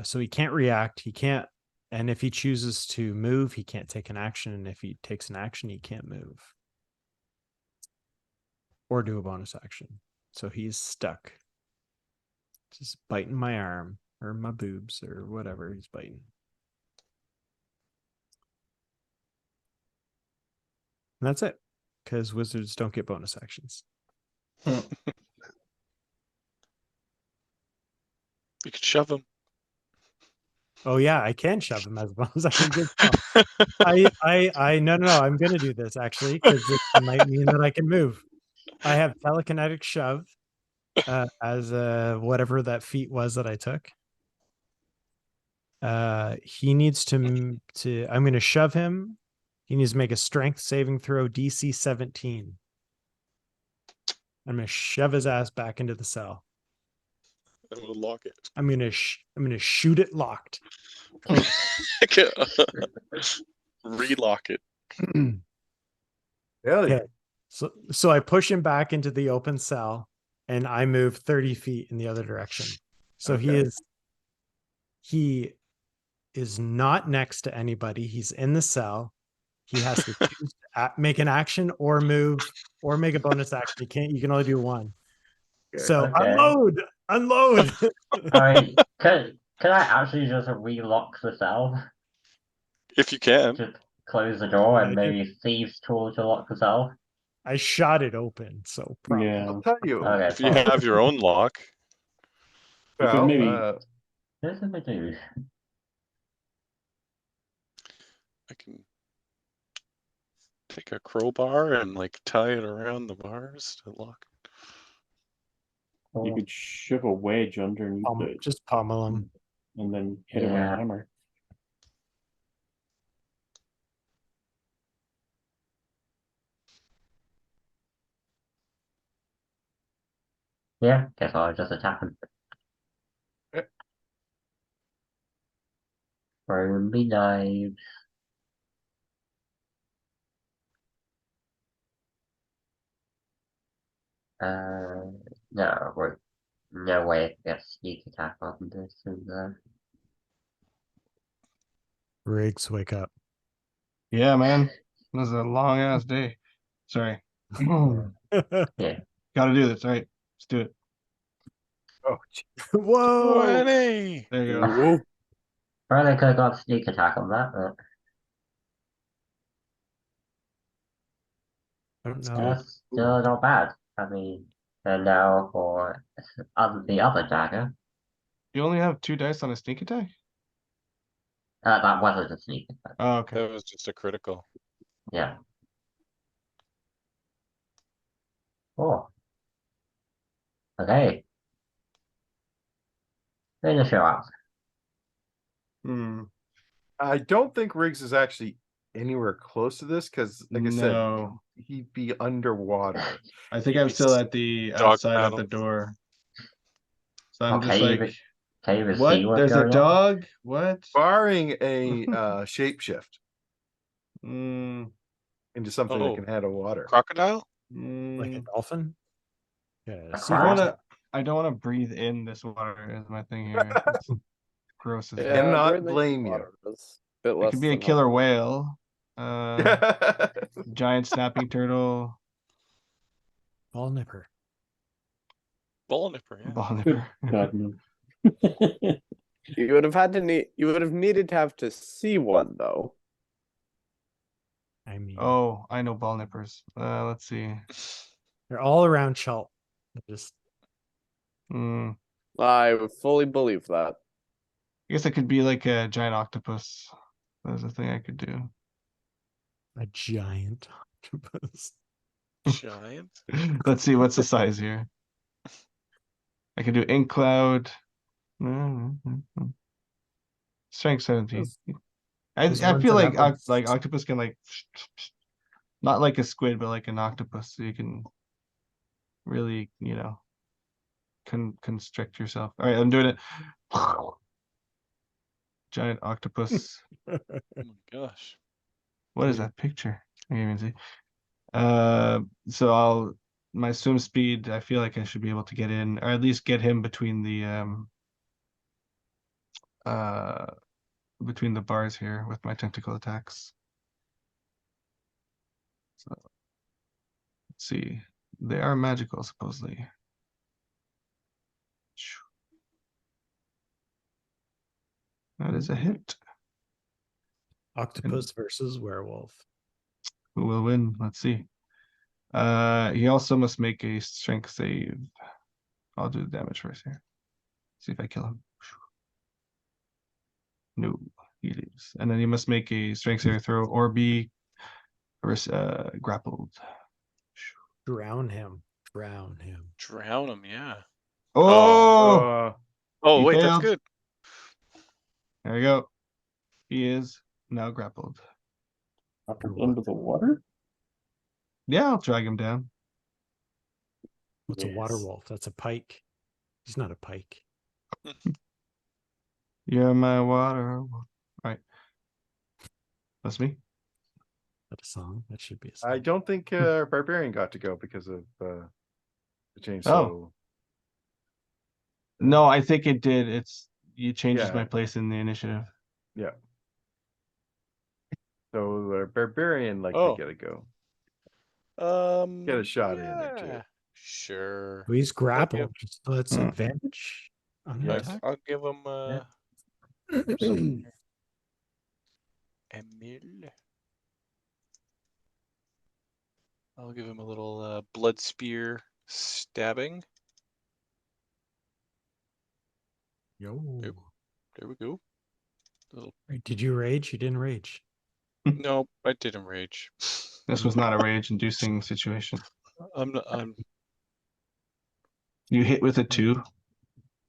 So he can't react. He can't. And if he chooses to move, he can't take an action. And if he takes an action, he can't move or do a bonus action. So he's stuck. Just biting my arm or my boobs or whatever he's biting. And that's it. Because wizards don't get bonus actions. You could shove him. Oh yeah, I can shove him as well as I can good call. No, I'm gonna do this actually, because it might mean that I can move. I have telekinetic shove as whatever that feat was that I took. He needs to I'm gonna shove him. He needs to make a strength saving throw DC 17. I'm gonna shove his ass back into the cell. And we'll lock it. I'm gonna shoot it locked. Relock it. Hell yeah. Okay. So I push him back into the open cell and I move 30 feet in the other direction. So Okay. he is not next to anybody. He's in the cell. He has to choose to make an action or move or make a bonus action. You can only do one. Okay. So Okay. unload. Alright, can I actually just relock the cell? If you can. Just close the door and I maybe thieves tool to lock the cell? I shot it open, so probably. Yeah. I'll tell you. Okay, If you fine. have your own lock. You could Well, maybe- This is a dude. I can take a crowbar and like tie it around the bars to lock it. You could shove a wedge underneath it Just pummel him. and then hit it with a Yeah. hammer. Yeah, guess I'll just attack him. Throw me knives. No, no way I can get sneak attack on this. Riggs, wake up. Yeah, man. This is a long ass day. Sorry. Yeah. Gotta do this. All right. Let's do it. Oh, Whoa! 20! There you go. Whoa. Probably could have got sneak attack on that, but I don't know. that's still not bad. I mean, and now for the other dagger. You only have 2 dice on a sneak attack? That wasn't a sneak attack. Oh, okay. That was just a critical. Yeah. Oh. Okay. Finish her out. Hmm. I don't think Riggs is actually anywhere close to this because, like I said, No. he'd be underwater. I think You'd I'm be still at the dog outside of the paddle. door. So I'm Okay, just like, can you even see what? what's There's a going on? dog? What? Barring a shapeshift Mm, into something Oh. that can handle water. Crocodile? Like a mm. dolphin? Yeah, A sea I crab? creature. don't wanna breathe in this water is my thing here. It's gross as Yeah, hell. Cannot breathing blame you. water is a bit It less could be a than killer helpful. whale. Giant snapping turtle. Ball nipper. Ball nipper, yeah. Ball Good nipper. God, no. You would have had to you would have needed to have to see one though. I mean, Oh, I know ball nippers. Let's see. they're all around Chult. Just Hmm. I fully believe that. I guess it could be like a giant octopus. That's a thing I could do. a giant octopus. Giant. Let's see, what's the size here? I can do ink cloud. Strength 17. Those I ones feel that like have, like octopus can like not like a squid, but like an octopus, so you can really, constrict yourself. All right, I'm doing it. Giant octopus. Oh my gosh. What is Yeah. that picture? I can't even see. So my swim speed, I feel like I should be able to get in, or at least get him between the bars here with my tentacle attacks. So let's see. They are magical, supposedly. That is a hit. octopus versus werewolf. Who will win? Let's see. He also must make a strength save. I'll do the damage first here. See if I kill him. No, he leaves. And then he must make a strength saving throw or be grappled. Drown him. Drown him. Drown him, yeah. Oh, Oh, He wait, that's failed. good. there we go. He is now grappled. Up under the water? Yeah, I'll drag him down. What's a water Yes. wolf? That's a pike. He's not a pike. You're my water. Right. That's me. That a song? That should be a I song. don't think Barbarian got to go because of the change. Oh. So No, I think it did. You changes Yeah. my place in the initiative. Barbarian likely Oh. get a go. Get a shot in there, too. Sure. Oh, he's I'll give- grappled. So that's Hmm. advantage on an Yes. attack. I'll give him Yeah. Emil. I'll give him a little blood spear stabbing. Yo. Yep. There we go. Little Wait, did you rage? You didn't rage. no, I didn't rage. This was not a rage-inducing situation. I'm You hit with a 2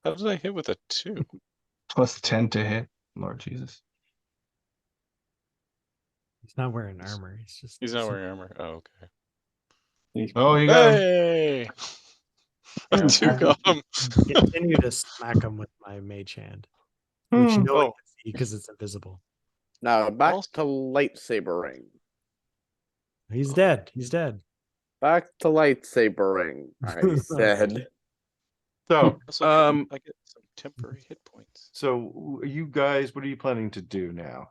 how did I hit with a 2? plus 10 to hit. Lord Jesus. He's not wearing armor. He's just. He's not wearing armor. Oh, okay. Oh, you got him. Hey! I two got him. Continue to smack him with my mage hand. Which Hmm. no one Oh. can because it's invisible. Now back Also- to lightsabering. He's dead. He's dead. Back to lightsabering, I said. So, Also, I get some temporary hit points. so you guys, what are you planning to do now?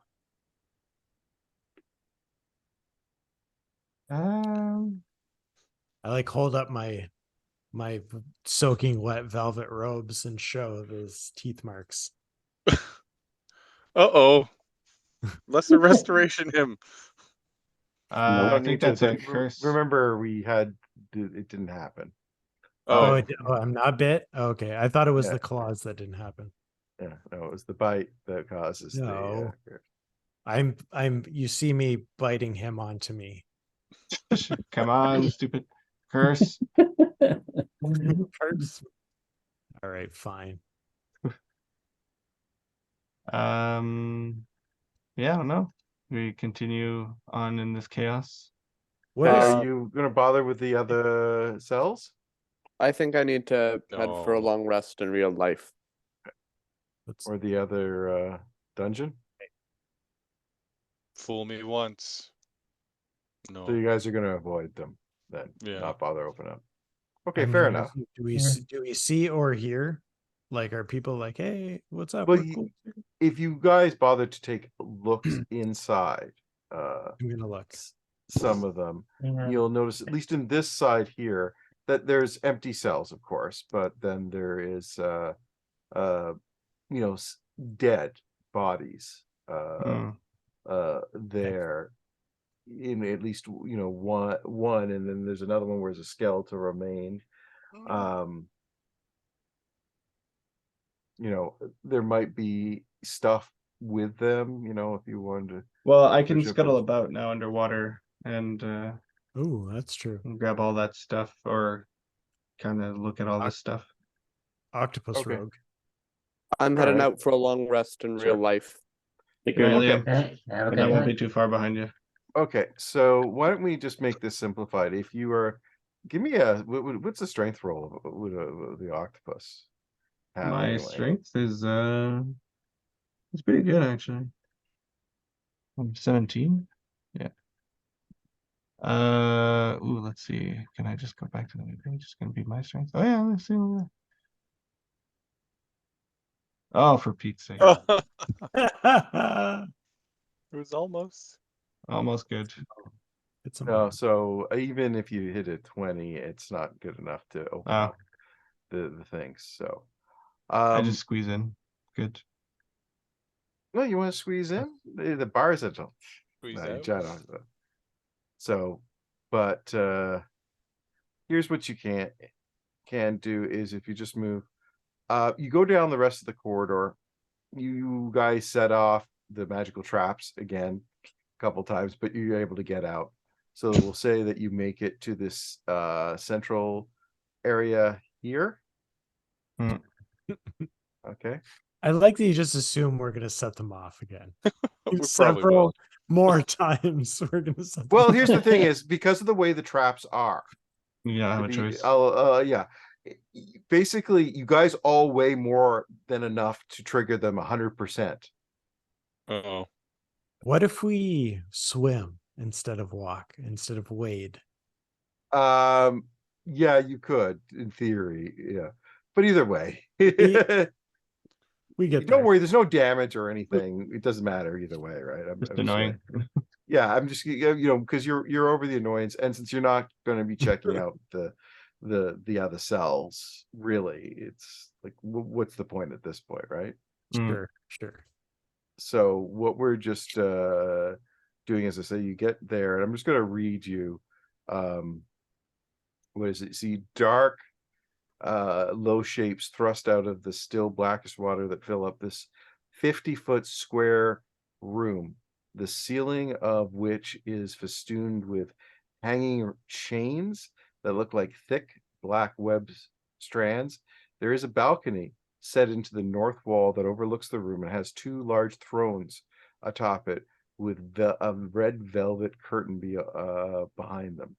I like hold up my soaking wet velvet robes and show those teeth marks. Uh-oh. Lesser restoration him. You I don't think need to that's a think- curse. Remember, it didn't happen. Oh, I'm not bit. Okay, I thought it was Yeah. the claws that didn't happen. Yeah, no, it was the bite that causes No. the. I'm. You see me biting him onto me. Come on, stupid curse. Curse. All right, fine. Yeah, I don't know. We continue on in this chaos. What Hey, is? are you gonna bother with the other cells? I think I need to head for a No. long rest in real life. What's, Or the other dungeon? Fool me once. So No. you guys are gonna avoid them then, Yeah. not bother open up. Okay, I fair mean, enough. Do we see or hear? Like, are people like, hey, what's up? Well, We're cool. if you guys bother to take looks inside, I'm gonna look. some of them, you'll notice, at least in this side here, that there's empty cells, of course, but then there is dead bodies Mm. there in at least one, and then there's another one where there's a skeletal remain. There might be stuff with them, if you wanted to. Well, I can Search up scuttle a- about now underwater and Ooh, that's true. grab all that stuff, or kind of look at all this stuff. Octopus Okay. rogue. I'm heading Alright. out for a long rest in Sure. real life. Take Good night, care. Liam. Okay, have a And I good won't be night. too far behind you. Okay, so why don't we just make this simplified? If you are, give me what's the strength roll of the octopus? Have My anyway. strength is it's pretty good actually. 17. Yeah. Let's see. Can I just go back to the new page? It's gonna be my strength. Oh yeah, let's see. Oh, for Pete's sake. It was almost. Almost good. It's a No, so even if you hit a 20, it's not good enough to open Oh. up the things. So I just squeeze in. Good. no, you want to squeeze in? The bars at all. Squeeze No, you out. jet on it. So, but here's what you can do is if you just move, you go down the rest of the corridor. You guys set off the magical traps again a couple times, but you're able to get out. So we'll say that you make it to this central area here. Hmm. Okay. I like that you just assume we're gonna set them off again. We probably Several will. more times we're gonna set them Well, off. here's the thing: is because of the way the traps are. You don't have a choice. Yeah. Basically, you guys all weigh more than enough to trigger them 100%. Uh-oh. What if we swim instead of walk, instead of wade? Yeah, you could in theory, yeah, but either way, We get don't there. worry. There's no damage or anything. It doesn't matter either way, right? Just I'm annoying. yeah, I'm just because you're over the annoyance, and since you're not going to be checking out the other cells, really, it's like what's the point at this point, right? Sure, sure. So what we're just doing is I say you get there, and I'm just going to read you what is it? See, dark low shapes thrust out of the still blackish water that fill up this 50-foot square room, the ceiling of which is festooned with hanging chains that look like thick black web strands. There is a balcony set into the north wall that overlooks the room and has two large thrones atop it with a red velvet curtain behind them.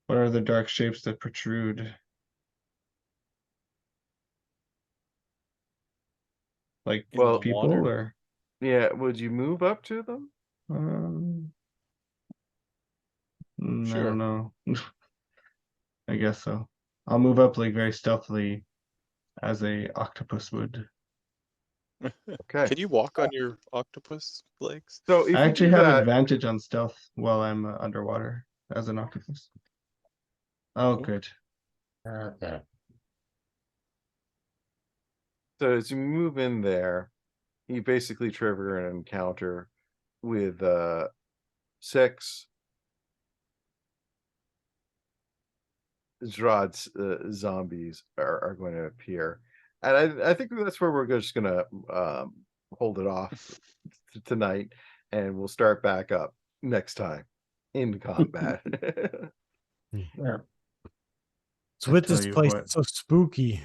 What are the dark shapes that protrude? Like In the people water? Yeah, would you move up to them? I Sure. don't know. I guess so. I'll move up like very stealthily as a octopus would. Okay. Can you walk on your octopus legs? So if I you actually do have that, advantage on stealth while I'm underwater as an octopus. Oh, Cool. good. Okay. so as you move in there, you basically trigger an encounter with 6 Zrod's zombies are going to appear. And I think that's where we're just gonna hold it off tonight, and we'll start back up next time in combat. Yeah. So I with tell this you place, what. it's so spooky.